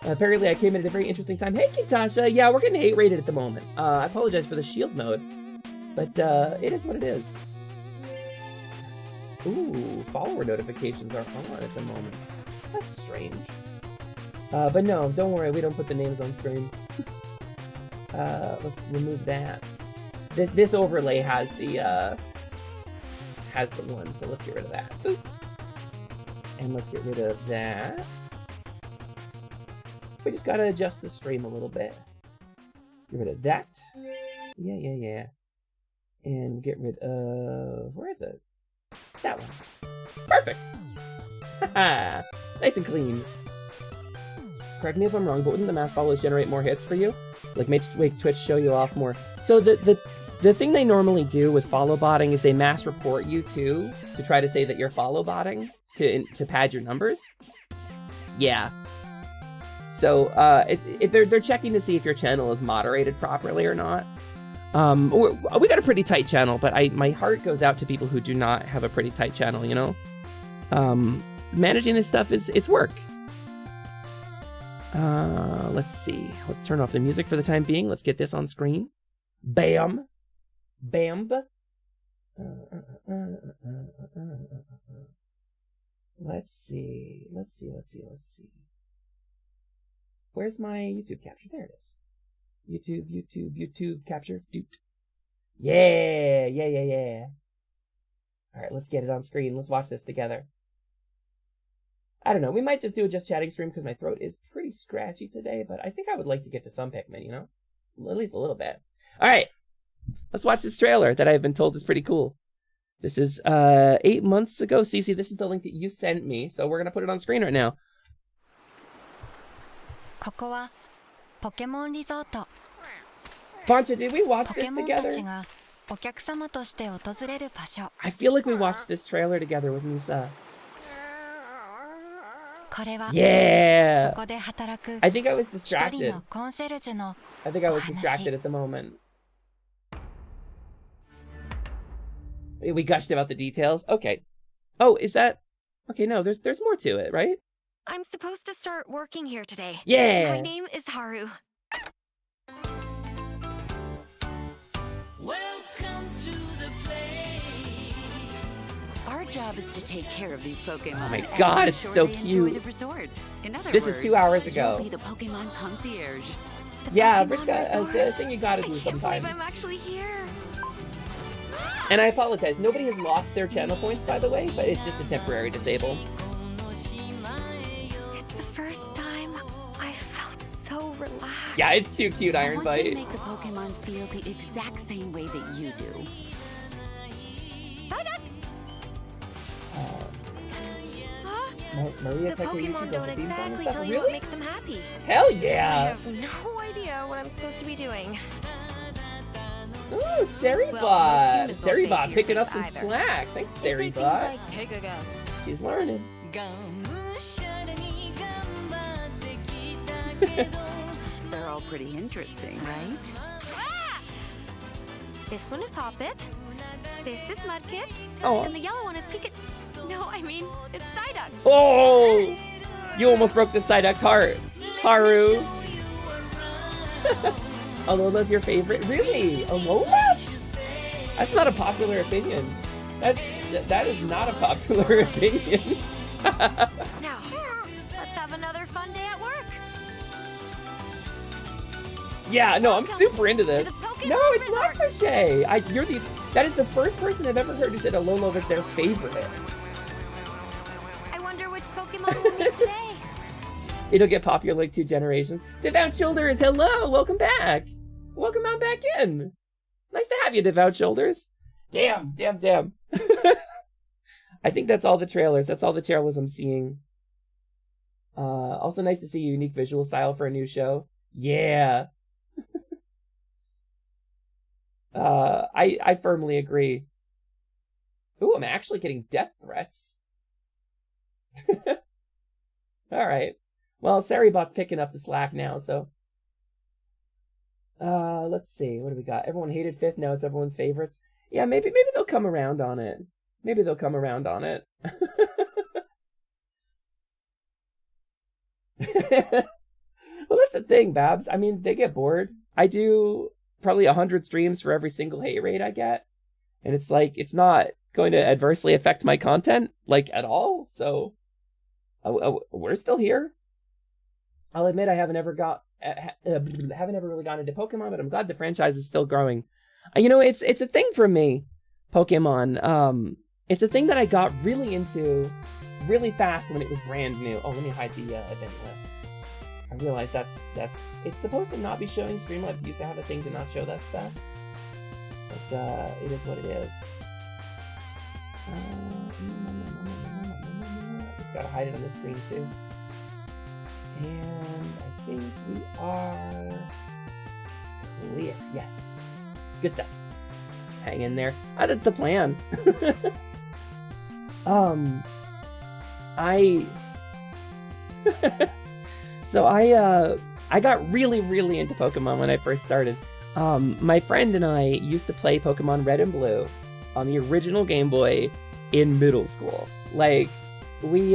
Apparently I came in at a very interesting time. Hey, Kitasha! Yeah, we're getting hate rated at the moment. I apologize for the shield mode, but it is what it is. Ooh, follower notifications are on at the moment. That's strange. But no, don't worry, we don't put the names on screen. Let's remove that. This overlay has the one, so let's get rid of that. Ooh. And let's get rid of that. We just gotta adjust the stream a little bit. Get rid of that. Yeah. And get rid of... Where is it? That one. Perfect! Haha! Nice and clean. Correct me if I'm wrong, but wouldn't the mass follows generate more hits for you? Like, make Twitch show you off more. So the thing they normally do with follow botting is they mass report you too, to try to say that you're follow botting, to pad your numbers. Yeah. So, they're checking to see if your channel is moderated properly or not. We got a pretty tight channel, but my heart goes out to people who do not have a pretty tight channel, you know? Managing this stuff it's work. Let's see. Let's turn off the music for the time being. Let's get this on screen. Bam. Bam. Let's see. Where's my YouTube capture? There it is. YouTube capture. Doot. Yeah. All right, let's get it on screen. Let's watch this together. I don't know. We might just do a just chatting stream because my throat is pretty scratchy today, but I think I would like to get to some Pikmin, you know? At least a little bit. All right. Let's watch this trailer that I've been told is pretty cool. This is 8 months ago. Cece, this is the link that you sent me, so we're going to put it on screen right now. ここはポケモンリゾート。 Bancha, did we watch ポ this ケモンた together? ちがお客様として訪れる場所。 I feel like we watched this trailer together with Misa. これは Yeah! そこで働く I think I was 一人 distracted. のコンシェルジュの I think I was お話。 distracted at the moment. We gushed about the details? Okay. Oh, is that... Okay, no, there's more to it, right? I'm supposed to start working here today. Yeah! My name is Haru. Welcome to the place. Our job is to take care of these Pokemon. Oh my and god, make it's sure so they cute. Enjoy the resort. In other This words, is 2 hours ago. You'll be the Pokemon concierge. Yeah, Pokemon Vriska, it's a thing you gotta do I can't sometimes. believe I'm actually here. And I apologize, nobody has lost their channel points, by the way, but it's just a temporary disable. It's the first time I felt so relaxed. Yeah, it's too cute, I Iron want to Bite. make the Pokemon feel the exact same way that you do. No, Maria The Takeuchi Pokemon does don't the theme song and exactly stuff. tell you what Really? makes them happy. Hell I yeah! have no idea what I'm supposed to be doing. Ooh, Saribot! Well, most humans don't say it Saribot to your picking up face some either. slack. Thanks, They say things Saribot. like, take a guess. She's learning. They're all pretty interesting, right? Ah! This one is Hoppip. This is Mudkip. Oh. And the yellow one is Pika. No, I mean, it's Psyduck. Oh! You almost broke the Psyduck's heart. Haru. Alola's your favorite? Really? Alola? That's not a popular opinion. That is not a popular opinion. Now, let's have another fun day at work. Yeah, no, I'm super into this. To the Pokemon No, it's not Resort. Crochet. That is the first person I've ever heard who said Alola was their favorite. I wonder which Pokemon we'll meet today. It'll get popular like 2 generations. Devout Shoulders, hello, welcome back. Welcome on back in. Nice to have you, Devout Shoulders. Damn. I think that's all the trailers. That's all the trailers I'm seeing. Also nice to see a unique visual style for a new show. Yeah. I firmly agree. Ooh, I'm actually getting death threats. All right. Well, Saribot's picking up the slack now, so. Let's see. What do we got? Everyone hated Fifth. Now it's everyone's favorites. Yeah, maybe they'll come around on it. Well, that's the thing, Babs. I mean, they get bored. I do probably 100 streams for every single hate raid I get. And it's like, it's not going to adversely affect my content, like, at all. So, we're still here. I'll admit I haven't ever really gone into Pokemon, but I'm glad the franchise is still growing. It's a thing for me, Pokemon. It's a thing that I got really into really fast when it was brand new. Oh, let me hide the event list. I realize it's supposed to not be showing. Streamlabs used to have a thing to not show that stuff, but it is what it is. I just gotta hide it on the screen too. And I think we are clear. Yes, good stuff. Hang in there. That's the plan. So I got really into Pokemon when I first started. My friend and I used to play Pokemon Red and Blue on the original Game Boy in middle school. Like, we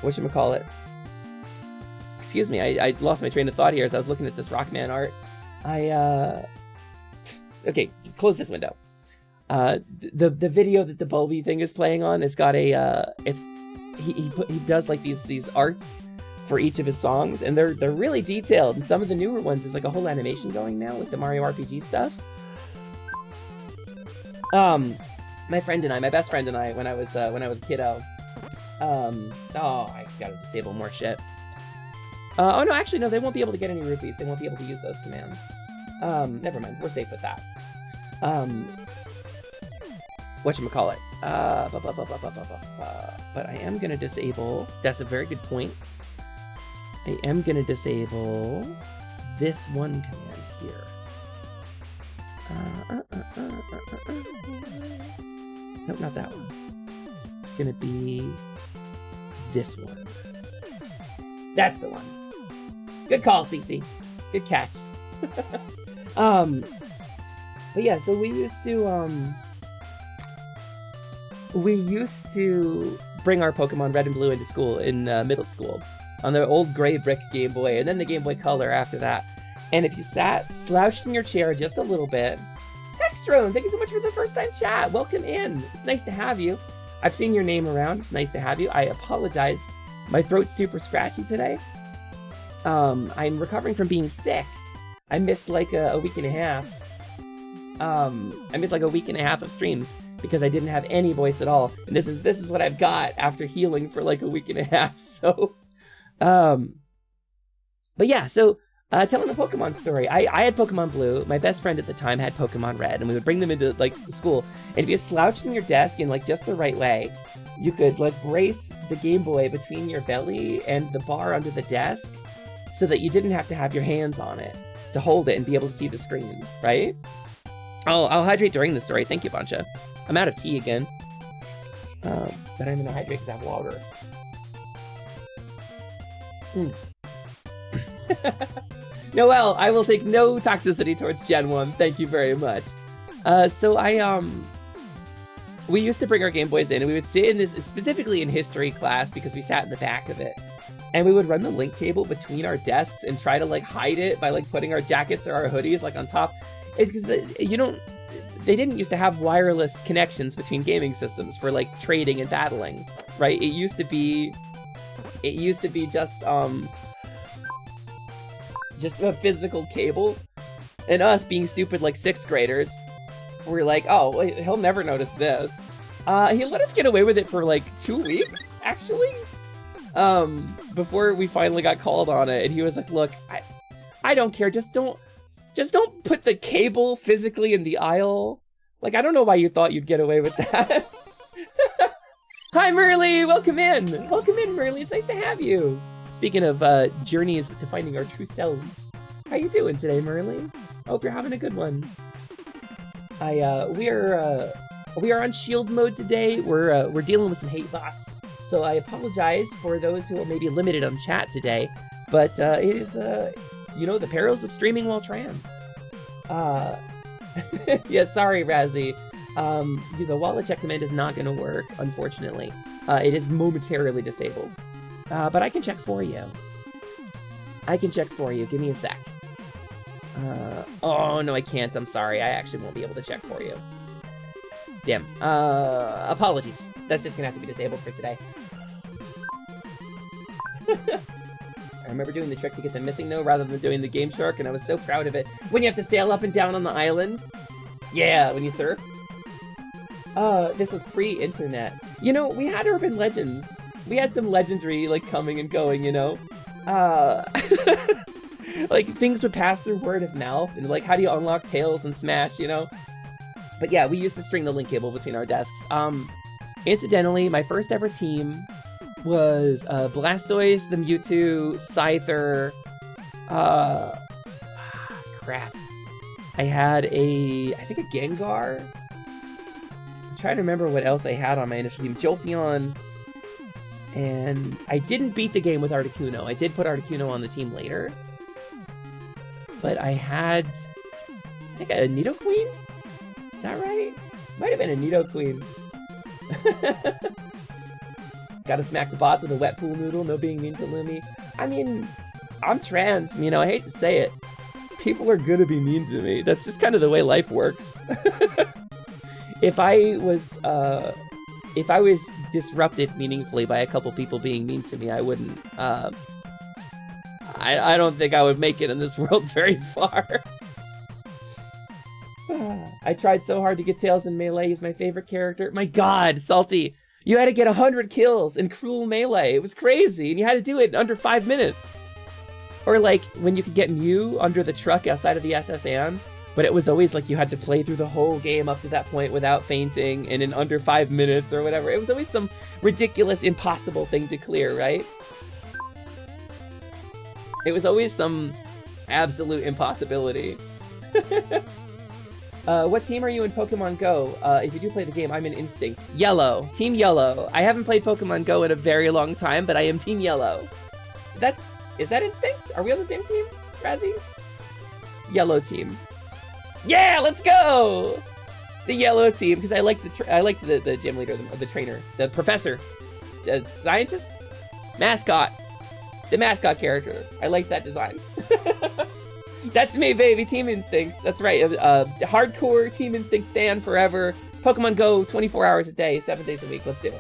whatchamacallit? Excuse me, I lost my train of thought here as I was looking at this Rockman art. Okay, close this window. The video that the Bulby thing is playing on, it's got a he does like these arts for each of his songs, and they're really detailed. And some of the newer ones, there's like a whole animation going now with the Mario RPG stuff. My best friend and I, when I was a kiddo. Oh, I gotta disable more shit. Oh no, actually no, they won't be able to get any rupees. They won't be able to use those commands. Never mind, we're safe with that. Whatchamacallit? But I am gonna disable, that's a very good point. I am gonna disable this one command here. Nope, not that one. It's gonna be this one. That's the one. Good call, Cece. Good catch. But yeah, so we used to bring our Pokemon Red and Blue into school in middle school on the old gray brick Game Boy, and then the Game Boy Color after that. And if you sat slouched in your chair just a little bit, Hextron, thank you so much for the first time chat. Welcome in. It's nice to have you. I've seen your name around. It's nice to have you. I apologize. My throat's super scratchy today. I'm recovering from being sick. I missed like a week and a half. I missed like a week and a half of streams because I didn't have any voice at all. And this is what I've got after healing for like a week and a half. So, but yeah, so telling the Pokemon story. I had Pokemon Blue. My best friend at the time had Pokemon Red, and we would bring them into like school. And if you slouched in your desk in like just the right way, you could like brace the Game Boy between your belly and the bar under the desk, so that you didn't have to have your hands on it to hold it and be able to see the screen, right? I'll hydrate during the story. Thank you, Bancha. I'm out of tea again. But I'm gonna hydrate because I have water. Noelle, I will take no toxicity towards Gen 1. Thank you very much. We used to bring our Game Boys in, and we would sit in this, specifically in history class, because we sat in the back of it. And we would run the link cable between our desks and try to like hide it by like putting our jackets or our hoodies like on top. It's because they didn't used to have wireless connections between gaming systems for like trading and battling, right? It used to be just a physical cable. And us being stupid like 6th graders, we're like, oh, wait, he'll never notice this. He let us get away with it for like 2 weeks, actually. Before we finally got called on it, and he was like, look, I don't care, just don't put the cable physically in the aisle. Like, I don't know why you thought you'd get away with that. Hi, Merly, welcome in. Welcome in, Merly, it's nice to have you. Speaking of journeys to finding our true selves, how you doing today, Merly? I hope you're having a good one. We are on shield mode today. We're dealing with some hate bots. So I apologize for those who are maybe limited on chat today, but it is, the perils of streaming while trans. Yeah, sorry, Razzie. The wallet check command is not going to work, unfortunately. It is momentarily disabled. But I can check for you. Give me a sec. Oh, no, I can't. I'm sorry. I actually won't be able to check for you. Damn. Apologies. That's just going to have to be disabled for today. I remember doing the trick to get them missing, though, rather than doing the Game Shark, and I was so proud of it. When you have to sail up and down on the island. Yeah, when you surf. This was pre-internet. We had urban legends. We had some legendary, like, coming and going, like, things would pass through word of mouth, and, like, how do you unlock Tails and Smash, But yeah, we used to string the link cable between our desks. Incidentally, my first ever team was Blastoise, the Mewtwo, Scyther, crap. I had I think a Gengar. I'm trying to remember what else I had on my initial team. Jolteon. And I didn't beat the game with Articuno. I did put Articuno on the team later. But I had, I think, a Nidoqueen? Is that right? Might have been a Nidoqueen. Gotta smack the bots with a wet pool noodle, no being mean to Lumi. I mean, I'm trans, I hate to say it. People are gonna be mean to me. That's just kind of the way life works. If I was disrupted meaningfully by a couple people being mean to me, I wouldn't, I don't think I would make it in this world very far. I tried so hard to get Tails in Melee. He's my favorite character. My god, Salty. You had to get 100 kills in Cruel Melee. It was crazy, and you had to do it in under 5 minutes. Or like, when you could get Mew under the truck outside of the SS Anne, but it was always like you had to play through the whole game up to that point without fainting and in under 5 minutes or whatever. It was always some ridiculous, impossible thing to clear, right? It was always some absolute impossibility. What team are you in Pokemon Go? If you do play the game, I'm in Instinct. Yellow. Team Yellow. I haven't played Pokemon Go in a very long time, but I am Team Yellow. Is that Instinct? Are we on the same team, Razzie? Yellow team. Yeah, let's go! The yellow team, because I liked the gym leader, the trainer, the professor, the scientist, mascot, the mascot character. I like that design. That's me, baby. Team Instinct. That's right. Hardcore Team Instinct stand forever. Pokemon Go 24 hours a day, 7 days a week. Let's do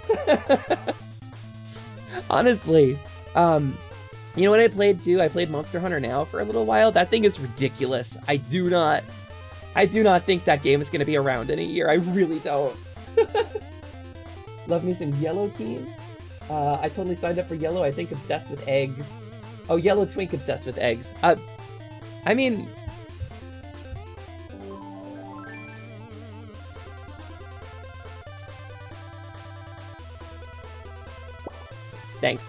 it. Honestly, you know what I played too? I played Monster Hunter Now for a little while. That thing is ridiculous. I do not think that game is going to be around in a year. I really don't. Love me some Yellow Team. I totally signed up for Yellow. I think obsessed with eggs. Oh, Yellow Twink obsessed with eggs. I mean... Thanks.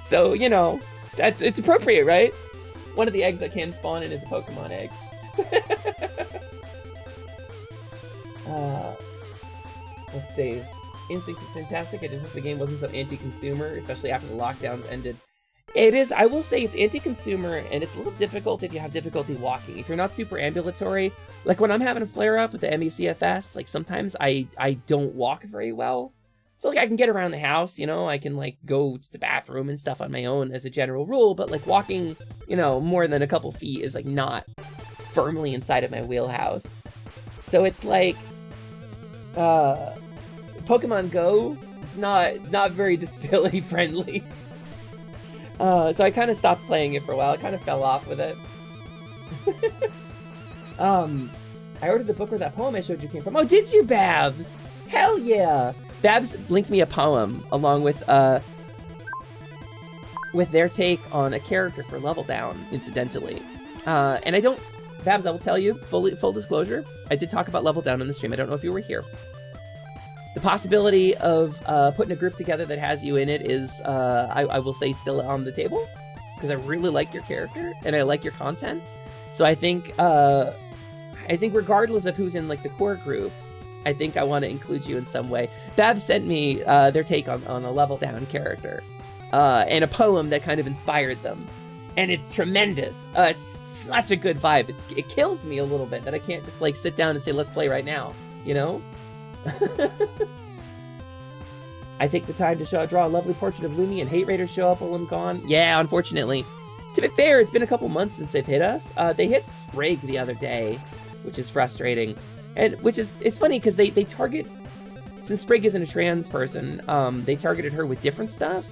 So, you know, it's appropriate, right? One of the eggs that can spawn in is a Pokemon egg. Let's see. Instinct is fantastic. I just wish the game wasn't so anti-consumer, especially after the lockdowns ended. It is, I will say, it's anti-consumer, and it's a little difficult if you have difficulty walking. If you're not super ambulatory, like when I'm having a flare-up with the MECFS, like sometimes I don't walk very well. So like I can get around the house, you know, I can like go to the bathroom and stuff on my own as a general rule, but like walking, you know, more than a couple feet is like not firmly inside of my wheelhouse. So it's like, Pokemon Go, it's not very disability friendly. So I kind of stopped playing it for a while. I kind of fell off with it. I ordered the book where that poem I showed you came from. Oh, did you, Babs? Hell yeah! Babs linked me a poem along with their take on a character for Level Down, incidentally. And I don't, Babs, I will tell you, full disclosure, I did talk about Level Down in the stream. I don't know if you were here. The possibility of putting a group together that has you in it is, I will say, still on the table, because I really like your character and I like your content. So I think regardless of who's in like the core group, I think I want to include you in some way. Babs sent me their take on a Level Down character and a poem that kind of inspired them, and it's tremendous. It's such a good vibe. It kills me a little bit that I can't just like sit down and say let's play right now, you know. I take the time to draw a lovely portrait of Lumi, and hate raiders show up while I'm gone. Yeah, unfortunately. To be fair, it's been a couple months since they've hit us. They hit Sprig the other day, which is frustrating. And it's funny because they target, since Sprig isn't a trans person, they targeted her with different stuff,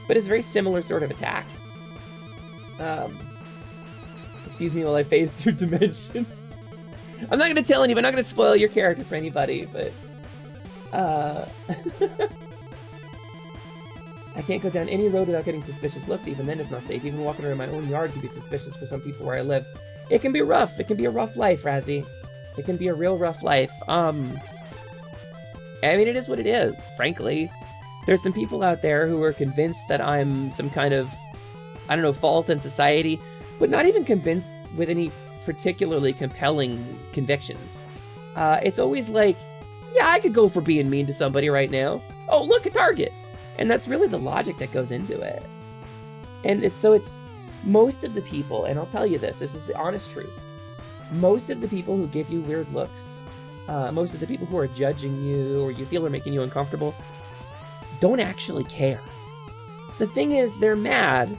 but it's a very similar sort of attack. Excuse me while I phase through dimensions. I'm not going to tell anybody, I'm not going to spoil your character for anybody, but I can't go down any road without getting suspicious looks. Even then it's not safe. Even walking around my own yard can be suspicious for some people where I live. It can be rough. It can be a rough life, Razzie. It can be a real rough life. I mean, it is what it is, frankly. There's some people out there who are convinced that I'm some kind of, I don't know, fault in society, but not even convinced with any particularly compelling convictions. It's always like, yeah, I could go for being mean to somebody right now. Oh, look, a target. And that's really the logic that goes into it. And it's most of the people, and I'll tell you this is the honest truth. Most of the people who give you weird looks, most of the people who are judging you or you feel are making you uncomfortable, don't actually care. The thing is, they're mad,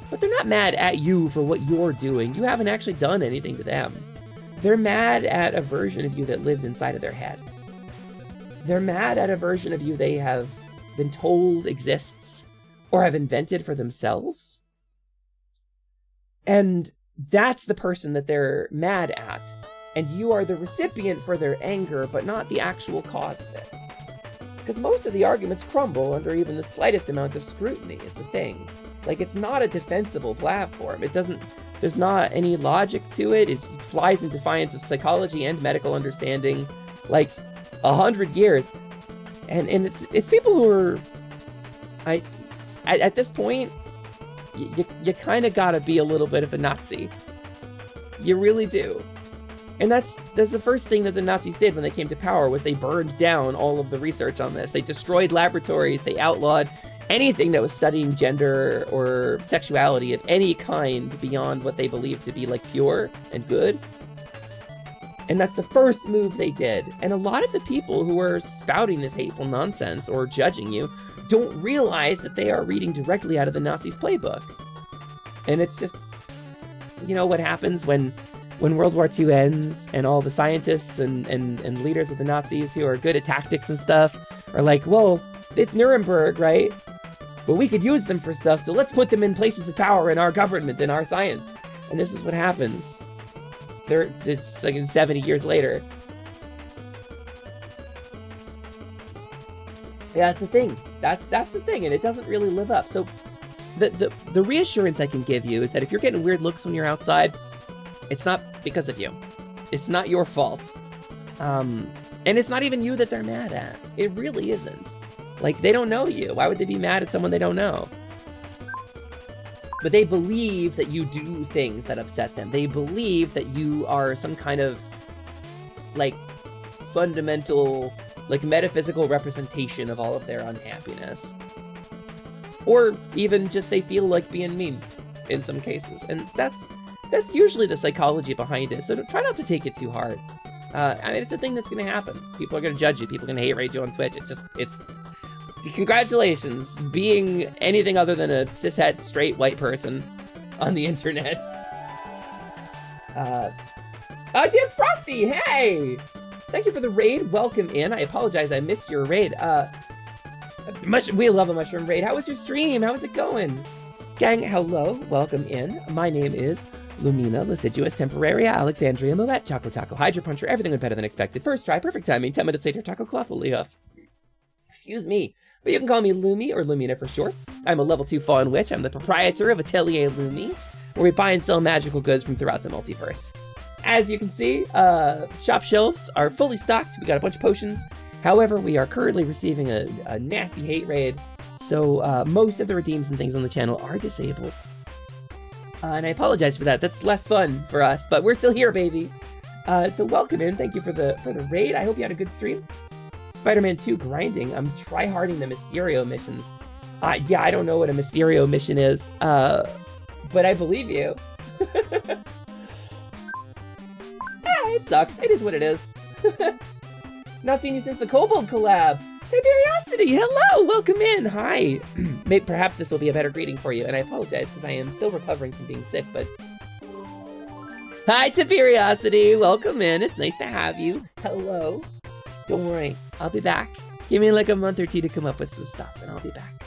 but they're not mad at you for what you're doing. You haven't actually done anything to them. They're mad at a version of you that lives inside of their head. They're mad at a version of you they have been told exists or have invented for themselves. And that's the person that they're mad at. And you are the recipient for their anger, but not the actual cause of it. Because most of the arguments crumble under even the slightest amount of scrutiny is the thing. Like, it's not a defensible platform. There's not any logic to it. It flies in defiance of psychology and medical understanding, like 100 years. And it's people who are, at this point, you kind of gotta be a little bit of a Nazi. You really do. And that's the first thing that the Nazis did when they came to power, was they burned down all of the research on this. They destroyed laboratories, they outlawed anything that was studying gender or sexuality of any kind beyond what they believed to be like pure and good. And that's the first move they did. And a lot of the people who are spouting this hateful nonsense or judging you don't realize that they are reading directly out of the Nazis' playbook. And it's just, you know, what happens when World War II ends and all the scientists and leaders of the Nazis who are good at tactics and stuff are like, well, it's Nuremberg, right? Well, we could use them for stuff, so let's put them in places of power in our government, in our science. And this is what happens. It's like 70 years later. Yeah, that's the thing. That's the thing, and it doesn't really live up. So the reassurance I can give you is that if you're getting weird looks when you're outside, it's not because of you. It's not your fault. And it's not even you that they're mad at. It really isn't. Like, they don't know you. Why would they be mad at someone they don't know? But they believe that you do things that upset them. They believe that you are some kind of, like, fundamental, like, metaphysical representation of all of their unhappiness. Or even just they feel like being mean in some cases. And that's usually the psychology behind it. So try not to take it too hard. I mean, it's a thing that's going to happen. People are going to judge you. People are going to hate rate you on Twitch. It's congratulations, being anything other than a cishet, straight, white person on the internet. Oh, dear Frosty, hey! Thank you for the raid. Welcome in. I apologize, I missed your raid. We love a mushroom raid. How was your stream? How is it going? Gang, hello. Welcome in. My name is Lumina, Lasiduous, Temporaria, Alexandria, Moet, Choco Taco, Hydra Puncher, everything went better than expected. First try, perfect timing, 10 minutes later, Taco Cloth, Woolly Hoof. Excuse me, but you can call me Lumi, or Lumina for short. I'm a level 2 Faun Witch. I'm the proprietor of Atelier Lumi, where we buy and sell magical goods from throughout the multiverse. As you can see, shop shelves are fully stocked. We got a bunch of potions. However, we are currently receiving a nasty hate raid, so most of the redeems and things on the channel are disabled. And I apologize for that. That's less fun for us, but we're still here, baby. So welcome in. Thank you for the raid. I hope you had a good stream. Spider-Man 2 grinding. I'm tryharding the Mysterio missions. Yeah, I don't know what a Mysterio mission is, but I believe you. It sucks. It is what it is. Not seen you since the Kobold collab. Tiberiosity, hello, welcome in. Hi. Maybe perhaps this will be a better greeting for you, and I apologize because I am still recovering from being sick, but... Hi, Tiberiosity, welcome in. It's nice to have you. Hello. Don't worry, I'll be back. Give me like a month or two to come up with some stuff, and I'll be back.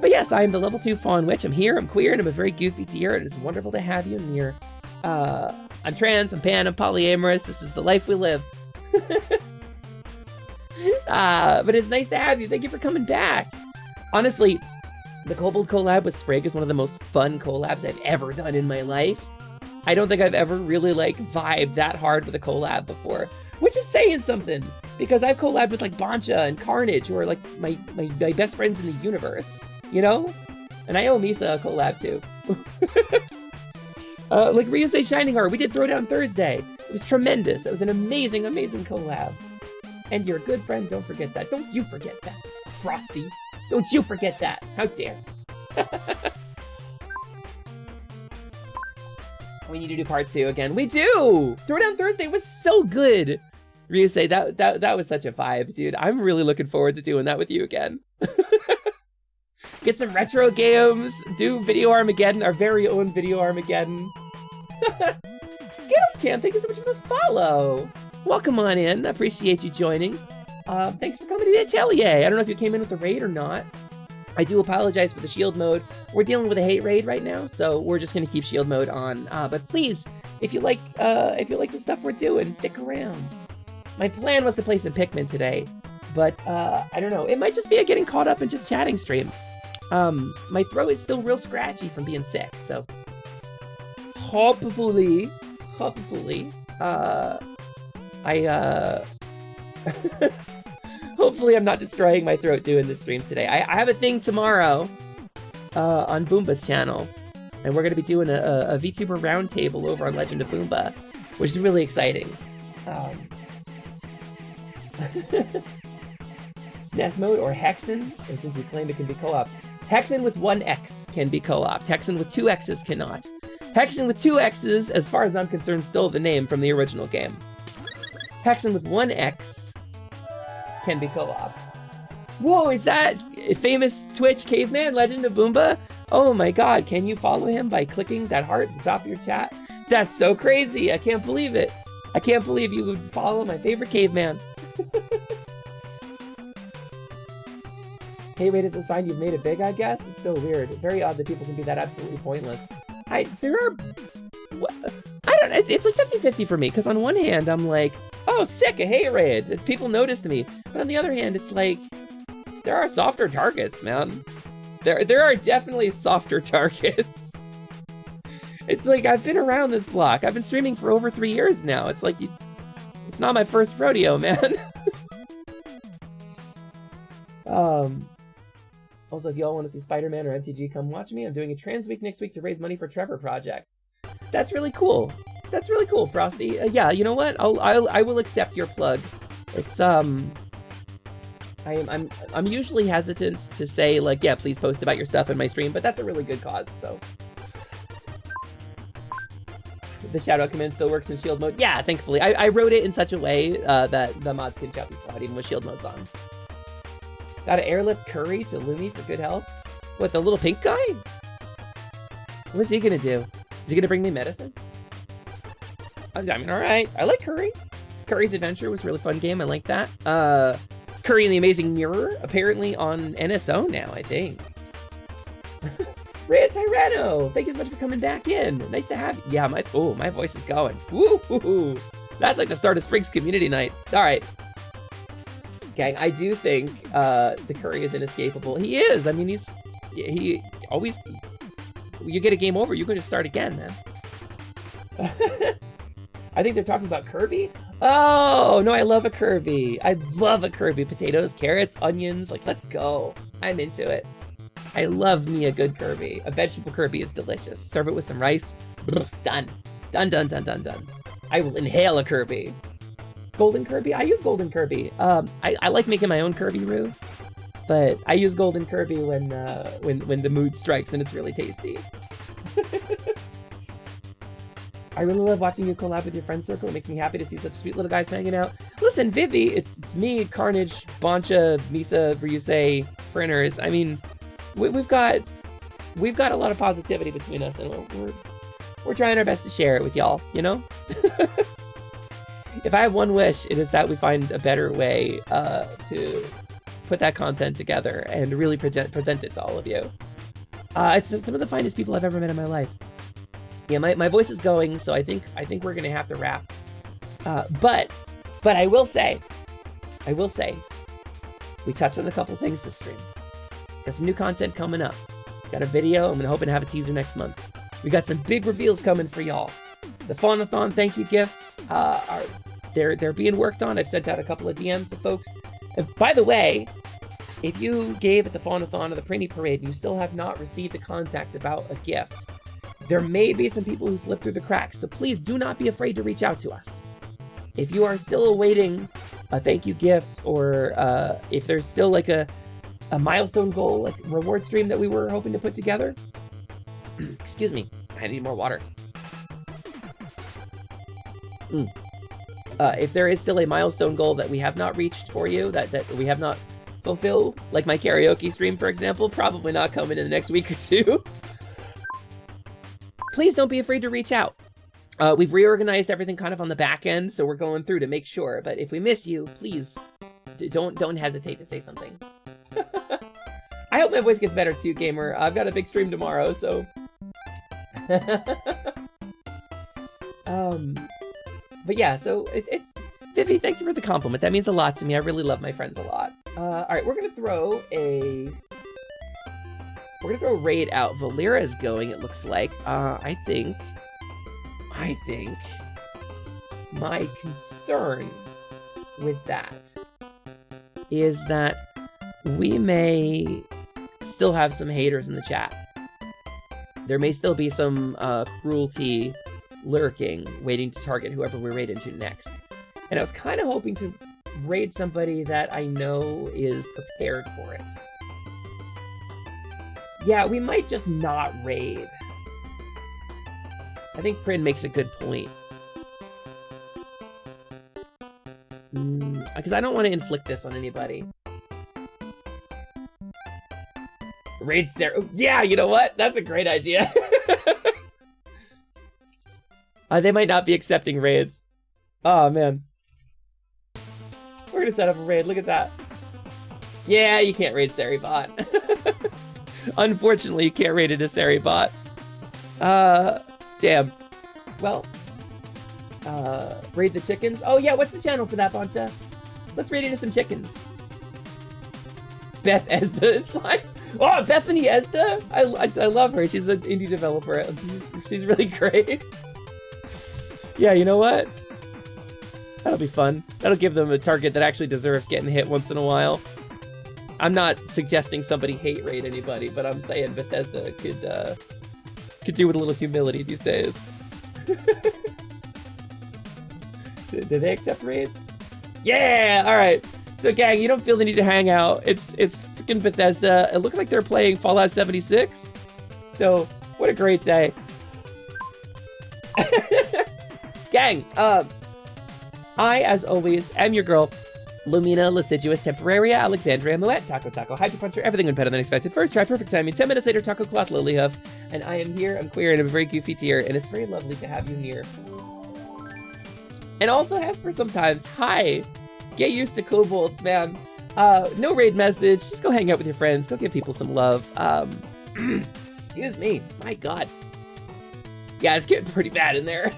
But yes, I am the level 2 Faun Witch. I'm here, I'm queer, and I'm a very goofy deer. It is wonderful to have you near. I'm trans, I'm pan, I'm polyamorous. This is the life we live. But it's nice to have you. Thank you for coming back. Honestly, the Kobold collab with Sprig is one of the most fun collabs I've ever done in my life. I don't think I've ever really, like, vibed that hard with a collab before. Which is saying something, because I've collabed with, like, Bancha and Carnage, who are, like, my best friends in the universe. You know? And I owe Misa a collab, too. Like Ryusei Shining Heart, we did Throwdown Thursday. It was tremendous. It was an amazing, amazing collab. And you're a good friend, don't forget that. Don't you forget that, Frosty. Don't you forget that. How dare. We need to do part 2 again. We do! Throwdown Thursday was so good. Ryusei, that was such a vibe, dude. I'm really looking forward to doing that with you again. Get some retro games, do Video Armageddon, our very own Video Armageddon. Skittles Cam, thank you so much for the follow. Welcome on in, appreciate you joining. Thanks for coming to the Atelier. I don't know if you came in with the raid or not. I do apologize for the shield mode. We're dealing with a hate raid right now, so we're just gonna keep shield mode on. But please, if you like the stuff we're doing, stick around. My plan was to play some Pikmin today, but I don't know. It might just be a getting caught up and just chatting stream. My throat is still real scratchy from being sick, so hopefully, hopefully I'm not destroying my throat doing this stream today. I have a thing tomorrow on Boomba's channel, and we're going to be doing a VTuber roundtable over on Legend of Boomba, which is really exciting. SNES mode or Hexen, and since you claim it can be co-op. Hexen with 1 X can be co-op. Hexen with 2 X's cannot. Hexen with 2 X's, as far as I'm concerned, stole the name from the original game. Hexen with 1 X can be co-op. Whoa, is that famous Twitch caveman, Legend of Boomba? Oh my god, can you follow him by clicking that heart at the top of your chat? That's so crazy, I can't believe it. I can't believe you would follow my favorite caveman. Hey, rate is a sign you've made it big, I guess? It's still weird. Very odd that people can be that absolutely pointless. It's like 50-50 for me, because on one hand, I'm like, oh, sick, a hate raid. People noticed me. But on the other hand, it's like, there are softer targets, man. There are definitely softer targets. It's like, I've been around this block. I've been streaming for over 3 years now. It's like, it's not my first rodeo, man. Also, if y'all want to see Spider-Man or MTG, come watch me. I'm doing a trans week next week to raise money for Trevor Project. That's really cool. That's really cool, Frosty. Yeah, you know what? I will accept your plug. It's I'm usually hesitant to say like, yeah, please post about your stuff in my stream, but that's a really good cause. So the shout out command still works in shield mode. Yeah, thankfully. I wrote it in such a way that the mods can shout people out even with shield modes on. Got an airlift curry to Lumi for good health. What, the little pink guy? What's he gonna do? Is he gonna bring me medicine? I mean, all right. I like Curry. Curry's Adventure was a really fun game. I like that. Curry and the Amazing Mirror, apparently on NSO now, I think. Red Tyranno, thank you so much for coming back in. Nice to have you. Yeah, my voice is going. Woo! That's like the start of Spring's community night. All right. Gang, I do think the Curry is inescapable. He is. I mean, he always. You get a game over, you're going to start again, man. I think they're talking about Kirby. Oh no, I love a Kirby. I love a Kirby. Potatoes, carrots, onions. Like, let's go. I'm into it. I love me a good Kirby. A vegetable Kirby is delicious. Serve it with some rice. Done. Done. I will inhale a Kirby. Golden Kirby? I use Golden Kirby. I like making my own Kirby roux, but I use Golden Kirby when the mood strikes and it's really tasty. I really love watching you collab with your friend circle. It makes me happy to see such sweet little guys hanging out. Listen, Vivi, it's me, Carnage, Boncha, Misa, Ryusei, Printers. I mean, we've got a lot of positivity between us, and we're trying our best to share it with y'all, you know? If I have one wish, it is that we find a better way to put that content together and really present it to all of you. It's some of the finest people I've ever met in my life. Yeah, my voice is going, so I think we're gonna have to wrap. But I will say, we touched on a couple things this stream. Got some new content coming up. Got a video. I'm hoping to have a teaser next month. We got some big reveals coming for y'all. The Faunathon thank you gifts they're being worked on. I've sent out a couple of DMs to folks. And by the way, if you gave at the Faunathon or the Printy Parade and you still have not received a contact about a gift, there may be some people who slip through the cracks, so please do not be afraid to reach out to us. If you are still awaiting a thank you gift, or if there's still like a milestone goal, like reward stream that we were hoping to put together, excuse me, I need more water. If there is still a milestone goal that we have not reached for you, that we have not fulfilled, like my karaoke stream, for example, probably not coming in the next week or two, please don't be afraid to reach out. We've reorganized everything kind of on the back end, so we're going through to make sure. But if we miss you, please don't hesitate to say something. I hope my voice gets better too, gamer. I've got a big stream tomorrow, so. But yeah, so it's Vivi. Thank you for the compliment. That means a lot to me. I really love my friends a lot. All right, we're gonna throw a raid out. Valera is going, it looks like. I think my concern with that is that we may still have some haters in the chat. There may still be some cruelty lurking, waiting to target whoever we raid into next. And I was kind of hoping to raid somebody that I know is prepared for it. Yeah, we might just not raid. I think Prin makes a good point. Because I don't want to inflict this on anybody. Raid Sarah. Yeah, you know what? That's a great idea. They might not be accepting raids. Oh, man. We're gonna set up a raid. Look at that. Yeah, you can't raid Saribot. Unfortunately, you can't raid a Saribot. Damn. Well, raid the chickens. Oh yeah, what's the channel for that, Boncha? Let's raid into some chickens. Beth Esda is live. Oh, Bethany Esda? I love her. She's an indie developer. She's really great. Yeah, you know what? That'll be fun. That'll give them a target that actually deserves getting hit once in a while. I'm not suggesting somebody hate rate anybody, but I'm saying Bethesda could do with a little humility these days. Do they accept raids? Yeah! Alright. So gang, you don't feel the need to hang out. It's freaking Bethesda. It looks like they're playing Fallout 76. So, what a great day. Gang, I, as always, am your girl, Lumina, Lasiduous, Temporaria, Alexandria, Moet, Taco Taco, Hydro Puncher, everything went better than expected. First try, perfect timing, 10 minutes later, Taco Cloth, Lilyhoof, and I am here, I'm queer, and I'm a very goofy tier, and it's very lovely to have you here. And also Hesper sometimes, hi! Get used to kobolds, man. No raid message, just go hang out with your friends, go give people some love. Excuse me, my god. Yeah, it's getting pretty bad in there.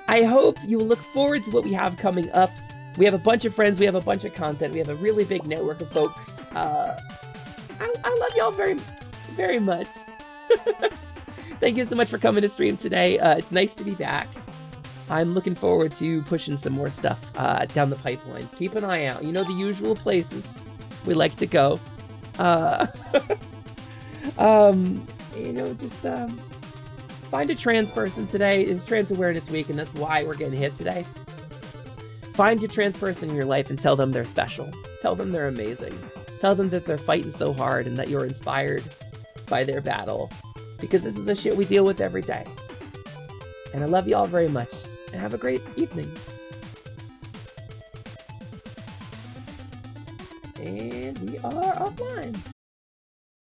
I hope you look forward to what we have coming up. We have a bunch of friends, we have a bunch of content, we have a really big network of folks. I love y'all very, very much. Thank you so much for coming to stream today. It's nice to be back. I'm looking forward to pushing some more stuff down the pipelines. Keep an eye out. You know the usual places we like to go. You know, just find a trans person today. It's Trans Awareness Week, and that's why we're getting hit today. Find your trans person in your life and tell them they're special. Tell them they're amazing. Tell them that they're fighting so hard and that you're inspired by their battle. Because this is the shit we deal with every day. And I love you all very much. And have a great evening. And we are offline.